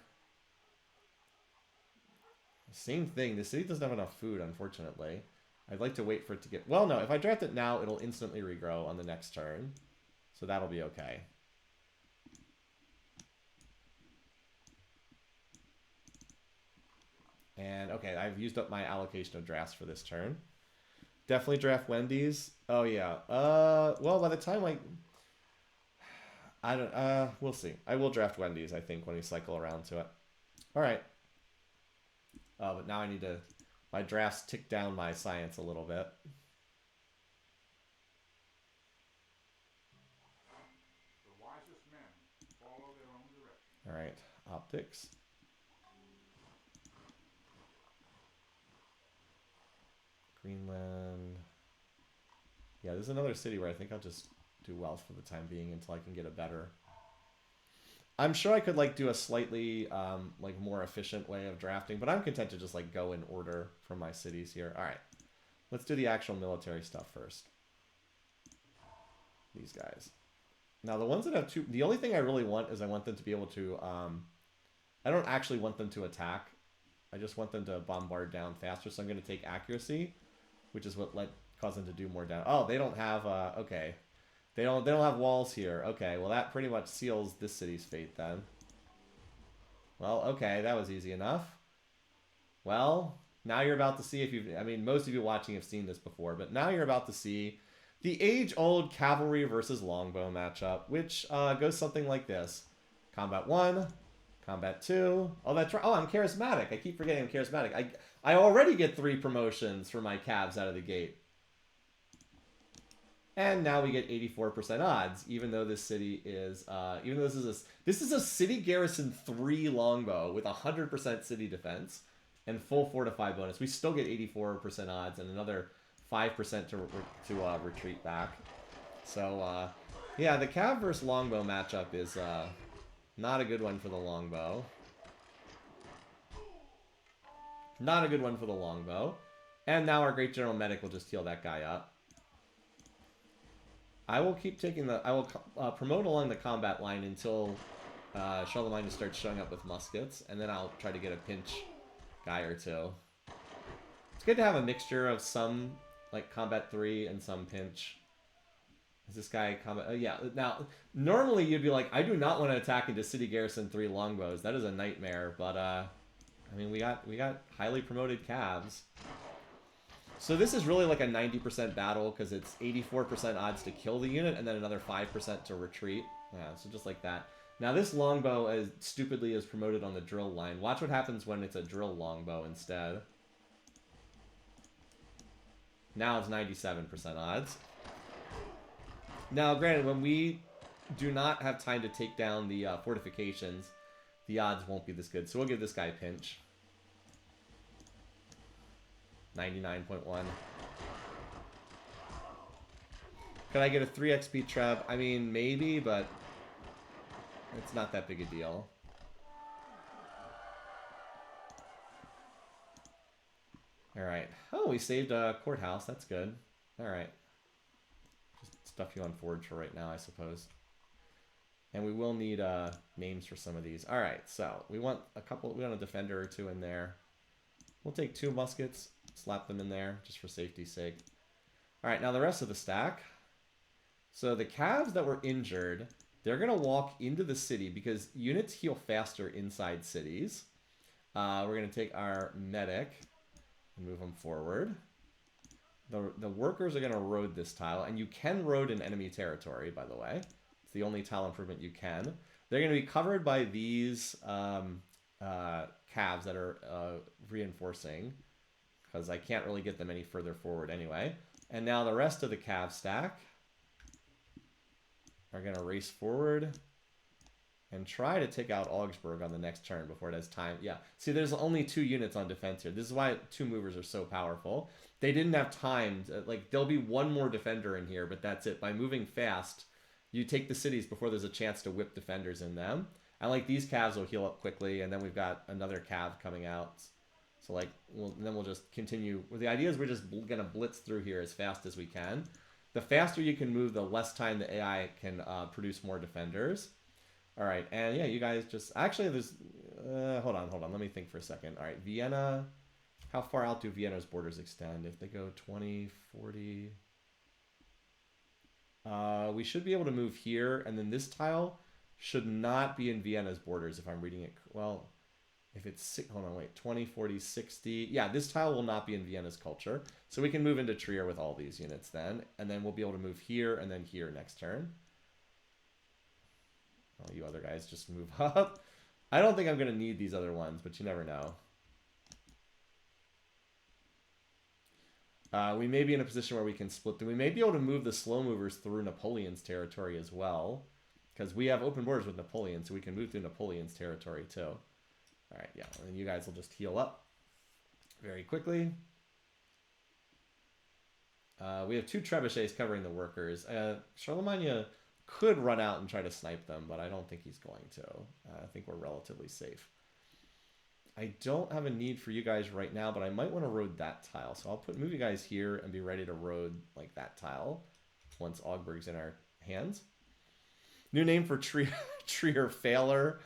same thing. The city doesn't have enough food, unfortunately. I'd like to wait for it to get... Well, no, if I draft it now, it'll instantly regrow on the next turn. So that'll be okay. And, okay, I've used up my allocation of drafts for this turn. Definitely draft Wendy's. Oh, yeah. Well, by the time we'll see. I will draft Wendy's, I think, when we cycle around to it. All right. But now I need to... My drafts tick down my science a little bit. The wisest men follow their own direction. All right. Optics. Greenland. Yeah, there's another city where I think I'll just do wealth for the time being until I can get a better... I'm sure I could like do a slightly like more efficient way of drafting, but I'm content to just like go in order from my cities here. All right, let's do the actual military stuff first. These guys. Now the ones that have two, the only thing I really want is I want them to be able to, I don't actually want them to attack. I just want them to bombard down faster. So I'm going to take accuracy, which is what cause them to do more down. Oh, they don't have, okay. They don't have walls here. Okay, well that pretty much seals this city's fate then. Well, okay, that was easy enough. Well, now you're about to see if you've... I mean, most of you watching have seen this before, but now you're about to see the age-old cavalry versus longbow matchup, which goes something like this. Combat 1, Combat 2. Oh, that's right. Oh, I'm charismatic. I keep forgetting I'm charismatic. I already get 3 promotions for my calves out of the gate. And now we get 84% odds, even though this city is, even though this is a city garrison 3 longbow with 100% city defense and full fortify bonus. We still get 84% odds and another 5% to retreat back. So, yeah, the cav versus longbow matchup is not a good one for the longbow. Not a good one for the longbow. And now our Great General Medic will just heal that guy up. I will keep taking the... I will promote along the combat line until Charlemagne starts showing up with muskets. And then I'll try to get a pinch guy or two. It's good to have a mixture of some, like, combat 3 and some pinch. Is this guy combat... yeah, now, normally you'd be like, I do not want to attack into City Garrison 3 longbows. That is a nightmare, but, I mean, we got highly promoted calves. So this is really like a 90% battle because it's 84% odds to kill the unit and then another 5% to retreat. Yeah, so just like that. Now this longbow as stupidly is promoted on the drill line. Watch what happens when it's a drill longbow instead. Now it's 97% odds. Now granted, when we do not have time to take down the fortifications, the odds won't be this good. So we'll give this guy a pinch. 99.1. Could I get a 3 XP treb? I mean, maybe, but it's not that big a deal. Alright. Oh, we saved a courthouse. That's good. Alright. Just stuff you on forge for right now, I suppose. And we will need names for some of these. Alright, so we want a defender or 2 in there. We'll take 2 muskets. Slap them in there, just for safety's sake. Alright, now the rest of the stack. So the calves that were injured, they're going to walk into the city because units heal faster inside cities. We're going to take our medic and move them forward. The workers are going to road this tile, and you can road in enemy territory, by the way. It's the only tile improvement you can. They're going to be covered by these calves that are reinforcing, because I can't really get them any further forward anyway. And now the rest of the cav stack are going to race forward and try to take out Augsburg on the next turn before it has time. Yeah, see, there's only 2 units on defense here. This is why 2 movers are so powerful. They didn't have time. Like, there'll be 1 more defender in here, but that's it. By moving fast, you take the cities before there's a chance to whip defenders in them. And, like, these calves will heal up quickly, and then we've got another cav coming out. So, like, then we'll just continue. Well, the idea is we're just going to blitz through here as fast as we can. The faster you can move, the less time the AI can produce more defenders. All right, and yeah, you guys just... Actually, there's... hold on. Let me think for a second. All right, Vienna. How far out do Vienna's borders extend? If they go 20, 40... we should be able to move here, and then this tile should not be in Vienna's borders if I'm reading it... Well... If it's, hold on, wait, 20, 40, 60. Yeah, this tile will not be in Vienna's culture. So we can move into Trier with all these units then. And then we'll be able to move here and then here next turn. Oh, you other guys just move up. I don't think I'm going to need these other ones, but you never know. We may be in a position where we can split them. We may be able to move the slow movers through Napoleon's territory as well. Because we have open borders with Napoleon, so we can move through Napoleon's territory too. Alright, yeah, and you guys will just heal up very quickly. We have 2 trebuchets covering the workers. Charlemagne could run out and try to snipe them, but I don't think he's going to. I think we're relatively safe. I don't have a need for you guys right now, but I might want to road that tile. So I'll move you guys here and be ready to road like that tile once Augsburg's in our hands. New name for Trier Failer.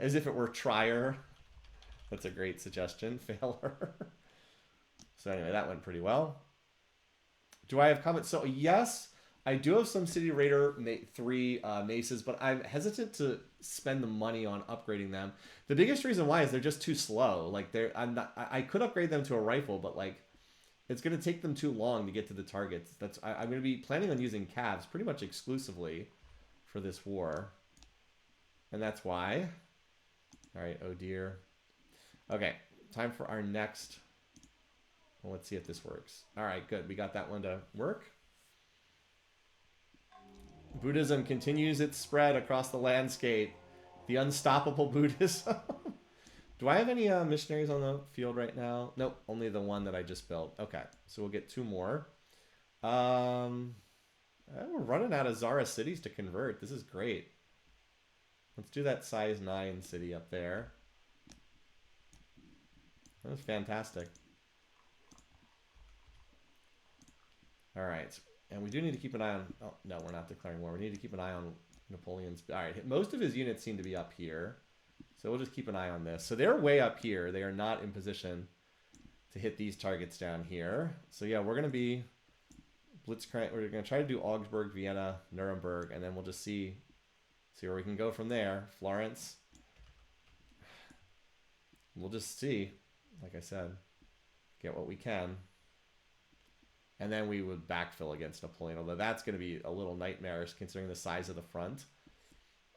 As if it were Trier. That's a great suggestion. Failer. So anyway, that went pretty well. Do I have comments? So yes, I do have some City Raider 3 maces, but I'm hesitant to spend the money on upgrading them. The biggest reason why is they're just too slow. Like I could upgrade them to a rifle, but like it's going to take them too long to get to the targets. I'm going to be planning on using calves pretty much exclusively for this war. And that's why. All right, oh dear. Okay, time for our next Well, let's see if this works. All right, good. We got that one to work. Buddhism continues its spread across the landscape. The unstoppable Buddhism. Do I have any missionaries on the field right now? Nope, only the one that I just built. Okay, so we'll get 2 more. We're running out of Zara cities to convert. This is great. Let's do that size 9 city up there. That was fantastic. All right. And we do need to keep an eye on... Oh, no, we're not declaring war. We need to keep an eye on Napoleon's... All right, most of his units seem to be up here. So we'll just keep an eye on this. So they're way up here. They are not in position to hit these targets down here. So yeah, we're going to be... Blitzkrieg. We're going to try to do Augsburg, Vienna, Nuremberg, and then we'll just see where we can go from there. Florence. We'll just see. Like I said, get what we can. And then we would backfill against Napoleon, although that's going to be a little nightmarish considering the size of the front.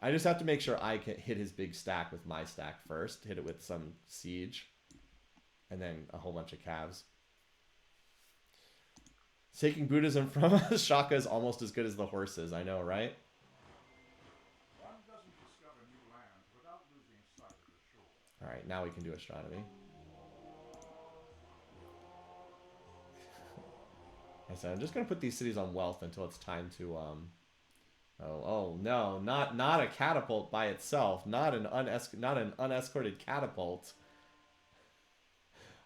I just have to make sure I can hit his big stack with my stack first, hit it with some siege, and then a whole bunch of calves. Taking Buddhism from Shaka is almost as good as the horses, I know, right? One doesn't discover new lands without losing sight of the shore. All right, now we can do astronomy. I said I'm just gonna put these cities on wealth until it's time to Oh no, not a catapult by itself, not an unescorted catapult.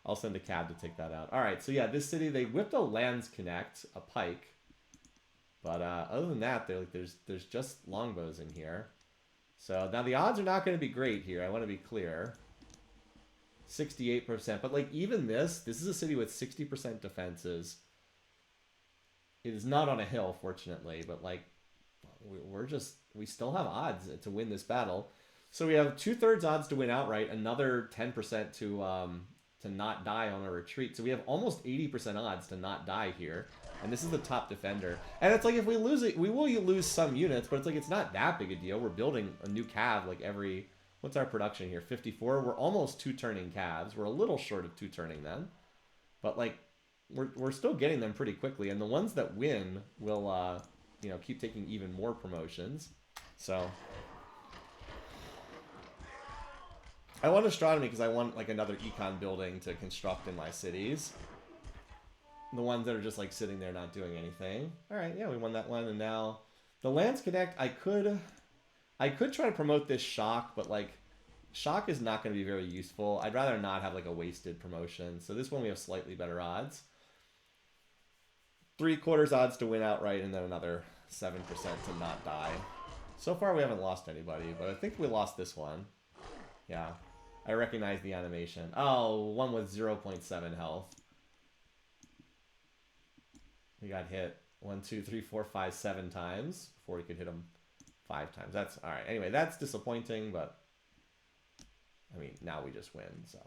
I'll send a cab to take that out. All right, so yeah, this city they whipped a lands connect, a pike, but other than that, there's just longbows in here. So now the odds are not going to be great here. I want to be clear. 68%, but like even this is a city with 60% defenses. It is not on a hill, fortunately, but like we still have odds to win this battle. So we have 2/3 odds to win outright, another 10% to not die on a retreat. So we have almost 80% odds to not die here. And this is the top defender. And it's like if we lose it, we will lose some units, but it's like it's not that big a deal. We're building a new cav like every... What's our production here? 54? We're almost 2-turning calves. We're a little short of 2-turning them. But like, we're still getting them pretty quickly. And the ones that win will, you know, keep taking even more promotions. So... I want astronomy because I want like another econ building to construct in my cities. The ones that are just like sitting there not doing anything. All right, yeah, we won that one, and now the Lands Connect. I could try to promote this shock, but like shock is not going to be very useful. I'd rather not have like a wasted promotion. So this one we have slightly better odds. 3/4 odds to win outright, and then another 7% to not die. So far we haven't lost anybody, but I think we lost this one. Yeah. I recognize the animation. Oh, one with 0.7 health. We got hit 1, 2, 3, 4, 5, 7 times before we could hit him 5 times. That's all right. Anyway, that's disappointing, but I mean, now we just win. So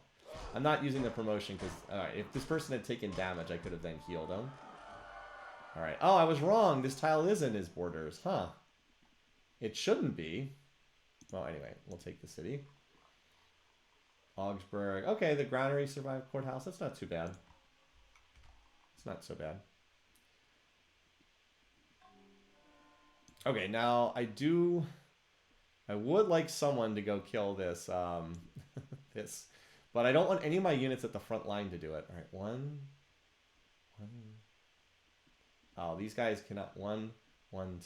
I'm not using the promotion because all right, if this person had taken damage, I could have then healed him. All right. Oh, I was wrong. This tile is in his borders, huh? It shouldn't be. Well, anyway, we'll take the city. Augsburg. Okay, the granary survived courthouse. That's not too bad. It's not so bad. Okay, now I would like someone to go kill this, this, but I don't want any of my units at the front line to do it. All right, one. Oh, these guys cannot, 1,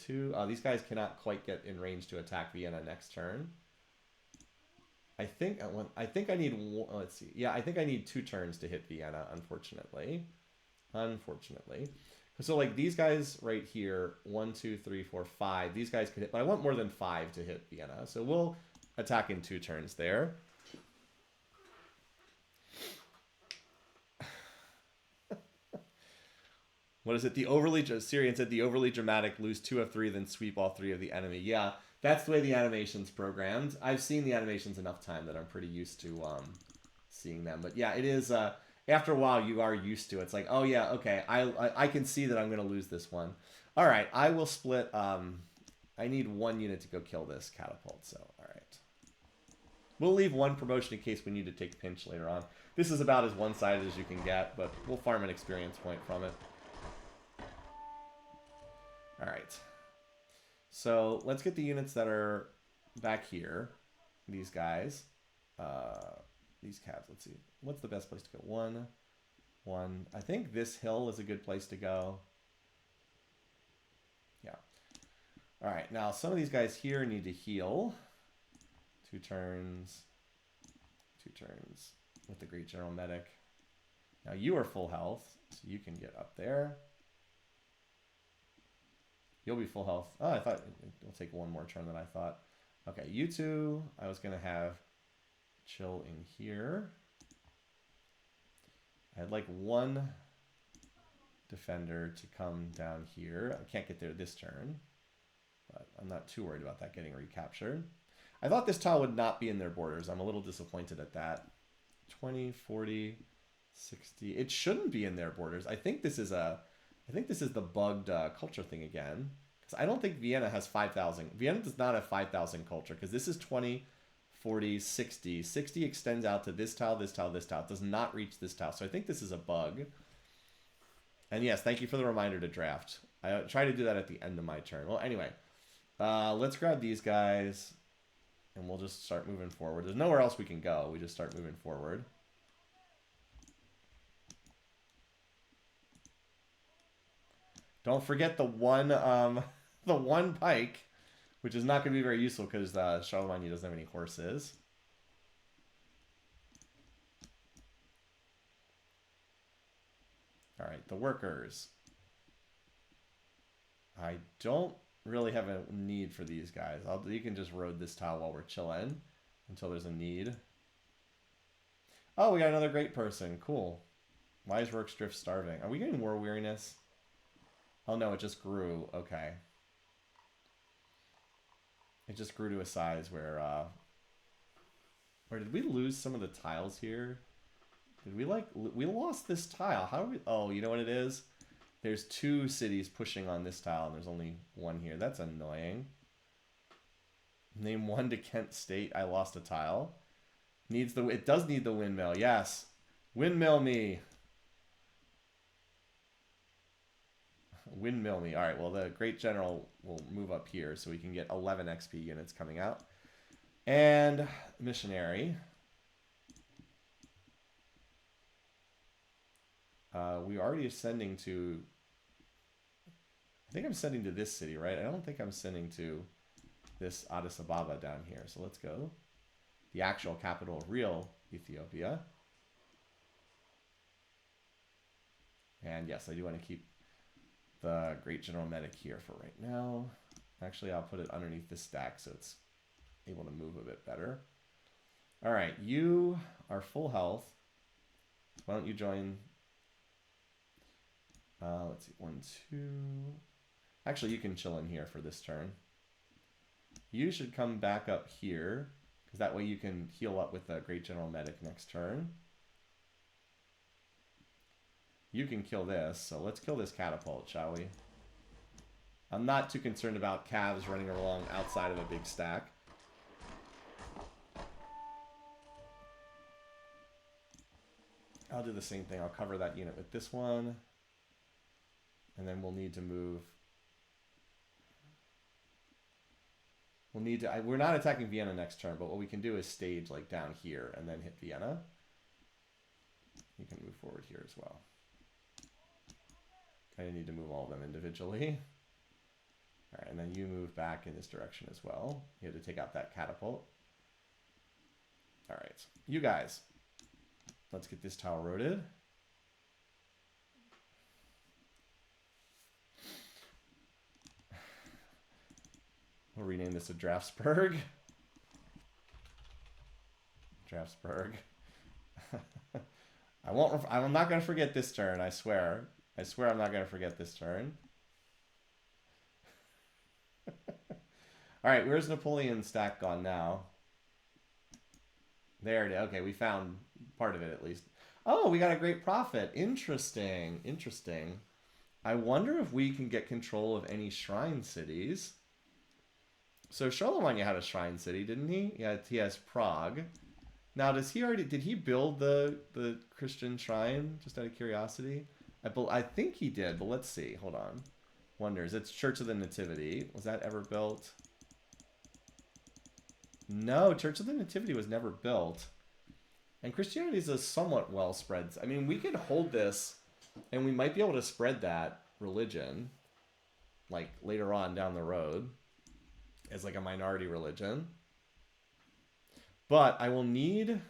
2. Oh, these guys cannot quite get in range to attack Vienna next turn. I think I need, let's see. Yeah, I think I need 2 turns to hit Vienna, unfortunately. So like these guys right here, 1, 2, 3, 4, 5. These guys could hit, but I want more than 5 to hit Vienna. So we'll attack in 2 turns there. What is it? Syrian said the overly dramatic lose 2 of 3, then sweep all 3 of the enemy. Yeah. That's the way the animation's programmed. I've seen the animations enough time that I'm pretty used to seeing them. But yeah, it is, after a while, you are used to it. It's like, oh yeah, okay, I can see that I'm going to lose this one. All right, I will split, I need 1 unit to go kill this catapult, so all right. We'll leave 1 promotion in case we need to take pinch later on. This is about as one-sided as you can get, but we'll farm an experience point from it. Alright. So, let's get the units that are back here. These guys. These calves, let's see. What's the best place to go? One. I think this hill is a good place to go. Yeah. Alright, now some of these guys here need to heal. 2 turns. 2 turns with the Great General Medic. Now you are full health, so you can get up there. You'll be full health. Oh, I thought it'll take one more turn than I thought. Okay, you two, I was going to have chill in here. I'd like one defender to come down here. I can't get there this turn, but I'm not too worried about that getting recaptured. I thought this tile would not be in their borders. I'm a little disappointed at that. 20, 40, 60. It shouldn't be in their borders. I think this is the bugged culture thing again. Because I don't think Vienna has 5,000. Vienna does not have 5,000 culture because this is 20, 40, 60. 60 extends out to this tile, this tile, this tile. It does not reach this tile. So I think this is a bug. And yes, thank you for the reminder to draft. I try to do that at the end of my turn. Well, anyway, let's grab these guys. And we'll just start moving forward. There's nowhere else we can go. We just start moving forward. Don't forget the one pike, which is not going to be very useful because Charlemagne doesn't have any horses. All right, the workers. I don't really have a need for these guys. You can just road this tile while we're chilling until there's a need. Oh, we got another great person. Cool. Why is Rorke's starving? Are we getting war weariness? Oh no, it just grew. Okay. It just grew to a size where did we lose some of the tiles here? Did we lost this tile? How do we? Oh, you know what it is? There's 2 cities pushing on this tile, and there's only 1 here. That's annoying. Name 1 to Kent State. I lost a tile. It does need the windmill. Yes. Windmill me. Windmill me. All right, well, the Great General will move up here so we can get 11 XP units coming out. And missionary. We already are sending to... I think I'm sending to this city, right? I don't think I'm sending to this Addis Ababa down here. So let's go. The actual capital of real Ethiopia. And yes, I do want to keep the Great General Medic here for right now. Actually, I'll put it underneath this stack so it's able to move a bit better. All right, you are full health. Why don't you join... let's see, 1, 2... Actually, you can chill in here for this turn. You should come back up here, because that way you can heal up with the Great General Medic next turn. You can kill this, so let's kill this catapult, shall we? I'm not too concerned about calves running along outside of a big stack. I'll do the same thing. I'll cover that unit with this one. And then we'll need to move. We'll need to... we're not attacking Vienna next turn, but what we can do is stage like down here and then hit Vienna. You can move forward here as well. I need to move all of them individually. All right, and then you move back in this direction as well. You have to take out that catapult. All right, you guys. Let's get this tile roaded. We'll rename this to Draftsburg. Draftsburg. I'm not going to forget this turn, I swear. I swear I'm not going to forget this turn. All right, where's Napoleon's stack gone now? There it is. Okay, we found part of it at least. Oh, we got a great profit. Interesting. Interesting. I wonder if we can get control of any shrine cities. So Charlemagne had a shrine city, didn't he? Yeah, he has Prague. Now, did he build the Christian shrine, just out of curiosity? I think he did, but let's see. Hold on. Wonders. It's Church of the Nativity. Was that ever built? No, Church of the Nativity was never built. And Christianity is a somewhat well spread. I mean, we could hold this, and we might be able to spread that religion, like, later on down the road, as, like, a minority religion. But I will need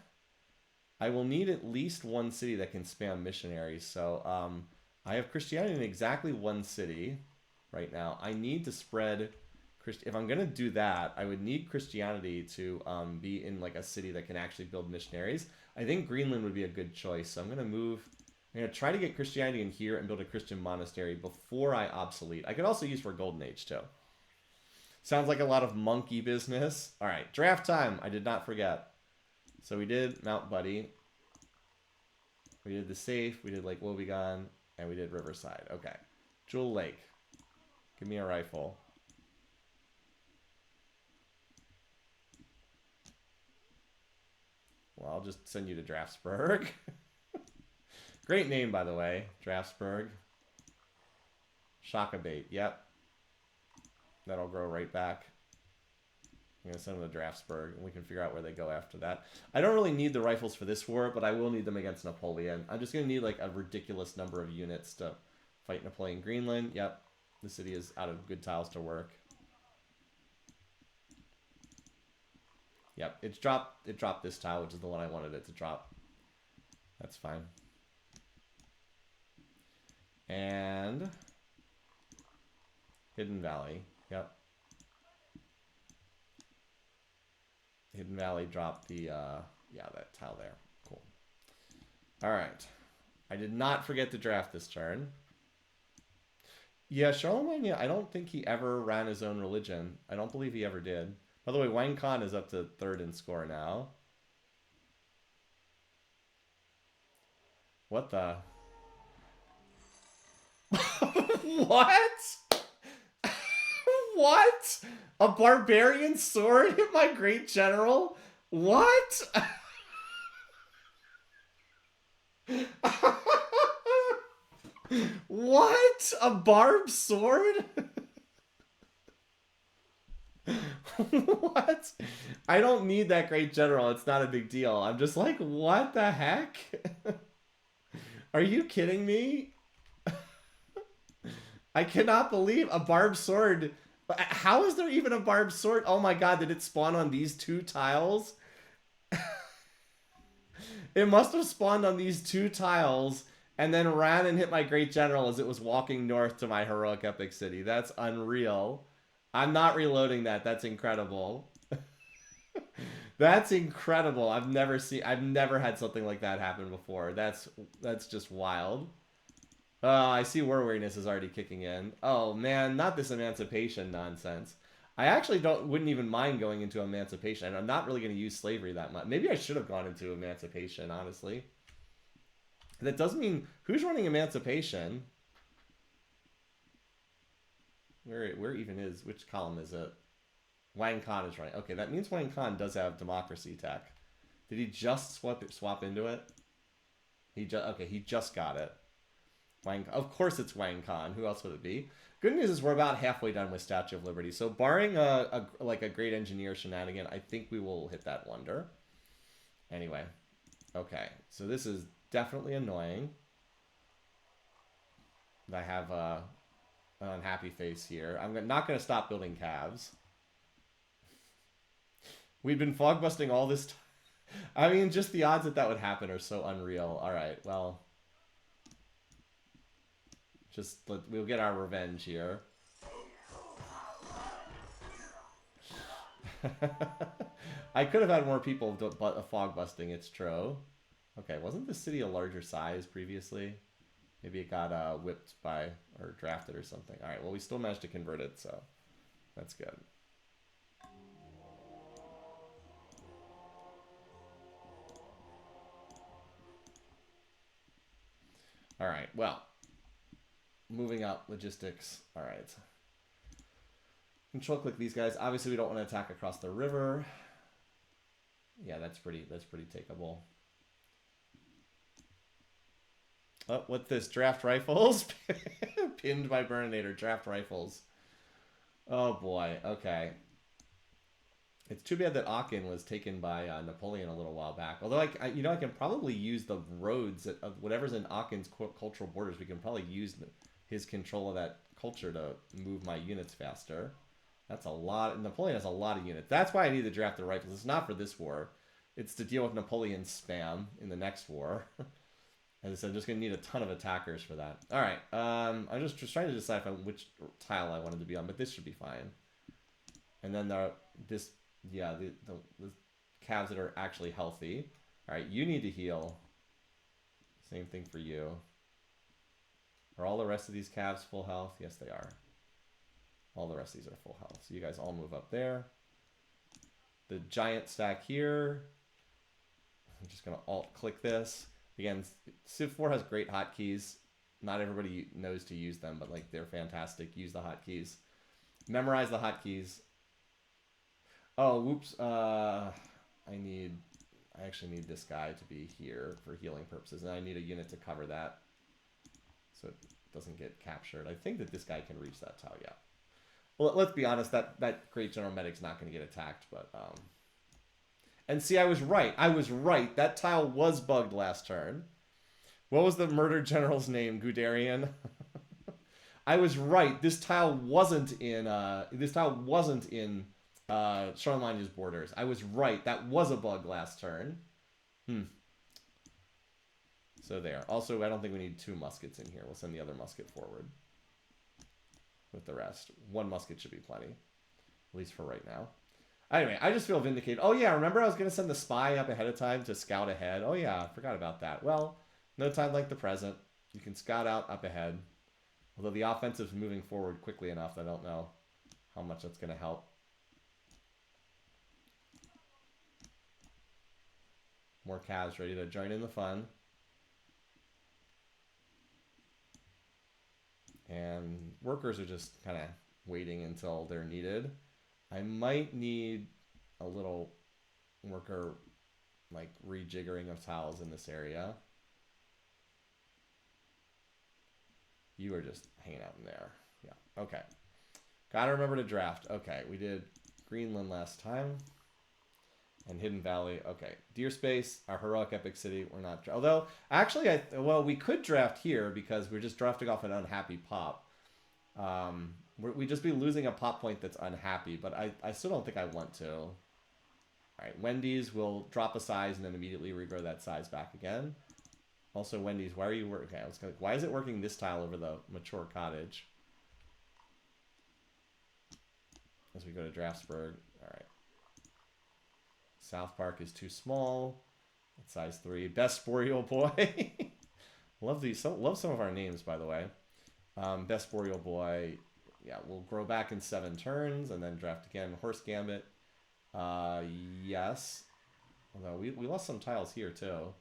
at least one city that can spam missionaries. So I have Christianity in exactly one city right now. I need to spread if I'm gonna do that, I would need Christianity to be in like a city that can actually build missionaries. I think Greenland would be a good choice. So I'm gonna try to get Christianity in here and build a Christian monastery before I obsolete. I could also use for Golden Age too. Sounds like a lot of monkey business. All right, draft time. I did not forget. So we did Mount Buddy. We did the safe. We did Lake Wobegon, and we did Riverside. Okay, Jewel Lake. Give me a rifle. Well, I'll just send you to Draftsburg. Great name, by the way. Draftsburg. Shockabait. Yep. That'll grow right back. I'm going to send them to Draftsburg, and we can figure out where they go after that. I don't really need the rifles for this war, but I will need them against Napoleon. I'm just going to need like a ridiculous number of units to fight Napoleon. Greenland. Yep. The city is out of good tiles to work. Yep, it dropped this tile, which is the one I wanted it to drop. That's fine. And Hidden Valley. Yep. Hidden Valley dropped the yeah, that tile there. Cool. All right. I did not forget to draft this turn. Yeah, Charlemagne, yeah, I don't think he ever ran his own religion. I don't believe he ever did. By the way, Wang Khan is up to 3rd in score now. What the? What? What? A barbarian sword hit my great general? What? What? A barbed sword? What? I don't need that great general. It's not a big deal. I'm just like, what the heck? Are you kidding me? I cannot believe a barbed sword. How is there even a barbed sword? Oh my god, did it spawn on these 2 tiles? It must have spawned on these 2 tiles and then ran and hit my great general as it was walking north to my heroic epic city. That's unreal. I'm not reloading that. That's incredible. That's incredible. I've never had something like that happen before. That's just wild. I see war weariness is already kicking in. Oh man, not this emancipation nonsense. I actually wouldn't even mind going into emancipation. I'm not really going to use slavery that much. Maybe I should have gone into emancipation, honestly. That doesn't mean who's running emancipation. Where even is, which column is it? Wang Khan is running. Okay, that means Wang Khan does have democracy tech. Did he just swap into it? He just got it. Of course it's Wang Khan. Who else would it be? Good news is we're about halfway done with Statue of Liberty. So barring a great engineer shenanigan, I think we will hit that wonder. Anyway, okay. So this is definitely annoying. I have an unhappy face here. I'm not going to stop building calves. We've been fog busting all this time. I mean, just the odds that would happen are so unreal. All right, well, we'll get our revenge here. I could have had more people fog busting. It's true. Okay, wasn't the city a larger size previously? Maybe it got whipped by or drafted or something. All right, well, we still managed to convert it, so that's good. All right, well, moving up, logistics. All right. Control click these guys. Obviously, we don't want to attack across the river. Yeah, that's pretty takeable. Oh, what's this? Draft rifles? Pinned by Burninator. Draft rifles. Oh boy. Okay. It's too bad that Aachen was taken by Napoleon a little while back. Although I can probably use the roads of whatever's in Aachen's cultural borders. We can probably use his control of that culture to move my units faster. That's a lot. Napoleon has a lot of units. That's why I need to draft the rifles. It's not for this war. It's to deal with Napoleon's spam in the next war. As I said, I'm just going to need a ton of attackers for that. All right. I'm just trying to decide which tile I wanted to be on, but this should be fine. And then the calves that are actually healthy. All right, you need to heal. Same thing for you. Are all the rest of these calves full health? Yes, they are. All the rest of these are full health. So you guys all move up there. The giant stack here. I'm just going to alt-click this. Again, Civ4 has great hotkeys. Not everybody knows to use them, but like they're fantastic. Use the hotkeys. Memorize the hotkeys. Oh, whoops. I actually need this guy to be here for healing purposes, and I need a unit to cover that so it doesn't get captured. I think that this guy can reach that tile, yeah. Well, let's be honest, that great general medic's not going to get attacked, but and see, I was right. That tile was bugged last turn. What was the murdered general's name? Guderian. I was right. This tile wasn't in Charlemagne's borders. I was right. That was a bug last turn. So there. Also, I don't think we need 2 muskets in here. We'll send the other musket forward with the rest. 1 musket should be plenty, at least for right now. Anyway, I just feel vindicated. Oh yeah, remember I was going to send the spy up ahead of time to scout ahead? Oh yeah, I forgot about that. Well, no time like the present. You can scout out up ahead. Although the offensive's moving forward quickly enough, I don't know how much that's going to help. More calves ready to join in the fun. And workers are just kind of waiting until they're needed. I might need a little worker like rejiggering of tiles in this area. You are just hanging out in there. Yeah, okay. Gotta remember to draft. Okay, we did Greenland last time. And Hidden Valley. Okay, Deer Space, our heroic epic city. We're not. Although, actually, we could draft here because we're just drafting off an unhappy pop. We'd just be losing a pop point that's unhappy, but I still don't think I want to. All right, Wendy's will drop a size and then immediately regrow that size back again. Also, Wendy's, why are you working? Okay, I was why is it working this tile over the mature cottage? As we go to Draftsburg. All right. South Park is too small. It's size 3. Best Boreal Boy. Love these. Love some of our names, by the way. Best Boreal Boy. Yeah, we'll grow back in 7 turns and then draft again. Horse Gambit. Yes. Although we lost some tiles here too.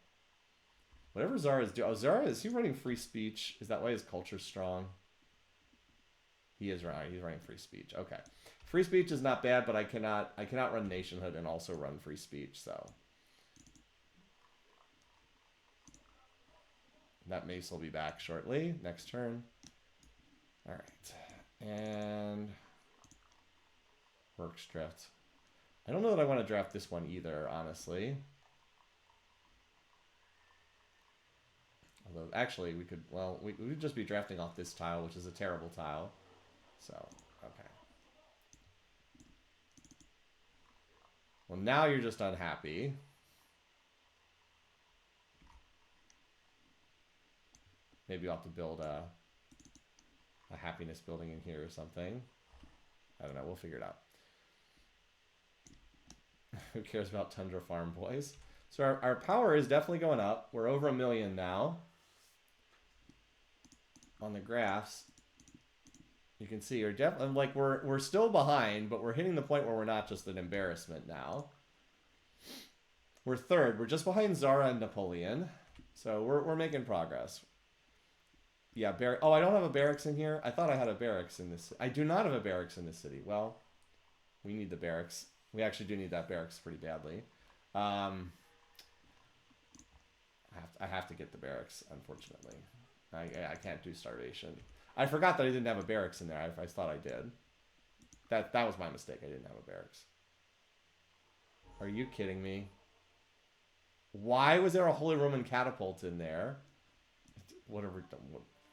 Whatever Zara is doing. Oh, Zara, is he running free speech? Is that why his culture's strong? He is running. He's running free speech. Okay. Free speech is not bad, but I cannot run nationhood and also run free speech, so. That mace will be back shortly. Next turn. All right. And works draft. I don't know that I want to draft this one either, honestly. Although, actually, we could, well, we would just be drafting off this tile, which is a terrible tile. So, okay. Well, now you're just unhappy. Maybe I'll have to build a happiness building in here or something. I don't know. We'll figure it out. Who cares about Tundra Farm Boys? So our power is definitely going up. We're over 1 million now. On the graphs, you can see we're still behind, but we're hitting the point where we're not just an embarrassment now. We're 3rd. We're just behind Zara and Napoleon, so we're making progress. Yeah, oh, I don't have a barracks in here. I thought I had a barracks in this. I do not have a barracks in this city. Well, we need the barracks. We actually do need that barracks pretty badly. I have to get the barracks, unfortunately. I can't do starvation. I forgot that I didn't have a barracks in there. I thought I did. That was my mistake. I didn't have a barracks. Are you kidding me? Why was there a Holy Roman catapult in there? What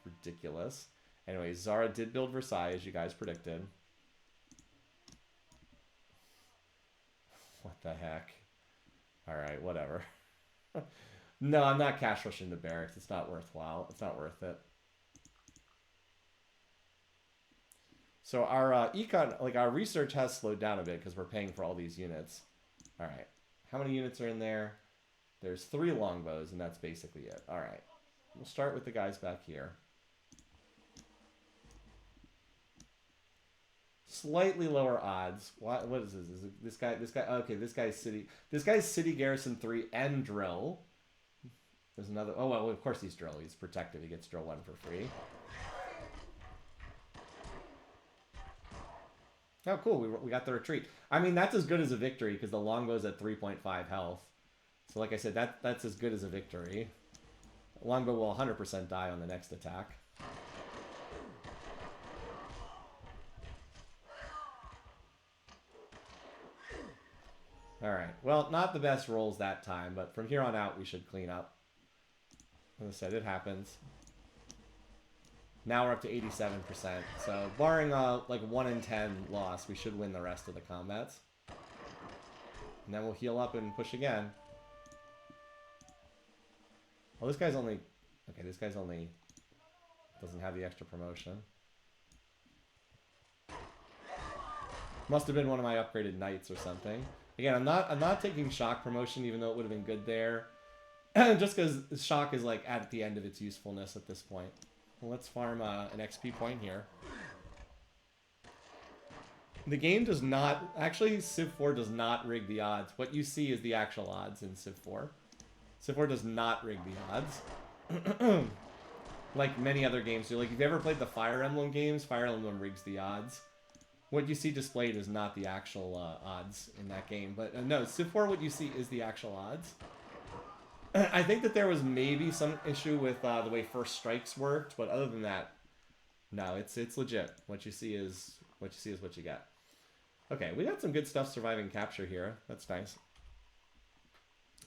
ridiculous. Anyway, Zara did build Versailles, as you guys predicted. What the heck? Alright, whatever. No, I'm not cash rushing the barracks. It's not worthwhile. It's not worth it. So our econ, like our research has slowed down a bit because we're paying for all these units. All right. How many units are in there? There's 3 longbows, and that's basically it. All right. We'll start with the guys back here. Slightly lower odds. What is this? Is it this guy? This guy? Okay, this guy's city. This guy's city garrison 3 and drill. There's another. Oh well, of course he's drill. He's protective. He gets drill 1 for free. Oh, cool. We got the retreat. I mean, that's as good as a victory because the longbow's at 3.5 health. So like I said, that's as good as a victory. Longbow will 100% die on the next attack. Alright. Well, not the best rolls that time, but from here on out, we should clean up. As I said, it happens. Now we're up to 87%. So barring like 1 in 10 loss, we should win the rest of the combats. And then we'll heal up and push again. Well, this guy's only... Okay, this guy's only... Doesn't have the extra promotion. Must have been one of my upgraded knights or something. Again, I'm not taking shock promotion, even though it would have been good there. Just because shock is like at the end of its usefulness at this point. Well, let's farm an XP point here. The game does not... Actually, Civ4 does not rig the odds. What you see is the actual odds in Civ4. Civ4 does not rig the odds. Like many other games do. Like, if you've ever played the Fire Emblem games, Fire Emblem rigs the odds. What you see displayed is not the actual odds in that game. But no, Civ4, what you see is the actual odds. I think that there was maybe some issue with the way first strikes worked, but other than that, no, it's legit. What you see is what you get. Okay, we got some good stuff surviving capture here. That's nice.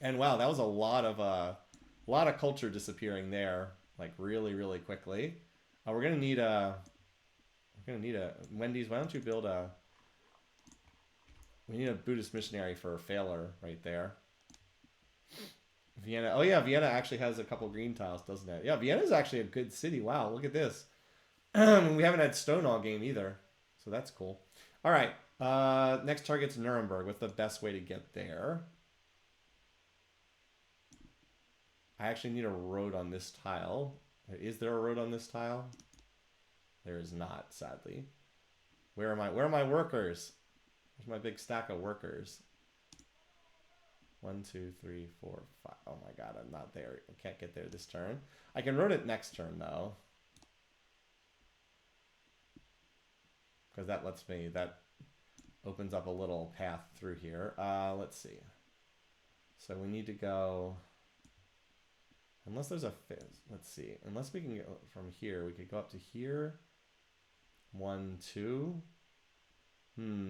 And wow, that was a lot of culture disappearing there, like really, really quickly. We're gonna need a Wendy's. Why don't you build a? We need a Buddhist missionary for a Failer right there. Vienna. Oh yeah, Vienna actually has a couple green tiles, doesn't it? Yeah, Vienna's actually a good city. Wow, look at this. We haven't had stone all game either, so that's cool. All right, next target's Nuremberg. What's the best way to get there? I actually need a road on this tile. Is there a road on this tile? There is not, sadly. Where are my workers? There's my big stack of workers. 1, 2, 3, 4, 5. Oh my god, I'm not there. I can't get there this turn. I can road it next turn though. Because that opens up a little path through here. Let's see. So we need to go... Unless there's a... Let's see. Unless we can go from here, we could go up to here. 1, 2.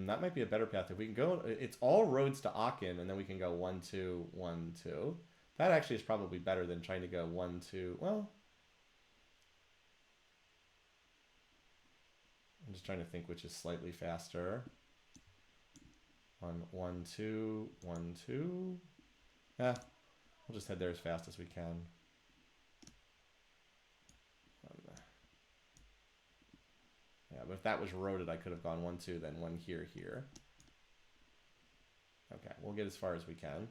That might be a better path. If we can go... It's all roads to Aachen, and then we can go 1, 2, 1, 2. That actually is probably better than trying to go 1, 2... Well... I'm just trying to think which is slightly faster. 1, 1, 2, 1, 2... Yeah. We'll just head there as fast as we can. Yeah, but if that was roaded, I could have gone 1, 2, then 1 here, here. Okay, we'll get as far as we can.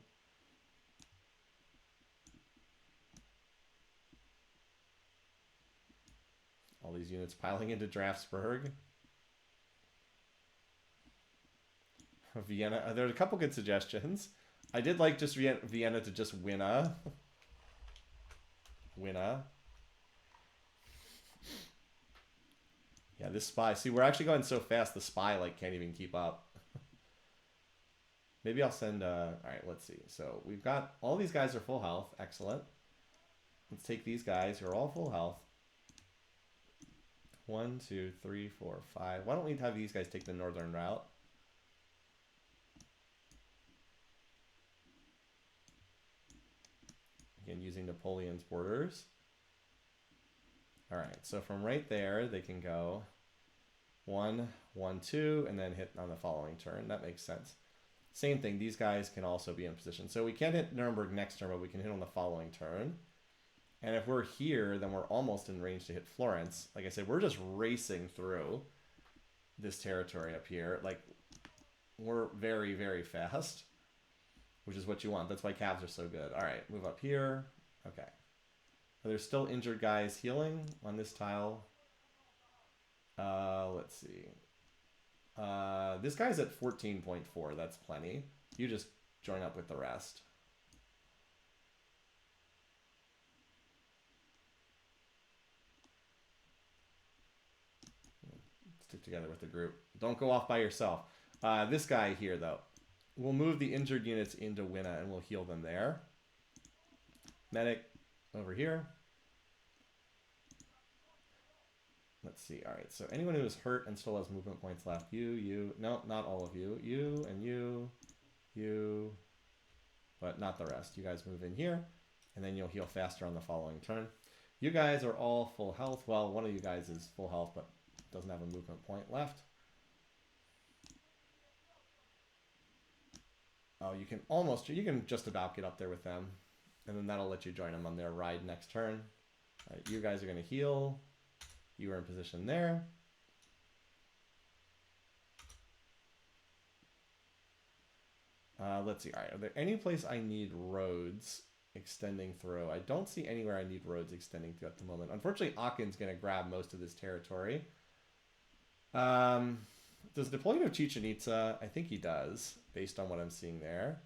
All these units piling into Draftsburg. Vienna. There's a couple good suggestions. I did like just Vienna to just winna. Yeah, this spy. See, we're actually going so fast, the spy like can't even keep up. Maybe I'll send, all right, let's see. So we've got, all these guys are full health. Excellent. Let's take these guys who are all full health. 1, 2, 3, 4, 5. Why don't we have these guys take the northern route? Again, using Napoleon's borders. All right, so from right there, they can go 1, 1, 2, and then hit on the following turn. That makes sense. Same thing, these guys can also be in position. So we can't hit Nuremberg next turn, but we can hit on the following turn. And if we're here, then we're almost in range to hit Florence. Like I said, we're just racing through this territory up here. Like, we're very, very fast, which is what you want. That's why calves are so good. All right, move up here. Okay. Are there still injured guys healing on this tile? Let's see. This guy's at 14.4. That's plenty. You just join up with the rest. Stick together with the group. Don't go off by yourself. This guy here, though. We'll move the injured units into Winna and we'll heal them there. Medic over here. Let's see. All right. So anyone who is hurt and still has movement points left. You. No, not all of you. You and you. But not the rest. You guys move in here. And then you'll heal faster on the following turn. You guys are all full health. Well, one of you guys is full health, but doesn't have a movement point left. Oh, you can just about get up there with them. And then that'll let you join them on their ride next turn. All right, you guys are going to heal. You are in position there. Let's see. All right, are there any place I need roads extending through? I don't see anywhere I need roads extending through at the moment. Unfortunately, Akin's going to grab most of this territory. Does Napoleon have Chichen Itza? I think he does, based on what I'm seeing there.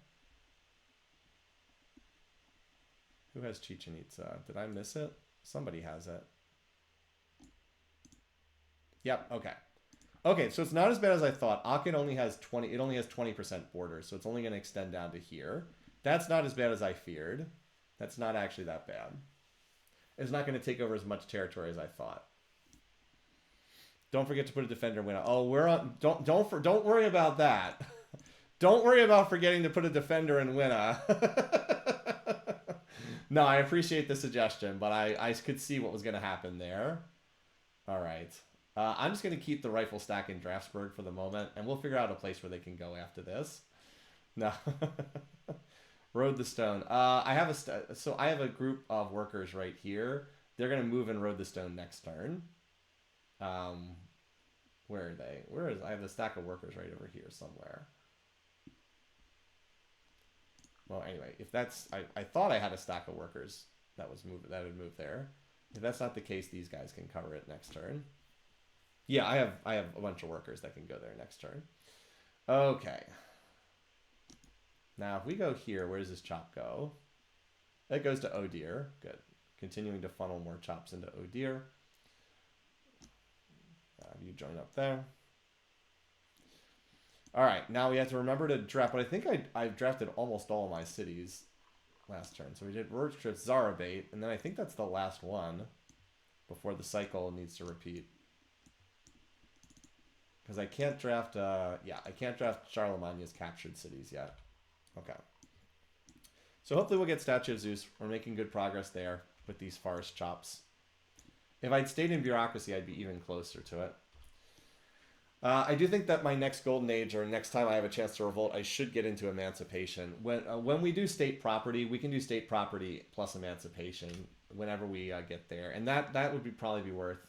Who has Chichen Itza? Did I miss it? Somebody has it. Yep, okay. Okay, so it's not as bad as I thought. Akin only has 20, it only has 20% borders, so it's only going to extend down to here. That's not as bad as I feared. That's not actually that bad. It's not going to take over as much territory as I thought. Don't forget to put a defender in Winna. Oh, we're on. Don't worry about that. Don't worry about forgetting to put a defender in Winna. No, I appreciate the suggestion, but I could see what was going to happen there. All right. I'm just going to keep the rifle stack in Draftsburg for the moment, and we'll figure out a place where they can go after this. No. Road the Stone. I have a group of workers right here. They're going to move and road the stone next turn. Where are they? I have a stack of workers right over here somewhere. Well, anyway, if that's, I thought I had a stack of workers that would move there. If that's not the case, these guys can cover it next turn. Yeah, I have a bunch of workers that can go there next turn. Okay. Now, if we go here, where does this chop go? That goes to Odir. Good. Continuing to funnel more chops into Odir. You join up there. All right, now we have to remember to draft, but I think I've drafted almost all of my cities last turn. So we did Rorschach, Zarabate, and then I think that's the last one before the cycle needs to repeat. Because I can't draft, I can't draft Charlemagne's captured cities yet. Okay. So hopefully we'll get Statue of Zeus. We're making good progress there with these forest chops. If I'd stayed in bureaucracy, I'd be even closer to it. I do think that my next golden age, or next time I have a chance to revolt, I should get into emancipation. When we do state property, we can do state property plus emancipation whenever we get there, and that would probably be worth.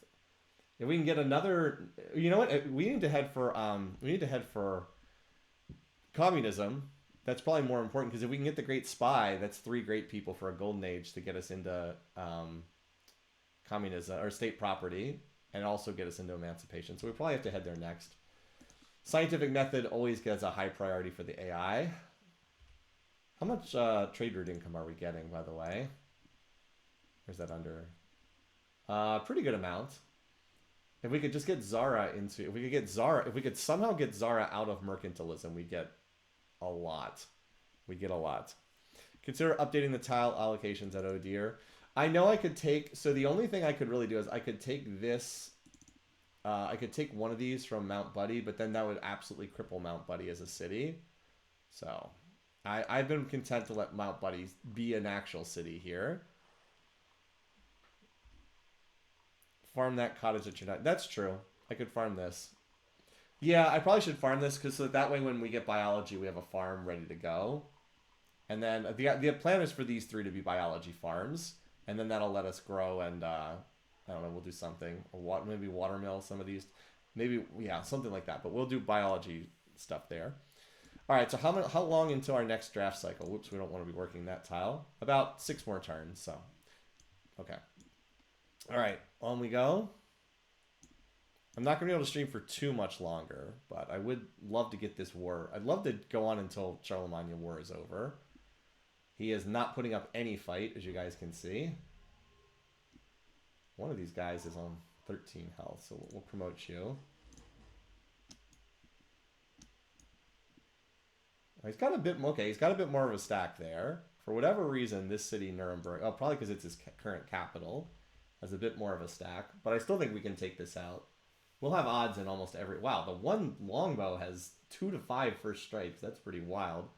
If we can get another, you know what? We need to head for communism. That's probably more important, because if we can get the Great Spy, that's 3 great people for a golden age to get us into communism or state property, and also get us into emancipation. So we probably have to head there next. Scientific method always gets a high priority for the AI. How much trade route income are we getting, by the way? Where's that under? Pretty good amount. If we could just get Zara into, if we could somehow get Zara out of mercantilism, we get a lot. We get a lot. Consider updating the tile allocations at Oh Dear. I know I could take... So the only thing I could really do is I could take this... I could take one of these from Mount Buddy, but then that would absolutely cripple Mount Buddy as a city. So I've been content to let Mount Buddy be an actual city here. Farm that cottage at your night. That's true. I could farm this. Yeah, I probably should farm this because so that way when we get biology, we have a farm ready to go. And then the plan is for these 3 to be biology farms. And then that'll let us grow and, I don't know, we'll do something. Or maybe watermill some of these. Maybe, yeah, something like that. But we'll do biology stuff there. All right, so how long into our next draft cycle? Whoops, we don't want to be working that tile. About 6 more turns, so. Okay. All right, on we go. I'm not going to be able to stream for too much longer, but I would love to get this war. I'd love to go on until Charlemagne War is over. He is not putting up any fight, as you guys can see. One of these guys is on 13 health, so we'll promote you. He's got a bit, okay, he's got a bit more of a stack there. For whatever reason, this city, Nuremberg, oh, probably because it's his current capital, has a bit more of a stack. But I still think we can take this out. We'll have odds in almost every... Wow, the one longbow has 2 to 5 first strikes. That's pretty wild.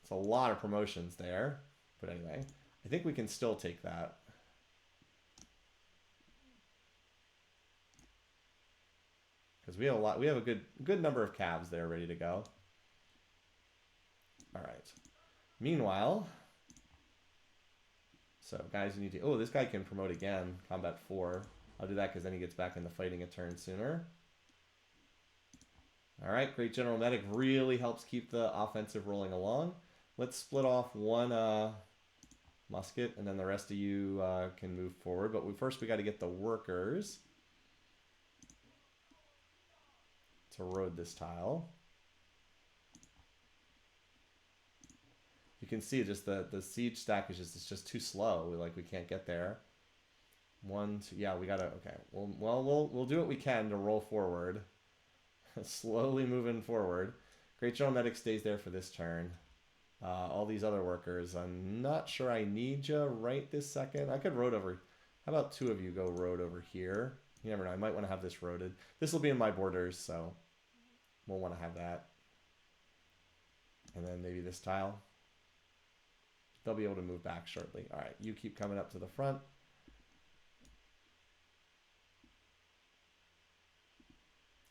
It's a lot of promotions there. But anyway, I think we can still take that. Because we have a lot... We have a good number of calves there ready to go. All right. Meanwhile... So, guys, you need to... Oh, this guy can promote again. Combat 4. I'll do that because then he gets back into fighting a turn sooner. All right, Great General Medic really helps keep the offensive rolling along. Let's split off one musket, and then the rest of you can move forward. But first we got to get the workers to road this tile. You can see just the siege stack is just too slow. We can't get there. 1, 2, yeah, we gotta, okay. We'll do what we can to roll forward. Slowly moving forward. Great General Medic stays there for this turn. All these other workers, I'm not sure I need you right this second. I could road over, how about 2 of you go road over here? You never know, I might want to have this roaded. This will be in my borders, so we'll want to have that. And then maybe this tile. They'll be able to move back shortly. All right, you keep coming up to the front.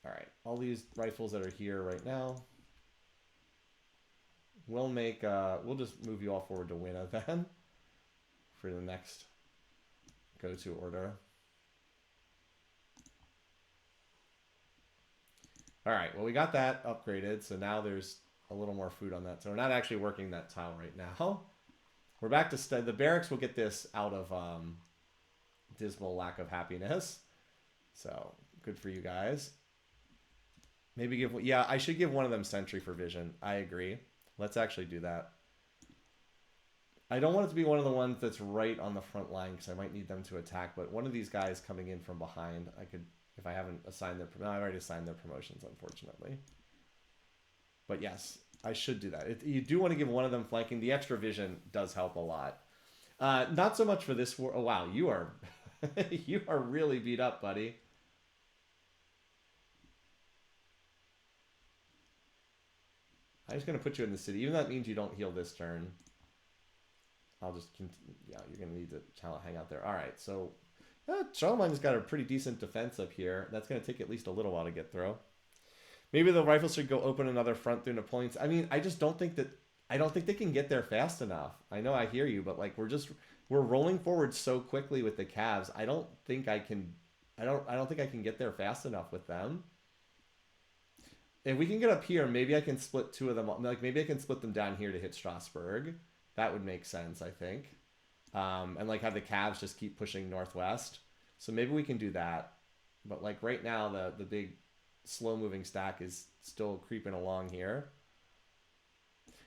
All right, all these rifles that are here right now. We'll make, we'll just move you all forward to Winna then for the next go-to order. All right, well, we got that upgraded, so now there's a little more food on that. So we're not actually working that tile right now. We're back to the barracks will get this out of dismal lack of happiness. So good for you guys. Maybe give, yeah, I should give one of them sentry for vision. I agree. Let's actually do that. I don't want it to be one of the ones that's right on the front line because I might need them to attack, but one of these guys coming in from behind, I could, if I haven't assigned their, no, I already assigned their promotions, unfortunately. But yes, I should do that. You do want to give one of them flanking. The extra vision does help a lot. Not so much for this war. Oh, wow, you are, you are really beat up, buddy. I'm just going to put you in the city. Even though that means you don't heal this turn. I'll just continue. Yeah, you're going to need to hang out there. All right, so Charlemagne's got a pretty decent defense up here. That's going to take at least a little while to get through. Maybe the rifles should go open another front through Napoleon's. I mean, I just don't think that... I don't think they can get there fast enough. I know I hear you, but like we're rolling forward so quickly with the Cavs. I don't think I can... I don't think I can get there fast enough with them. If we can get up here, maybe I can split 2 of them. Like maybe I can split them down here to hit Strasbourg. That would make sense, I think. And like have the Cavs just keep pushing northwest. So maybe we can do that. But like right now, the big slow moving stack is still creeping along here.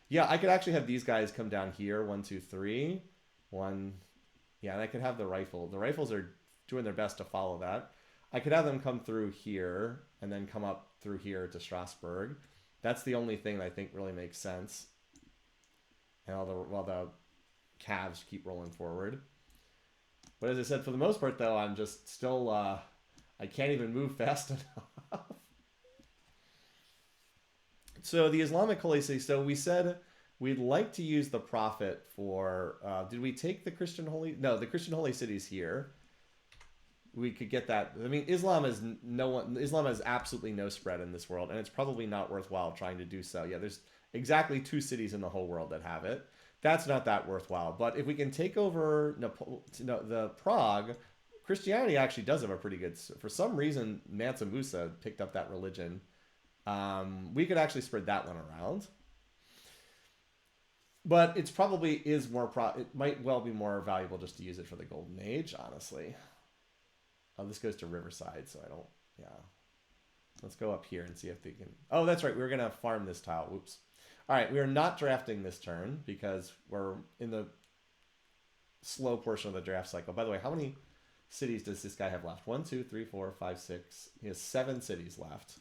Yeah, I could actually have these guys come down here. 1, 2, 3. 1. Yeah, and I could have the rifle. The rifles are doing their best to follow that. I could have them come through here and then come up through here to Strasbourg. That's the only thing that I think really makes sense. And while the Cavs keep rolling forward. But as I said, for the most part, though, I'm just still... I can't even move fast enough. So the Islamic Holy City. So we said we'd like to use the Prophet for... did we take the Christian Holy... No, the Christian Holy City's here. We could get that. I mean, Islam has absolutely no spread in this world, and it's probably not worthwhile trying to do so. Yeah, there's exactly 2 cities in the whole world that have it. That's not that worthwhile. But if we can take over the Prague, Christianity actually does have a pretty good... For some reason, Mansa Musa picked up that religion. We could actually spread that one around. But it's probably is more... It might well be more valuable just to use it for the Golden Age, honestly. Oh, this goes to Riverside, so I don't... Yeah. Let's go up here and see if they can... Oh, that's right. We were going to farm this tile. Whoops. All right. We are not drafting this turn because we're in the slow portion of the draft cycle. By the way, how many cities does this guy have left? 1, 2, 3, 4, 5, 6. He has 7 cities left.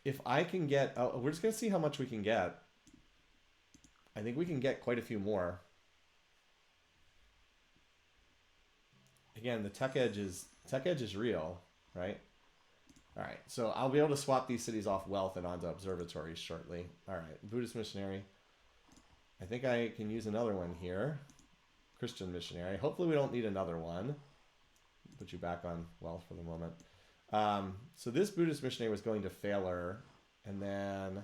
If I can get... Oh, we're just going to see how much we can get. I think we can get quite a few more. Again, the tech edge is real, right? All right, so I'll be able to swap these cities off wealth and onto observatories shortly. All right, Buddhist missionary. I think I can use another one here. Christian missionary. Hopefully we don't need another one. Put you back on wealth for the moment. So this Buddhist missionary was going to Failure, and then...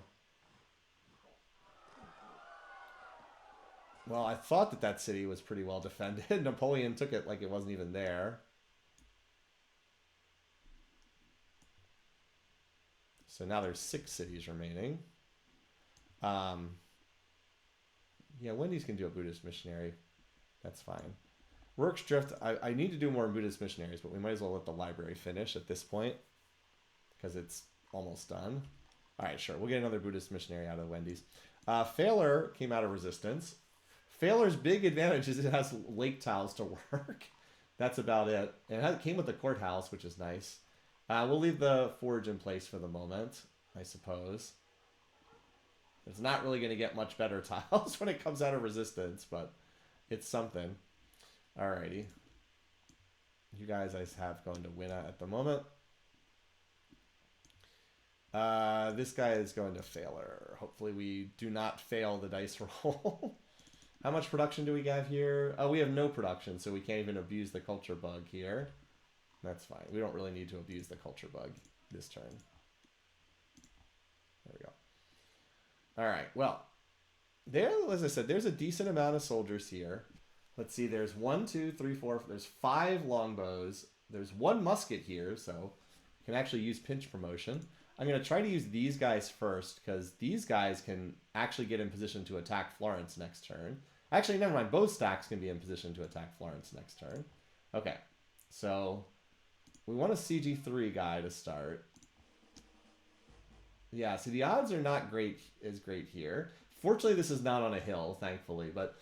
Well, I thought that city was pretty well defended. Napoleon took it like it wasn't even there. So now there's 6 cities remaining. Yeah, Wendy's can do a Buddhist missionary. That's fine. Rourke's Drift, I need to do more Buddhist missionaries, but we might as well let the library finish at this point because it's almost done. All right, sure. We'll get another Buddhist missionary out of Wendy's. Failure came out of Resistance. Failure's big advantage is it has lake tiles to work. That's about it. And it came with the courthouse, which is nice. We'll leave the forge in place for the moment, I suppose. It's not really going to get much better tiles when it comes out of Resistance, but it's something. Alrighty. You guys I have going to Winna at the moment. This guy is going to Failure. Hopefully we do not fail the dice roll. How much production do we have here? Oh, we have no production, so we can't even abuse the culture bug here. That's fine. We don't really need to abuse the culture bug this turn. There we go. All right, well, there, as I said, there's a decent amount of soldiers here. Let's see, there's 1, 2, 3, 4, there's 5 longbows. There's 1 musket here, so you can actually use pinch promotion. I'm going to try to use these guys first, because these guys can actually get in position to attack Florence next turn. Actually, never mind. Both stacks can be in position to attack Florence next turn. Okay, so we want a CG3 guy to start. Yeah, see, the odds are not great here. Fortunately, this is not on a hill, thankfully, but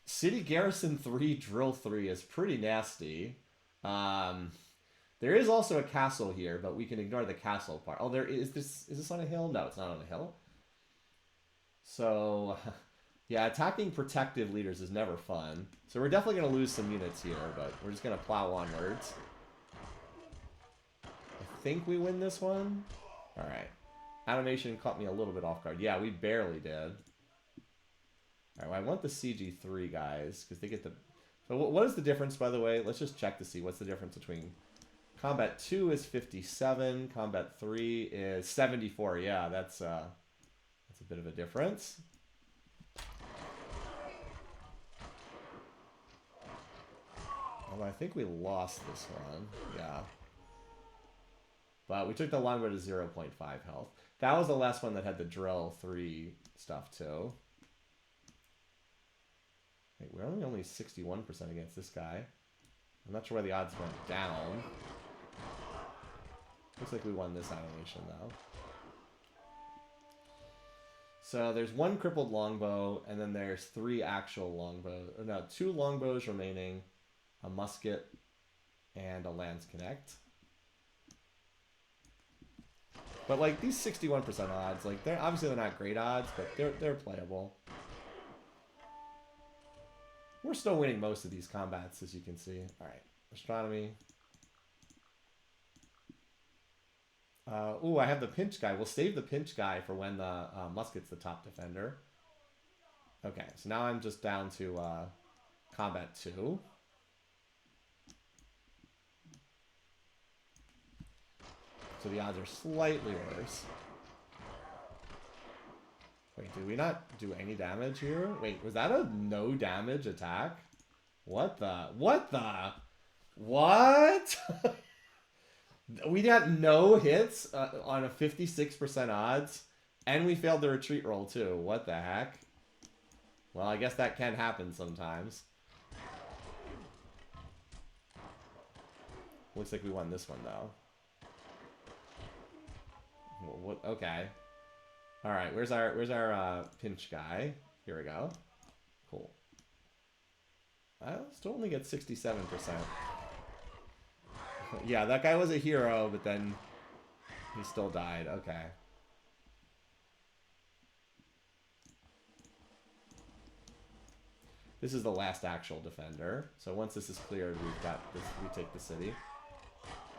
City Garrison 3, Drill 3 is pretty nasty. There is also a castle here, but we can ignore the castle part. Oh, is this on a hill? No, it's not on a hill. So, yeah, attacking protective leaders is never fun. So we're definitely going to lose some units here, but we're just going to plow onwards. I think we win this one. All right. Animation caught me a little bit off guard. Yeah, we barely did. All right, well, I want the CG3 guys, because they get the... So what is the difference, by the way? Let's just check to see what's the difference between... Combat 2 is 57. Combat 3 is 74. Yeah, that's a bit of a difference. Although I think we lost this one. Yeah. But we took the longbow to 0.5 health. That was the last one that had the drill 3 stuff too. Wait, we're only 61% against this guy. I'm not sure why the odds went down. Looks like we won this animation though. So there's 1 crippled longbow, and then there's 3 actual longbows. No, 2 longbows remaining, a musket, and a lance connect. But like these 61% odds, like they're obviously not great odds, but they're playable. We're still winning most of these combats, as you can see. All right, astronomy. Ooh, I have the pinch guy. We'll save the pinch guy for when the musket's the top defender. Okay, so now I'm just down to combat 2. So the odds are slightly worse. Wait, did we not do any damage here? Wait, was that a no damage attack? What the? What the? What? We got no hits on a 56% odds, and we failed the retreat roll too. What the heck? Well, I guess that can happen sometimes. Looks like we won this one though. What? Okay. All right. Where's our pinch guy? Here we go. Cool. I still only get 67%. Yeah, that guy was a hero, but then he still died. Okay. This is the last actual defender. So once this is cleared, we've got this. We take the city.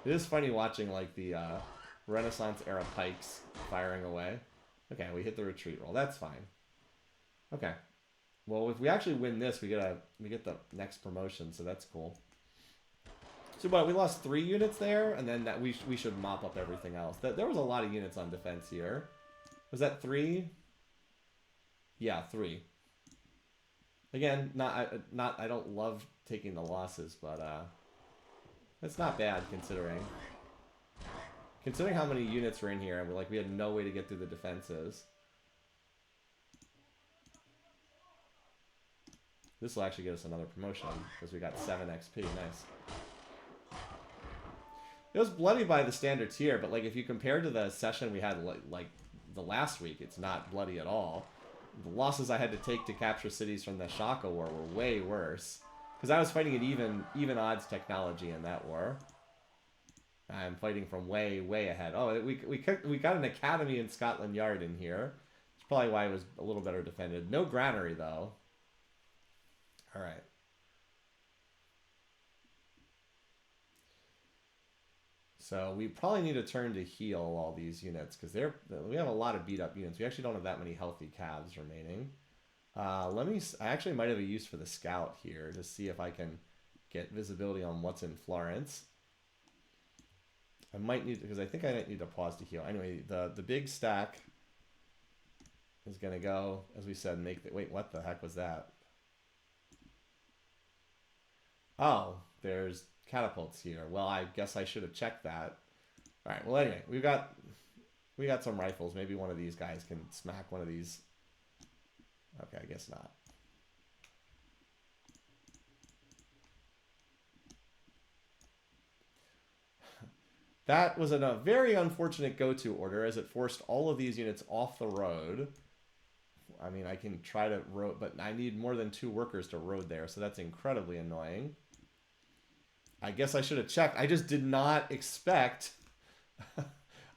It is funny watching like the Renaissance era pikes firing away. Okay, we hit the retreat roll. That's fine. Okay. Well, if we actually win this, we get the next promotion, so that's cool. So what, we lost 3 units there, and then that we should mop up everything else. There was a lot of units on defense here. Was that 3? Yeah, 3. Again, I don't love taking the losses, but it's not bad considering. Considering how many units were in here, and we had no way to get through the defenses. This will actually get us another promotion because we got 7 XP. Nice. It was bloody by the standards here, but like if you compare to the session we had like the last week, it's not bloody at all. The losses I had to take to capture cities from the Shaka War were way worse because I was fighting an even odds technology in that war. I'm fighting from way ahead. Oh, we got an academy in Scotland Yard in here. That's probably why it was a little better defended. No granary though. All right. So we probably need to turn to heal all these units because we have a lot of beat up units. We actually don't have that many healthy calves remaining. I actually might have a use for the scout here to see if I can get visibility on what's in Florence. I might need, because I think I might need to pause to heal. Anyway, the big stack is gonna go, as we said, wait, what the heck was that? Oh, there's catapults here. Well, I guess I should have checked that. All right. Well, anyway, we got some rifles. Maybe one of these guys can smack one of these. Okay, I guess not. That was a very unfortunate go-to order as it forced all of these units off the road. I mean, I can try to road, but I need more than 2 workers to road there, so that's incredibly annoying. I guess I should have checked. I just did not expect...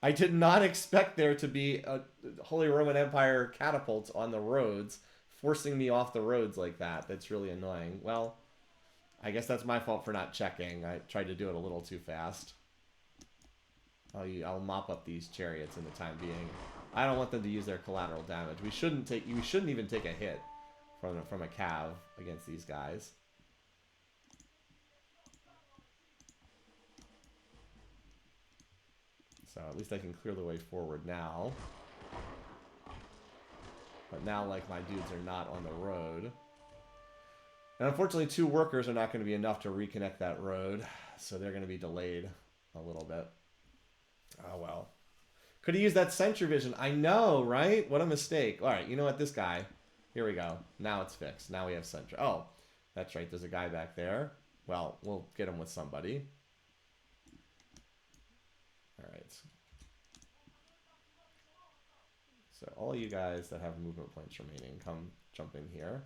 I did not expect there to be a Holy Roman Empire catapults on the roads, forcing me off the roads like that. That's really annoying. Well, I guess that's my fault for not checking. I tried to do it a little too fast. I'll mop up these chariots in the time being. I don't want them to use their collateral damage. We shouldn't even take a hit from a cav against these guys. So at least I can clear the way forward now. But now, like, my dudes are not on the road. And unfortunately, 2 workers are not going to be enough to reconnect that road. So they're going to be delayed a little bit. Oh, well. Could have used that sentry vision. I know, right? What a mistake. All right, you know what? This guy. Here we go. Now it's fixed. Now we have sentry. Oh, that's right. There's a guy back there. Well, we'll get him with somebody. All right. So all you guys that have movement points remaining, come jump in here.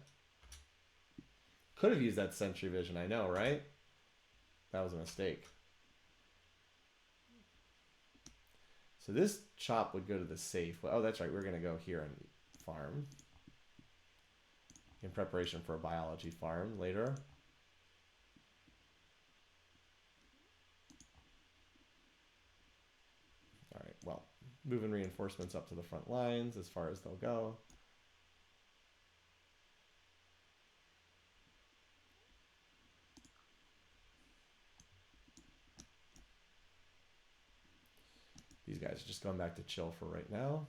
Could have used that sentry vision. I know, right? That was a mistake. So this chop would go to the safe. Oh, that's right. We're going to go here and farm. In preparation for a biology farm later. Alright, well, moving reinforcements up to the front lines as far as they'll go. These guys are just going back to chill for right now.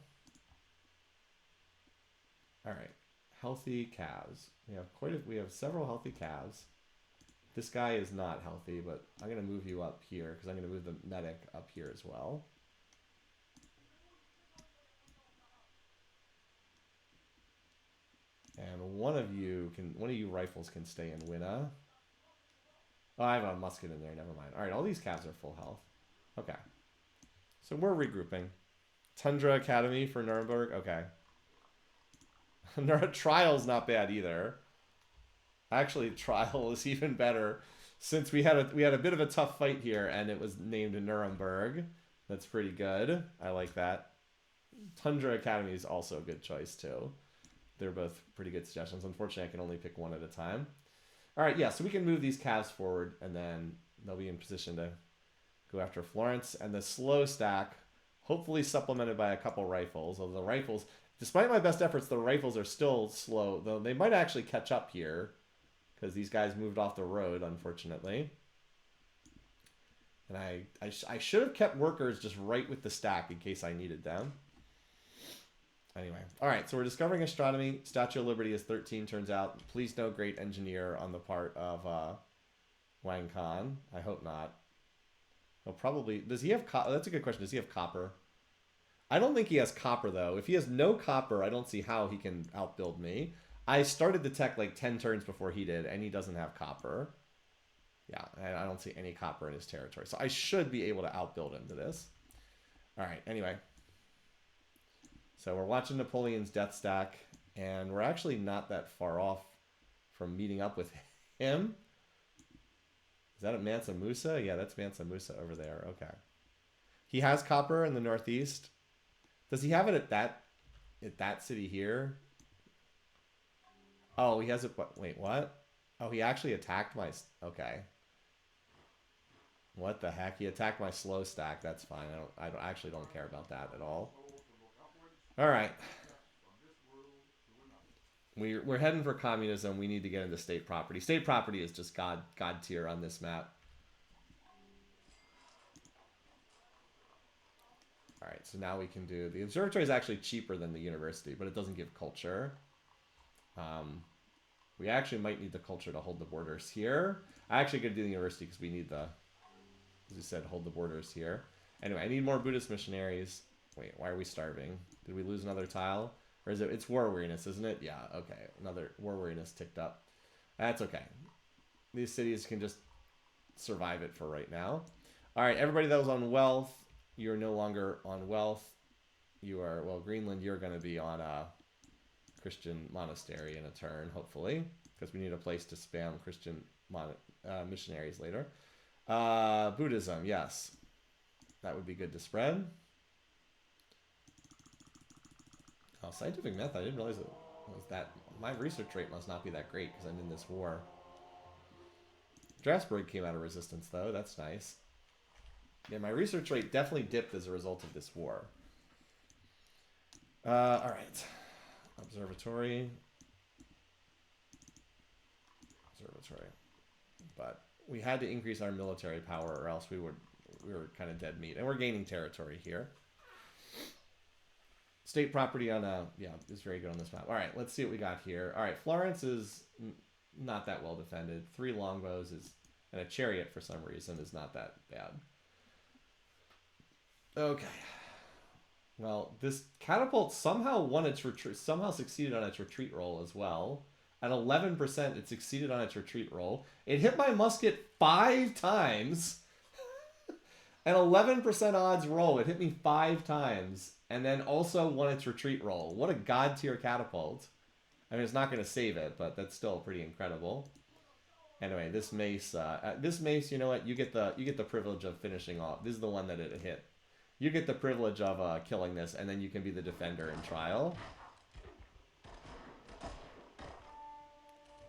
Alright, healthy calves. We have several healthy calves. This guy is not healthy, but I'm going to move you up here because I'm going to move the medic up here as well. And one of you rifles can stay in Winna. Oh, I have a musket in there. Never mind. All right, all these calves are full health. Okay. So we're regrouping. Tundra Academy for Nuremberg. Okay. Trial's not bad either. Actually, Trial is even better since we had a bit of a tough fight here and it was named Nuremberg. That's pretty good. I like that. Tundra Academy is also a good choice too. They're both pretty good suggestions. Unfortunately, I can only pick one at a time. All right, yeah, so we can move these calves forward, and then they'll be in position to go after Florence. And the slow stack, hopefully supplemented by a couple rifles. Although the rifles, despite my best efforts, the rifles are still slow. Though they might actually catch up here, because these guys moved off the road, unfortunately. And I should have kept workers just right with the stack in case I needed them. Anyway, all right, so we're discovering astronomy. Statue of Liberty is 13, turns out. Please no great engineer on the part of Wang Khan. I hope not. He'll probably... Does he have copper? That's a good question. Does he have copper? I don't think he has copper, though. If he has no copper, I don't see how he can outbuild me. I started the tech like 10 turns before he did, and he doesn't have copper. Yeah, I don't see any copper in his territory. So I should be able to outbuild him to this. All right, anyway... So we're watching Napoleon's death stack, and we're actually not that far off from meeting up with him. Is that a Mansa Musa? Yeah, that's Mansa Musa over there. Okay. He has copper in the northeast. Does he have it at that city here? Oh, he has it. Wait, what? Oh, he actually attacked my... Okay. What the heck? He attacked my slow stack. That's fine. I actually don't care about that at all. All right. We're heading for communism. We need to get into state property. State property is just god tier on this map. All right, so now we can do... The observatory is actually cheaper than the university, but it doesn't give culture. We actually might need the culture to hold the borders here. I actually could do the university because we need the... As you said, hold the borders here. Anyway, I need more Buddhist missionaries. Wait, why are we starving? Did we lose another tile? Or is it... It's war weariness, isn't it? Yeah, okay. Another war weariness ticked up. That's okay. These cities can just survive it for right now. All right, everybody that was on wealth, you're no longer on wealth. You are... Well, Greenland, you're going to be on a Christian monastery in a turn, hopefully. Because we need a place to spam Christian missionaries later. Buddhism, yes. That would be good to spread. Oh, scientific method. I didn't realize it was that. My research rate must not be that great because I'm in this war. Strasbourg came out of resistance, though. That's nice. Yeah, my research rate definitely dipped as a result of this war. All right. Observatory. But we had to increase our military power or else we were kind of dead meat. And we're gaining territory here. State property on is very good on this map. All right, let's see what we got here. All right, Florence is not that well defended. 3 longbows and a chariot for some reason is not that bad. Okay. Well, this catapult somehow succeeded on its retreat roll as well. At 11%, it succeeded on its retreat roll. It hit my musket 5 times. An 11% odds roll. It hit me 5 times. And then also won its retreat roll. What a god tier catapult. I mean, it's not going to save it, but that's still pretty incredible. Anyway, this mace, you know what? You get the privilege of finishing off. This is the one that it hit. You get the privilege of killing this, and then you can be the defender in trial.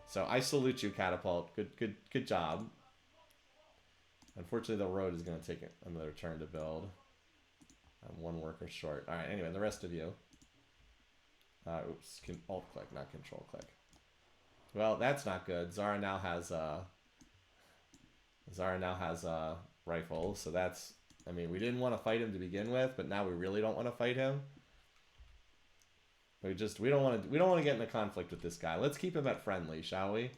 So I salute you, Catapult. Good job. Unfortunately, the road is going to take another turn to build. I'm one worker short. All right. Anyway, the rest of you. Oops. Alt click, not control click. Well, that's not good. Zara now has rifles, so that's. I mean, we didn't want to fight him to begin with, but now we really don't want to fight him. We don't want to get in a conflict with this guy. Let's keep him at friendly, shall we?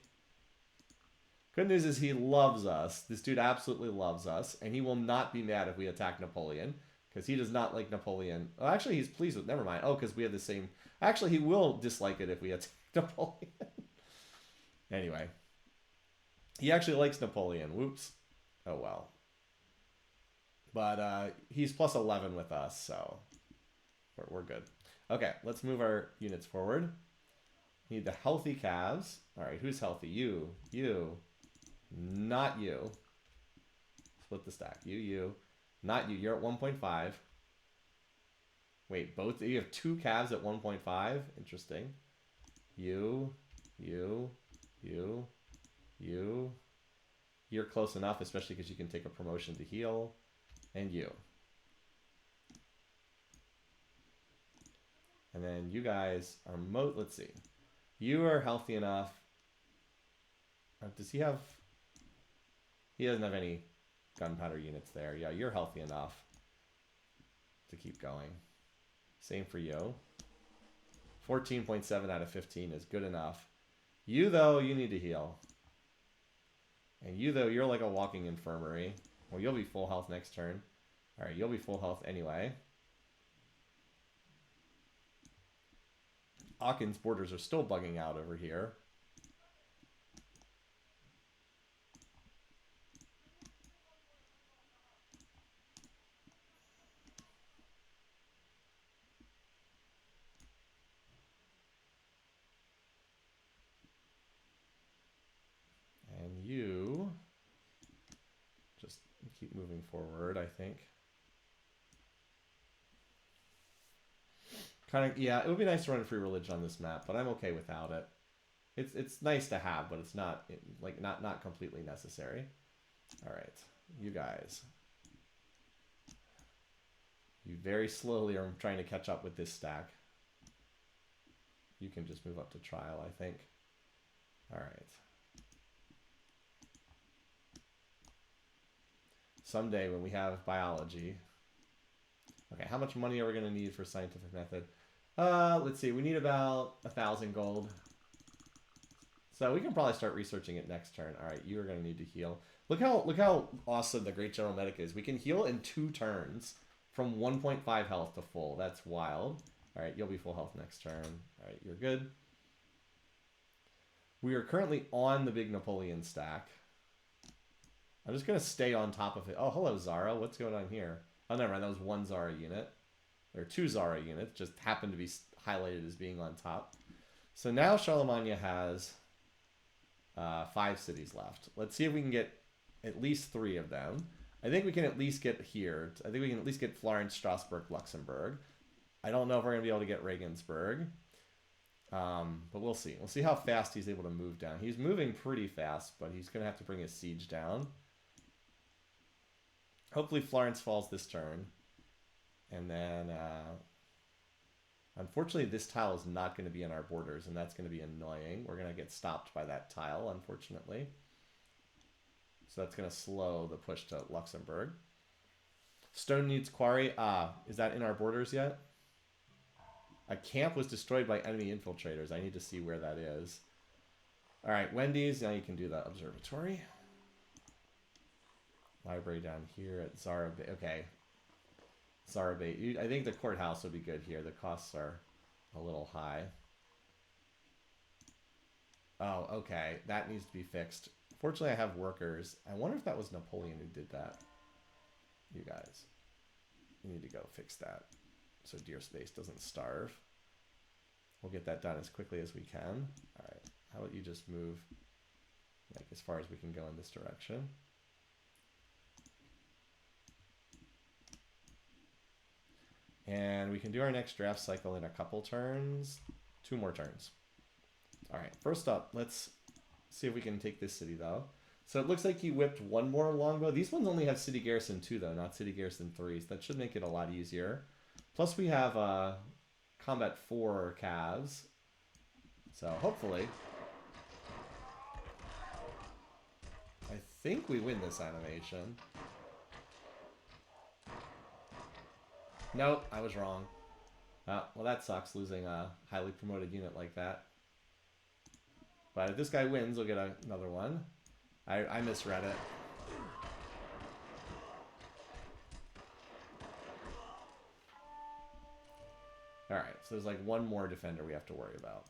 Good news is he loves us. This dude absolutely loves us, and he will not be mad if we attack Napoleon, because he does not like Napoleon. Oh, actually, he's pleased with. Never mind. Oh, because we have the same. Actually, he will dislike it if we attack Napoleon. Anyway, he actually likes Napoleon. Whoops. Oh well. But he's plus 11 with us, so we're good. Okay, let's move our units forward. Need the healthy calves. All right, who's healthy? You. Not you. Split the stack. You. Not you. You're at 1.5. Wait, both? You have two calves at 1.5? Interesting. You. You're close enough, especially because you can take a promotion to heal. And you. And then you guys are let's see. You are healthy enough. Does he have... He doesn't have any gunpowder units there. Yeah, you're healthy enough to keep going. Same for you. 14.7 out of 15 is good enough. You, though, you need to heal. And you, though, you're like a walking infirmary. Well, you'll be full health next turn. All right, you'll be full health anyway. Aachen's borders are still bugging out over here. And you just keep moving forward, I think. Kind of, yeah, it would be nice to run a free religion on this map, but I'm okay without it. It's nice to have, but it's not like not completely necessary. All right, you guys. You very slowly are trying to catch up with this stack. You can just move up to trial, I think. All right. Someday when we have biology. Okay, how much money are we going to need for scientific method? Let's see. We need about 1,000 gold. So we can probably start researching it next turn. All right, you are going to need to heal. Look how awesome the Great General Medic is. We can heal in 2 turns from 1.5 health to full. That's wild. All right, you'll be full health next turn. All right, you're good. We are currently on the big Napoleon stack. I'm just going to stay on top of it. Oh, hello, Zara. What's going on here? Oh, never mind. That was 1 Zara unit. There are 2 Zara units. Just happened to be highlighted as being on top. So now Charlemagne has 5 cities left. Let's see if we can get at least 3 of them. I think we can at least get here. I think we can at least get Florence, Strasbourg, Luxembourg. I don't know if we're going to be able to get Regensburg. But we'll see. We'll see how fast he's able to move down. He's moving pretty fast, but he's going to have to bring his siege down. Hopefully Florence falls this turn. And then, unfortunately, this tile is not going to be in our borders, and that's going to be annoying. We're going to get stopped by that tile, unfortunately. So that's going to slow the push to Luxembourg. Stone needs quarry. Is that in our borders yet? A camp was destroyed by enemy infiltrators. I need to see where that is. All right, Wendy's. Now you can do the observatory. Library down here at Zara Bay. Okay. Zara Bay. I think the courthouse would be good here. The costs are a little high. Oh, okay. That needs to be fixed. Fortunately, I have workers. I wonder if that was Napoleon who did that. You guys. You need to go fix that so Deer Space doesn't starve. We'll get that done as quickly as we can. All right. How about you just move like as far as we can go in this direction. we can do our next draft cycle in a couple turns. 2 more turns. All right, first up, let's see if we can take this city, though. So it looks like he whipped 1 more longbow. These ones only have city garrison 2, though, not city garrison 3. So that should make it a lot easier. Plus, we have combat 4 calves. So hopefully, I think we win this animation. Nope, I was wrong. Well, that sucks, losing a highly promoted unit like that. But if this guy wins, we'll get another one. I misread it. Alright, so there's like 1 more defender we have to worry about.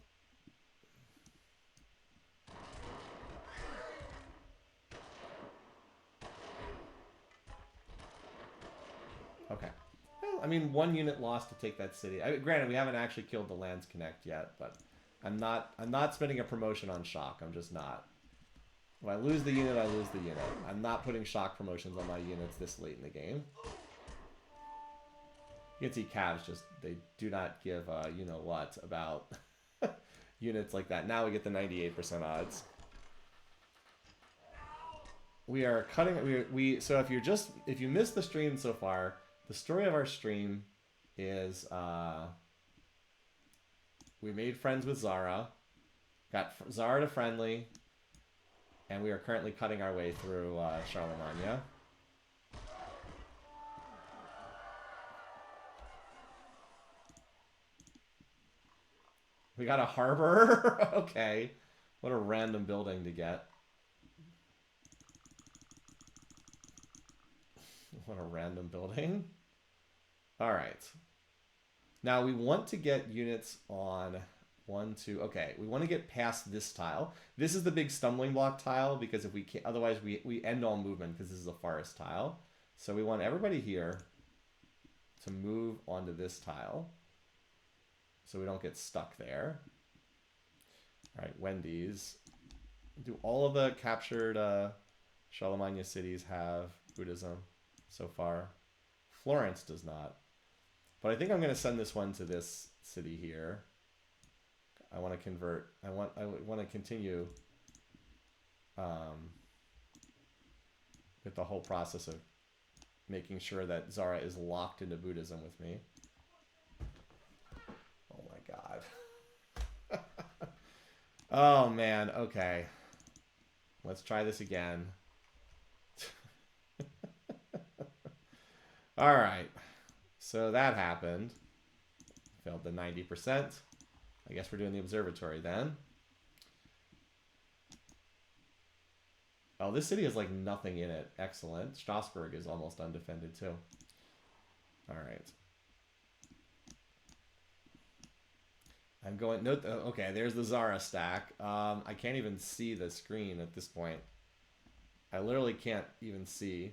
Okay. Well, I mean, 1 unit lost to take that city. Granted, we haven't actually killed the Lands Connect yet, but I'm not spending a promotion on shock. I'm just not. When I lose the unit, I lose the unit. I'm not putting shock promotions on my units this late in the game. You can see Cavs just, they do not give you know what about units like that. Now we get the 98% odds. We are cutting, so if you missed the stream so far, the story of our stream is we made friends with Zara, got Zara to friendly, and we are currently cutting our way through Charlemagne. We got a harbor? Okay. What a random building to get. What a random building. Alright. Now we want to get units on 1, 2. Okay, we want to get past this tile. This is the big stumbling block tile because if we can't, otherwise we end all movement because this is a forest tile. So we want everybody here to move onto this tile so we don't get stuck there. All right, Wendy's. Do all of the captured Charlemagne cities have Buddhism so far? Florence does not. But I think I'm going to send this one to this city here. I want to convert. I want to continue with the whole process of making sure that Zara is locked into Buddhism with me. Oh my god. Oh man, okay. Let's try this again. Alright. So that happened. Failed the 90%. I guess we're doing the observatory then. Oh, this city has like nothing in it. Excellent. Strasbourg is almost undefended too. Alright. I'm going... No, okay, there's the Zara stack. I can't even see the screen at this point. I literally can't even see.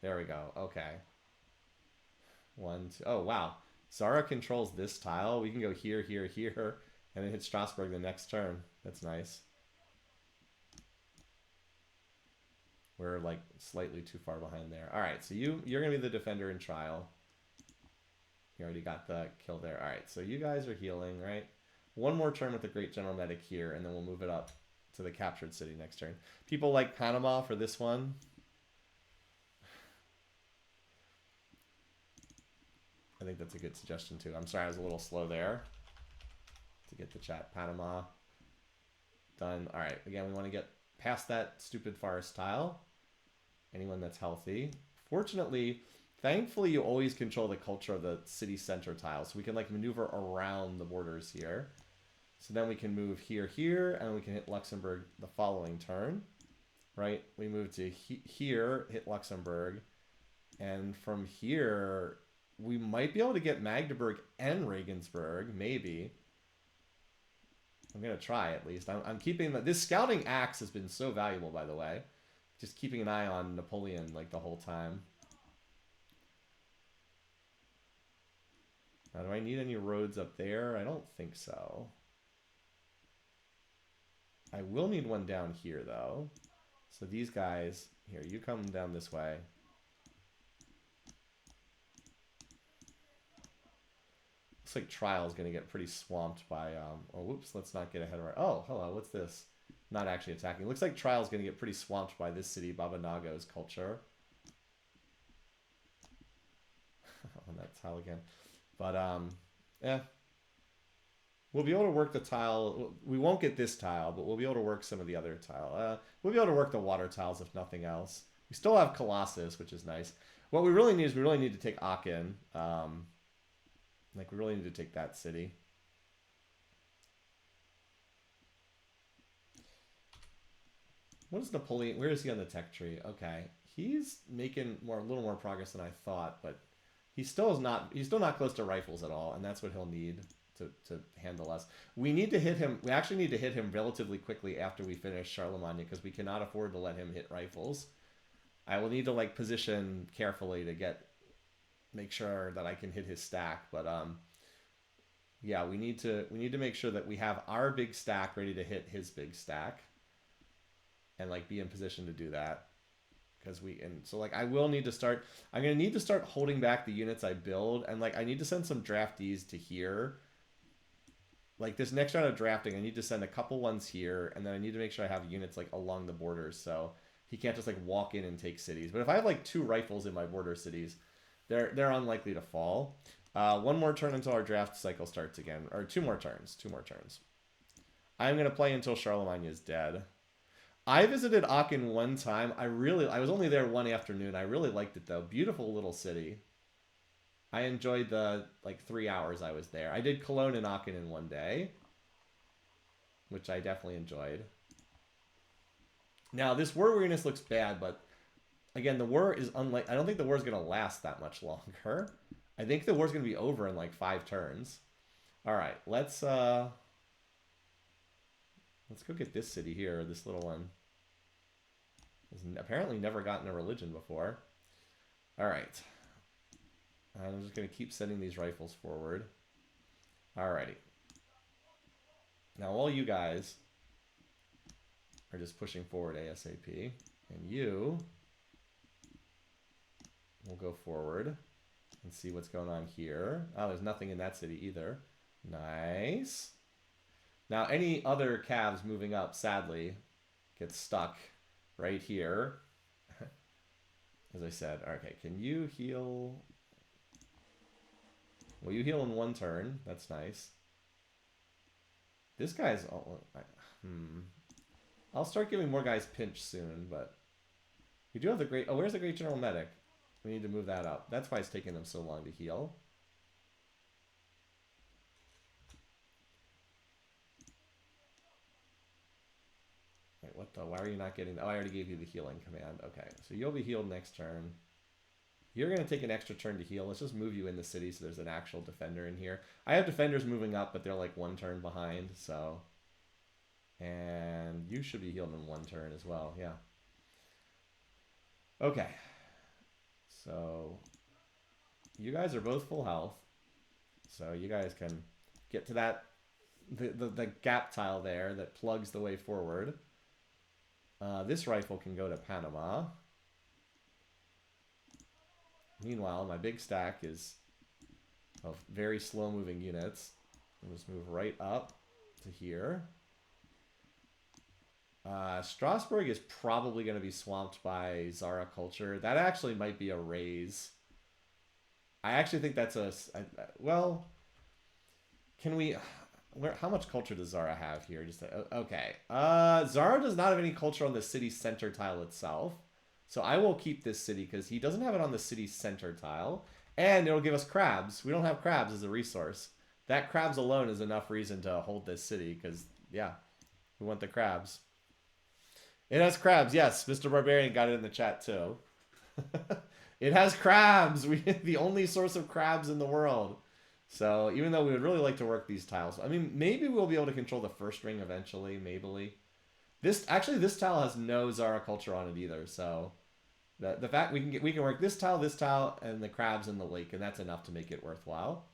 There we go. Okay. 1, 2... Oh, wow. Zara controls this tile. We can go here, here, here, and then hit Strasbourg the next turn. That's nice. We're like slightly too far behind there. All right, so you're going to be the defender in trial. You already got the kill there. All right, so you guys are healing, right? 1 more turn with the Great General Medic here, and then we'll move it up to the captured city next turn. People like Panama for this one. I think that's a good suggestion too. I'm sorry I was a little slow there to get the chat. Panama. Done. All right, again, we want to get past that stupid forest tile. Anyone that's healthy. Fortunately... Thankfully, you always control the culture of the city center tile, so we can like maneuver around the borders here. So then we can move here, here, and we can hit Luxembourg the following turn, right? We move to here, hit Luxembourg, and from here, we might be able to get Magdeburg and Regensburg, maybe. I'm gonna try at least. I'm keeping this scouting axe has been so valuable, by the way. Just keeping an eye on Napoleon like the whole time. Now, do I need any roads up there? I don't think so. I will need one down here, though. So these guys... Here, you come down this way. Looks like Trial is going to get pretty swamped by, oh, whoops, let's not get ahead of our, oh, hello, what's this? Not actually attacking. Looks like Trial is going to get pretty swamped by this city, Babanago's culture. On that tile again. But, yeah. We'll be able to work the tile. We won't get this tile, but we'll be able to work some of the other tile. We'll be able to work the water tiles if nothing else. We still have Colossus, which is nice. What we really need is we really need to take Aachen. Like, we really need to take that city. What is Napoleon? Where is he on the tech tree? Okay. He's making a little more progress than I thought, but he's still not close to rifles at all, and that's what he'll need to handle us. We need to hit him. We actually need to hit him relatively quickly after we finish Charlemagne, because we cannot afford to let him hit rifles. I will need to like position carefully to make sure that I can hit his stack, but yeah, we need to make sure that we have our big stack ready to hit his big stack, and like be in position to do that. So like I will need to start. I'm gonna need to start holding back the units I build, and like I need to send some draftees to here. Like this next round of drafting, I need to send a couple ones here, and then I need to make sure I have units like along the borders, so he can't just like walk in and take cities. But if I have like 2 rifles in my border cities, they're unlikely to fall. One more turn until our draft cycle starts again, or 2 more turns. 2 more turns. I'm gonna play until Charlemagne is dead. I visited Aachen one time. I was only there one afternoon. I really liked it though. Beautiful little city. I enjoyed the like 3 hours I was there. I did Cologne and Aachen in one day, which I definitely enjoyed. Now this war weariness looks bad, but again, the war is unlike. I don't think the war is gonna last that much longer. I think the war's gonna be over in like 5 turns. All right, let's go get this city here. This little one has apparently never gotten a religion before. All right. I'm just going to keep sending these rifles forward. Alrighty. Now all you guys are just pushing forward ASAP. And you will go forward and see what's going on here. Oh, there's nothing in that city either. Nice. Now any other calves moving up, sadly, get stuck right here. As I said, okay, can you heal? Well, you heal in 1 turn. That's nice. This guy's... I'll start giving more guys pinch soon, but... We do have the great... Oh, where's the Great General Medic? We need to move that up. That's why it's taking them so long to heal. Wait, what the... Why are you not getting... Oh, I already gave you the healing command. Okay, so you'll be healed next turn. You're going to take an extra turn to heal. Let's just move you in the city so there's an actual defender in here. I have defenders moving up, but they're like 1 turn behind, so... And you should be healed in 1 turn as well, yeah. Okay. So... You guys are both full health. So you guys can get to that... The gap tile there that plugs the way forward. This rifle can go to Panama. Meanwhile, my big stack is of very slow-moving units. I'll just move right up to here. Strasbourg is probably going to be swamped by Zara culture. That actually might be a raise. I actually think that's well, can we... how much culture does Zara have here? Just okay. Zara does not have any culture on the city center tile itself. So I will keep this city because he doesn't have it on the city center tile. And it'll give us crabs. We don't have crabs as a resource. That crabs alone is enough reason to hold this city because, yeah, we want the crabs. It has crabs, yes. Mr. Barbarian got it in the chat too. It has crabs. The only source of crabs in the world. So even though we would really like to work these tiles, I mean, maybe we'll be able to control the first ring eventually, maybe. This tile has no Zara culture on it either, so the fact we can work this tile, and the crabs in the lake, and that's enough to make it worthwhile.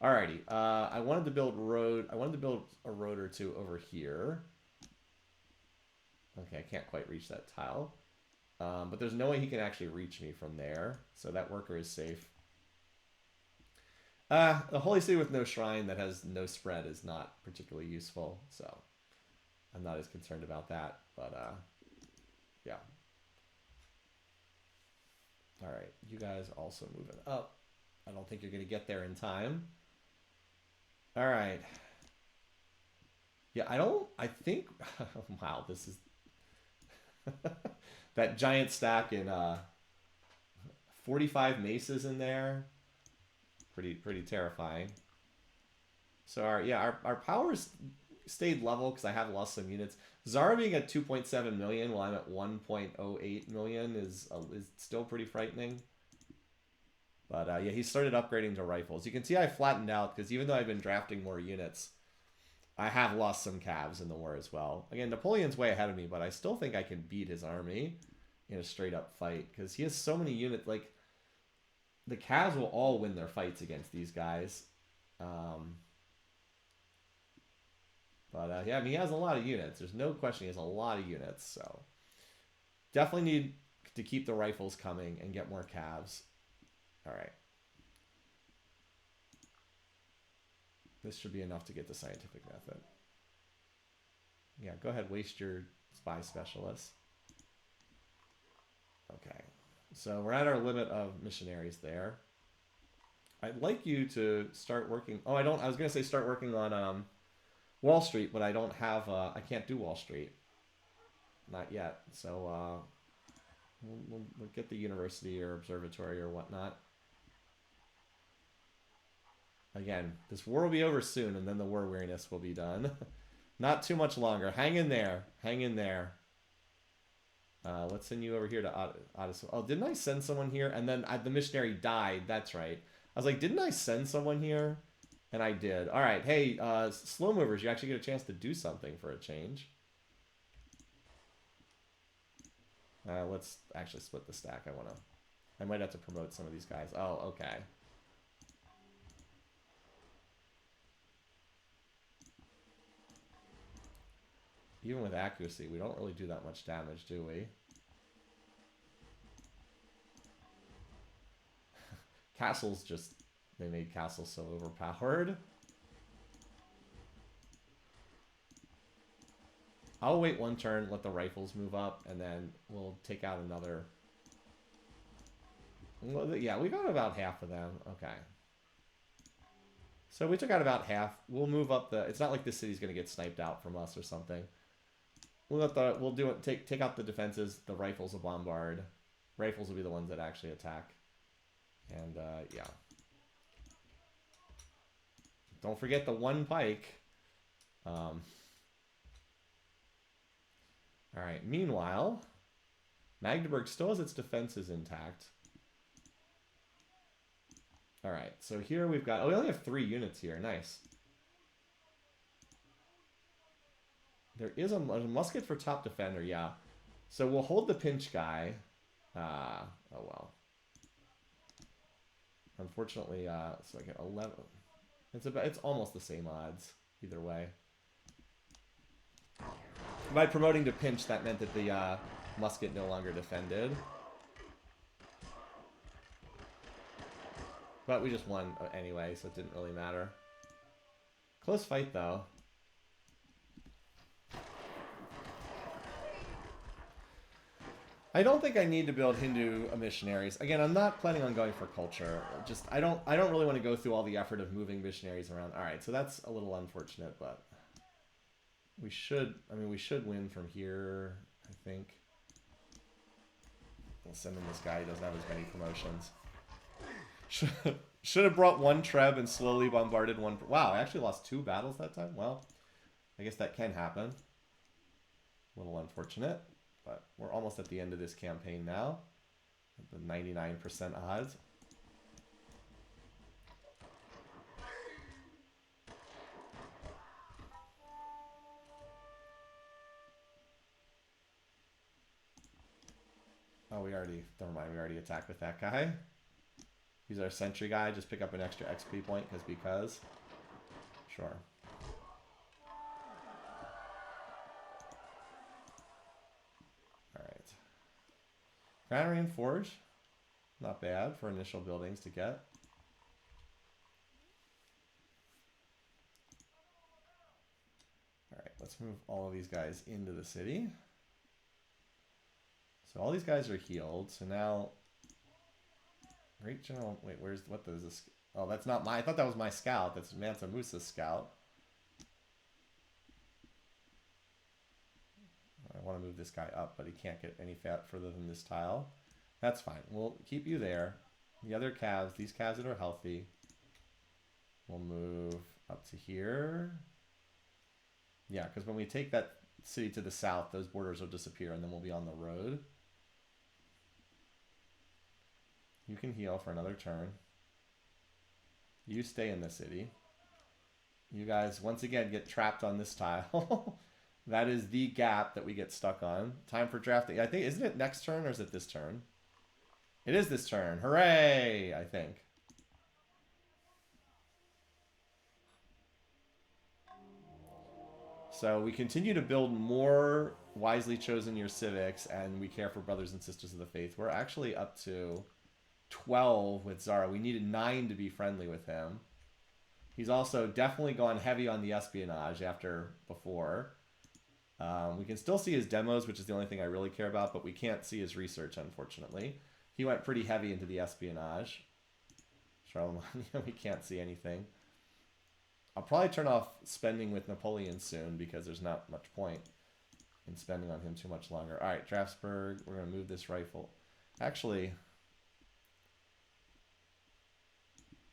Alrighty, I wanted to build a road or 2 over here. Okay, I can't quite reach that tile, but there's no way he can actually reach me from there, so that worker is safe. A holy city with no shrine that has no spread is not particularly useful, so I'm not as concerned about that. But yeah. All right, you guys also moving up. I don't think you're going to get there in time. All right. Yeah, I think, wow, this is, that giant stack in 45 maces in there. Pretty terrifying. So our powers stayed level because I have lost some units. Zara being at 2.7 million while I'm at 1.08 million is still pretty frightening. But yeah, he started upgrading to rifles. You can see I flattened out because even though I've been drafting more units, I have lost some calves in the war as well. Again, Napoleon's way ahead of me, but I still think I can beat his army in a straight up fight because he has so many units. Like, the calves will all win their fights against these guys. But yeah, I mean, he has a lot of units. There's no question he has a lot of units. So definitely need to keep the rifles coming and get more calves. All right. This should be enough to get the scientific method. Yeah, go ahead, waste your spy specialists. Okay. So we're at our limit of missionaries there. I'd like you to start working. Oh, I was going to say start working on Wall Street, but I don't have, I can't do Wall Street. Not yet. So we'll get the university or observatory or whatnot. Again, this war will be over soon, and then the war weariness will be done. Not too much longer. Hang in there. Hang in there. Let's send you over here to Odyssey. Oh, didn't I send someone here? And then the missionary died. That's right. I was like, didn't I send someone here? And I did. All right. Hey, slow movers, you actually get a chance to do something for a change. Let's actually split the stack. I might have to promote some of these guys. Oh, okay. Even with accuracy, we don't really do that much damage, do we? Castles just... They made castles so overpowered. I'll wait one turn, let the rifles move up, and then we'll take out another... Well, yeah, we got about half of them. Okay. So we took out about half. We'll move up the... It's not like this city's going to get sniped out from us or something. We'll do it. Take out the defenses. The rifles will bombard. Rifles will be the ones that actually attack. And yeah. Don't forget the one pike. All right. Meanwhile, Magdeburg still has its defenses intact. All right. So here we've got. Oh, we only have 3 units here. Nice. There is a musket for top defender, yeah. So we'll hold the pinch guy. Oh well. Unfortunately, so I get 11. It's almost the same odds either way. By promoting to pinch, that meant that the musket no longer defended. But we just won anyway, so it didn't really matter. Close fight though. I don't think I need to build Hindu missionaries. Again, I'm not planning on going for culture. Just I don't really want to go through all the effort of moving missionaries around. All right, so that's a little unfortunate, but we should win from here, I think. We'll send in this guy who doesn't have as many promotions. Should have brought one Treb and slowly bombarded one. Wow, I actually lost 2 battles that time. Well, I guess that can happen. A little unfortunate. But we're almost at the end of this campaign now. At the 99% odds. Oh, never mind, we already attacked with that guy. He's our sentry guy, just pick up an extra XP point, because. Sure. Granary and Forge, not bad for initial buildings to get. let's move all of these guys into the city. So all these guys are healed. So now, Great General. Wait, what does this? Oh, that's not my. I thought that was my scout. That's Mansa Musa's scout. I want to move this guy up, but he can't get any further than this tile. That's fine. We'll keep you there. The other calves, these calves that are healthy, we'll move up to here. Yeah, because when we take that city to the south, those borders will disappear, and then we'll be on the road. You can heal for another turn. You stay in the city. You guys, once again, get trapped on this tile. That is the gap that we get stuck on. Time for drafting. I think, isn't it next turn or is it this turn? It is this turn. Hooray, I think. So we continue to build more wisely chosen your civics, and we care for brothers and sisters of the faith. We're actually up to 12 with Zara. We needed 9 to be friendly with him. He's also definitely gone heavy on the espionage after before. We can still see his demos, which is the only thing I really care about, but we can't see his research, unfortunately. He went pretty heavy into the espionage. Charlemagne, we can't see anything. I'll probably turn off spending with Napoleon soon because there's not much point in spending on him too much longer. All right, Draftsburg, we're going to move this rifle. Actually,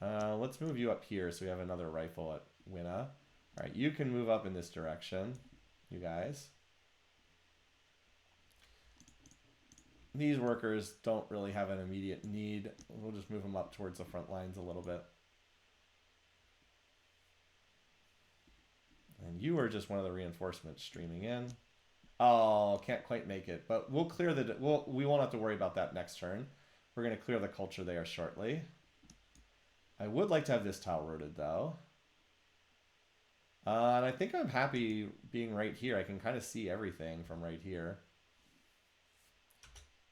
let's move you up here so we have another rifle at Winna. All right, you can move up in this direction, you guys. These workers don't really have an immediate need. We'll just move them up towards the front lines a little bit. And you are just one of the reinforcements streaming in. Oh, can't quite make it. But we'll clear the... we won't have to worry about that next turn. We're going to clear the culture there shortly. I would like to have this tile rooted, though. And I think I'm happy being right here. I can kind of see everything from right here.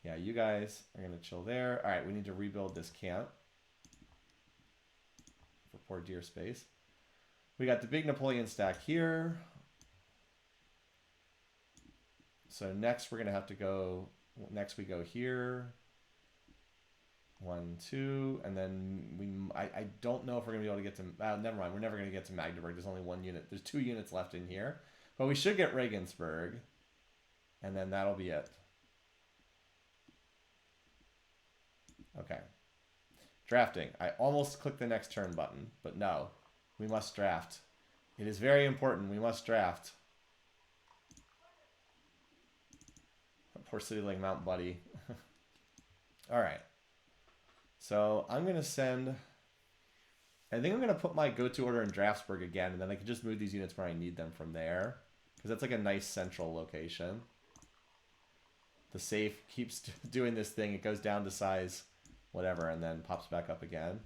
Yeah, you guys are going to chill there. All right, we need to rebuild this camp for poor deer space. We got the big Napoleon stack here. So next we're going to have to go, next we go here. 1, 2, and then I don't know if we're going to be able to get to, never mind, we're never going to get to Magdeburg. There's only 1 unit. There's 2 units left in here. But we should get Regensburg, and then that'll be it. Okay. Drafting. I almost clicked the next turn button, but no. We must draft. It is very important. We must draft. Poor city like Mount Buddy. All right. So I'm going to send... I think I'm going to put my go-to order in Draftsburg again, and then I can just move these units where I need them from there. Because that's like a nice central location. The safe keeps doing this thing. It goes down to size whatever, and then pops back up again.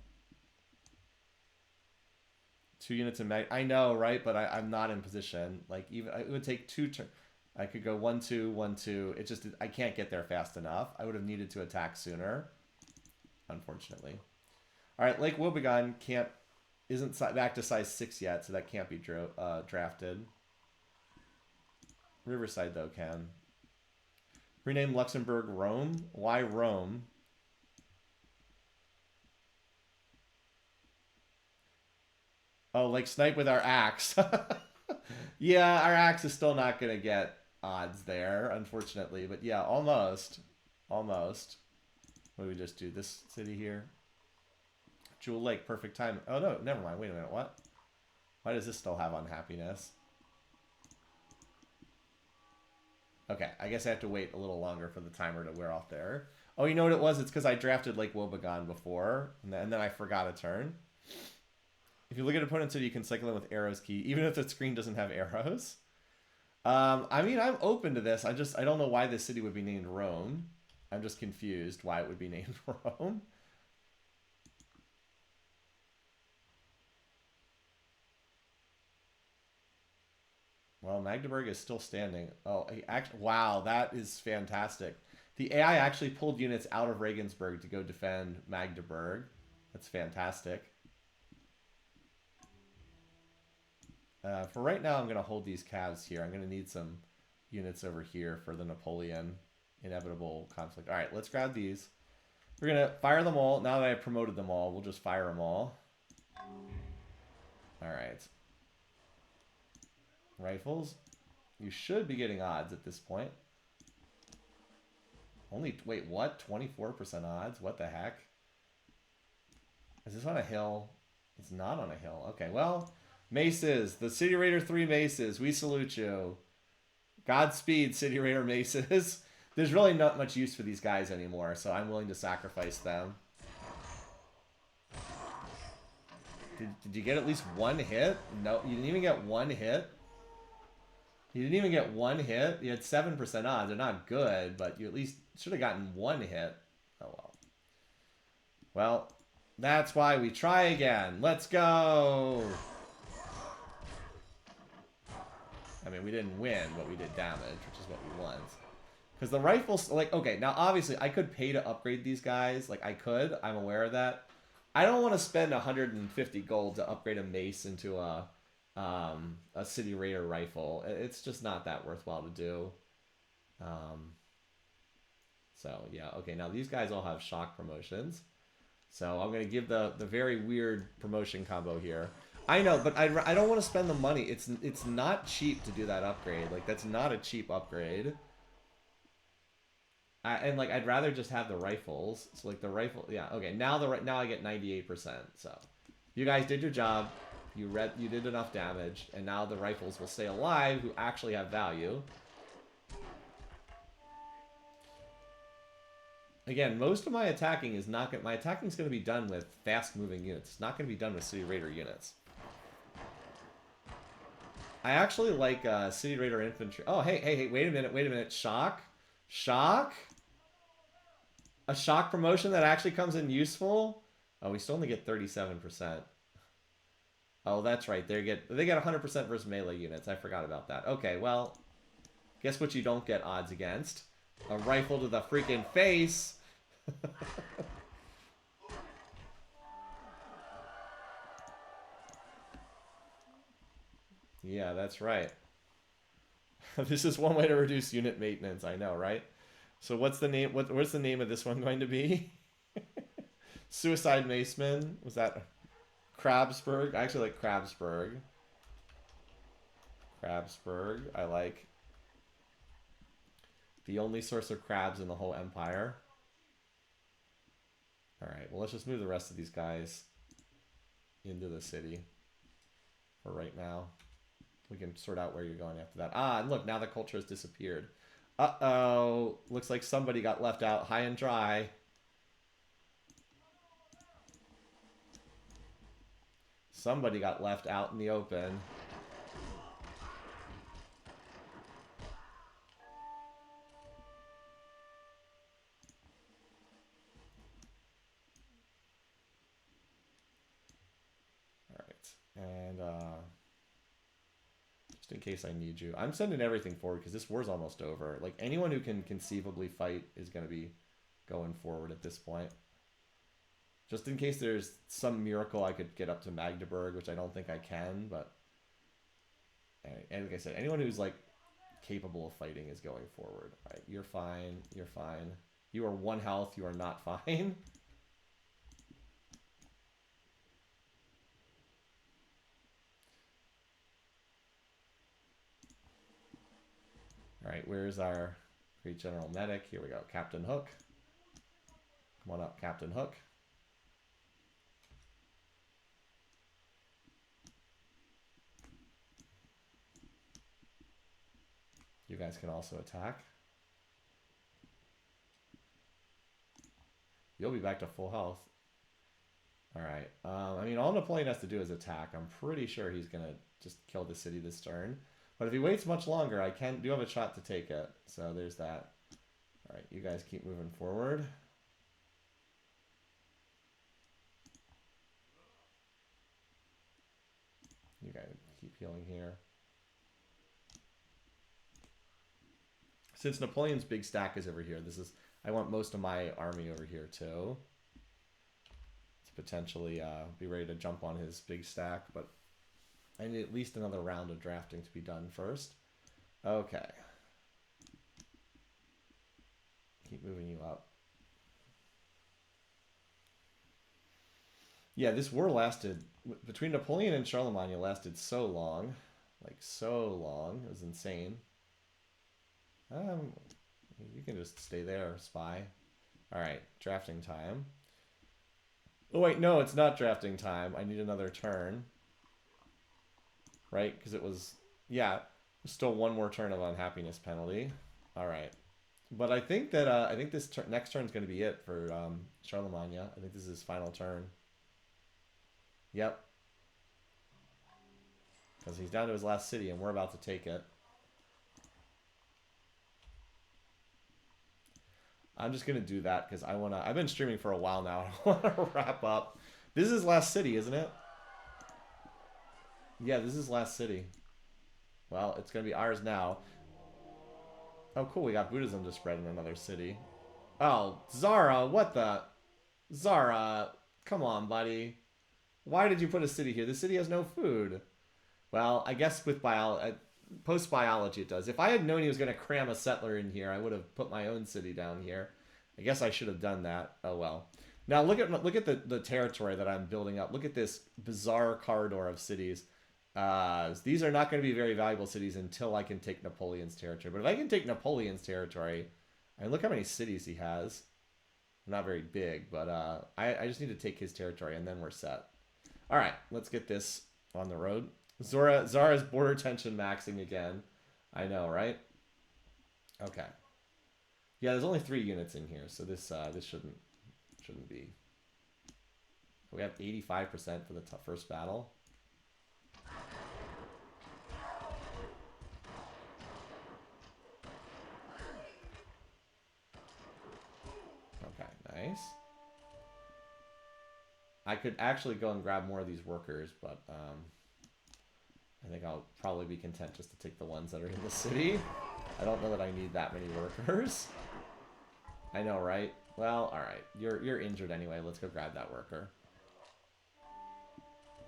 2 units in mag. I know, right? But I'm not in position. Like, even it would take 2 turns. I could go 1, 2, 1, 2. It just, I can't get there fast enough. I would have needed to attack sooner, unfortunately. All right, Lake Wobegon isn't back to size 6 yet, so that can't be drafted. Riverside, though, can. Rename Luxembourg Rome. Why Rome? Oh, like snipe with our axe. Yeah, our axe is still not going to get odds there, unfortunately. But yeah, almost. Almost. What do we just do? This city here? Jewel Lake, perfect time. Oh, no, never mind. Wait a minute. What? Why does this still have unhappiness? Okay, I guess I have to wait a little longer for the timer to wear off there. Oh, you know what it was? It's because I drafted Lake Wobegon before, and then I forgot a turn. If you look at opponent's city, you can cycle in with arrows key, even if the screen doesn't have arrows. I mean, I'm open to this. I don't know why this city would be named Rome. I'm just confused why it would be named Rome. Well, Magdeburg is still standing. Oh, wow, that is fantastic. The AI actually pulled units out of Regensburg to go defend Magdeburg. That's fantastic. For right now, I'm going to hold these calves here. I'm going to need some units over here for the Napoleon inevitable conflict. All right, let's grab these. We're going to fire them all. Now that I promoted them all, we'll just fire them all. All right. Rifles. You should be getting odds at this point. Only, wait, what? 24% odds? What the heck? Is this on a hill? It's not on a hill. Okay, well, maces. The City Raider 3 maces. We salute you. Godspeed, City Raider maces. There's really not much use for these guys anymore, so I'm willing to sacrifice them. Did you get at least one hit? No, you didn't even get one hit. You didn't even get one hit. You had 7% odds. They're not good, but you at least should have gotten one hit. Oh, well. Well, that's why we try again. Let's go. I mean, we didn't win, but we did damage, which is what we want. Because the rifles, like, okay, now obviously I could pay to upgrade these guys. Like, I could. I'm aware of that. I don't want to spend 150 gold to upgrade a mace into a City Raider rifle. It's just not that worthwhile to do. So, yeah, okay, now these guys all have shock promotions. So I'm going to give the very weird promotion combo here. I know, but I don't want to spend the money. It's not cheap to do that upgrade. Like, that's not a cheap upgrade. And like, I'd rather just have the rifles. So like the rifle, yeah, okay. Now I get 98%. So you guys did your job. You did enough damage, and now the rifles will stay alive, who actually have value. Again, most of my attacking is not going. My attacking is going to be done with fast-moving units. It's not going to be done with City Raider units. I actually like City Raider infantry. Oh, hey, wait a minute. Shock. A shock promotion that actually comes in useful. Oh, we still only get 37%. Oh, that's right. They get 100% versus melee units. I forgot about that. Okay, well, guess what you don't get odds against? A rifle to the freaking face. Yeah, that's right. This is one way to reduce unit maintenance. I know, right? So what's the name? What's the name of this one going to be? Suicide Maceman? Was that Crabsburg? I actually like Crabsburg. I like. The only source of crabs in the whole empire. Alright, well, let's just move the rest of these guys into the city for right now. We can sort out where you're going after that. Ah, and look, now the culture has disappeared. Uh-oh. Looks like somebody got left out high and dry. Somebody got left out in the open. And just in case I need you, I'm sending everything forward because this war's almost over. Like, anyone who can conceivably fight is going to be going forward at this point. Just in case there's some miracle I could get up to Magdeburg, which I don't think I can, but... And like I said, anyone who's, like, capable of fighting is going forward. All right, you're fine. You're fine. You are 1 health. You are not fine. Alright, where's our great general medic? Here we go. Captain Hook. Come on up, Captain Hook. You guys can also attack. You'll be back to full health. Alright. I mean, all Napoleon has to do is attack. I'm pretty sure he's going to just kill the city this turn. But if he waits much longer, I do have a shot to take it. So there's that. Alright, you guys keep moving forward. You guys keep healing here. Since Napoleon's big stack is over here, I want most of my army over here too. To potentially be ready to jump on his big stack, but I need at least another round of drafting to be done first. Okay. Keep moving you up. Yeah, this war lasted, between Napoleon and Charlemagne, it lasted so long. Like, so long. It was insane. You can just stay there, spy. Alright, drafting time. Oh, wait, no, it's not drafting time. I need another turn. Right? Because it was, yeah, still one more turn of unhappiness penalty. Alright. But I think that, I think this next turn is going to be it for Charlemagne. I think this is his final turn. Yep. Because he's down to his last city and we're about to take it. I'm just going to do that because I want to... I've been streaming for a while now. I want to wrap up. This is his last city, isn't it? Yeah, this is his last city. Well, it's going to be ours now. Oh, cool. We got Buddhism to spread in another city. Oh, Zara, what the... Zara, come on, buddy. Why did you put a city here? The city has no food. Well, I guess with post-biology it does. If I had known he was going to cram a settler in here, I would have put my own city down here. I guess I should have done that. Oh, well. Now, look at the territory that I'm building up. Look at this bizarre corridor of cities. These are not going to be very valuable cities until I can take Napoleon's territory. But if I can take Napoleon's territory, I mean, look how many cities he has. Not very big, but I just need to take his territory, and then we're set. All right, let's get this on the road. Zara's border tension maxing again. I know, right? Okay. Yeah, there's only 3 units in here, so this shouldn't be. We have 85% for the first battle. Okay, nice. I could actually go and grab more of these workers, but I think I'll probably be content just to take the ones that are in the city. I don't know that I need that many workers. I know, right? Well, alright. You're injured anyway. Let's go grab that worker.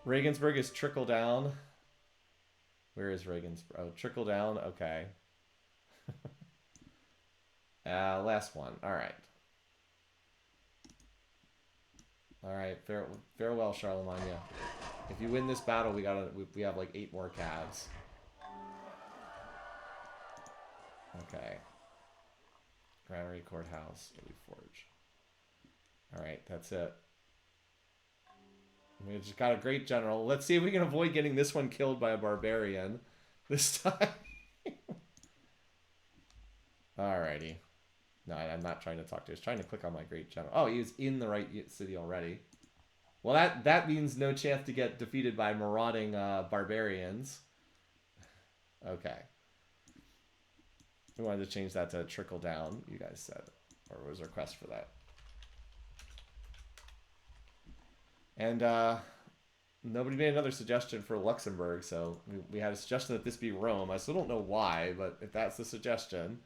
Regensburg is trickle down. Where is Regensburg? Oh, trickle down. Okay. Last one. Alright. Alright. Farewell, Charlemagne. If you win this battle, we have like 8 more calves. Okay. Granary Courthouse, Elite Forge. Alright, that's it. We just got a great general. Let's see if we can avoid getting this one killed by a barbarian this time. Alrighty. No, I'm not trying to talk to you. I was trying to click on my great general. Oh, he was in the right city already. Well, that means no chance to get defeated by marauding barbarians. Okay. We wanted to change that to trickle down, you guys said. Or was a request for that. And nobody made another suggestion for Luxembourg, so we had a suggestion that this be Rome. I still don't know why, but if that's the suggestion,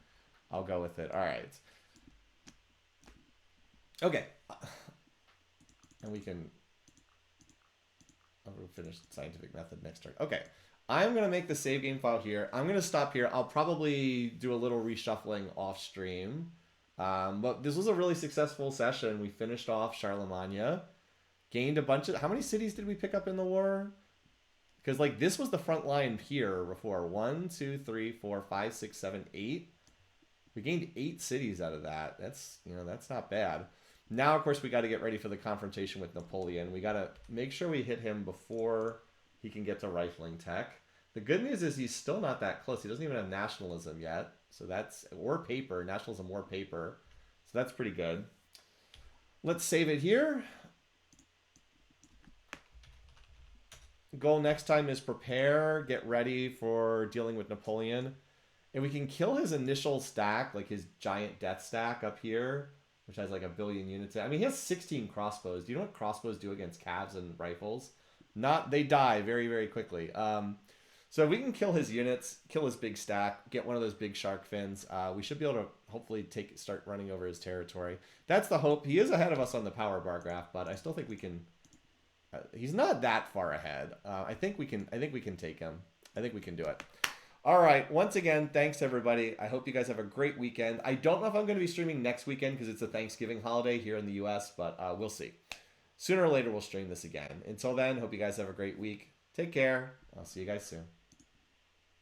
I'll go with it. All right. Okay. And we can... We'll finish scientific method next turn. Okay. I'm going to make the save game file here. I'm going to stop here. I'll probably do a little reshuffling off stream. But this was a really successful session. We finished off Charlemagne. Gained a bunch of... How many cities did we pick up in the war? Because, like, this was the front line here before. 1, 2, 3, 4, 5, 6, 7, 8. We gained 8 cities out of that. That's, that's not bad. Now, of course, we got to get ready for the confrontation with Napoleon. We got to make sure we hit him before he can get to rifling tech. The good news is he's still not that close. He doesn't even have nationalism yet. So that's... Or paper. Nationalism or paper. So that's pretty good. Let's save it here. Goal next time is prepare, get ready for dealing with Napoleon. And we can kill his initial stack, like his giant death stack up here, which has like 1 billion units. I mean, he has 16 crossbows. Do you know what crossbows do against calves and rifles? They die very, very quickly. So if we can kill his units, kill his big stack, get one of those big shark fins, we should be able to hopefully start running over his territory. That's the hope. He is ahead of us on the power bar graph, but I still think we can He's not that far ahead. I think we can. I think we can take him. I think we can do it. All right. Once again, thanks everybody. I hope you guys have a great weekend. I don't know if I'm going to be streaming next weekend because it's a Thanksgiving holiday here in the U.S., but we'll see. Sooner or later, we'll stream this again. Until then, hope you guys have a great week. Take care. I'll see you guys soon.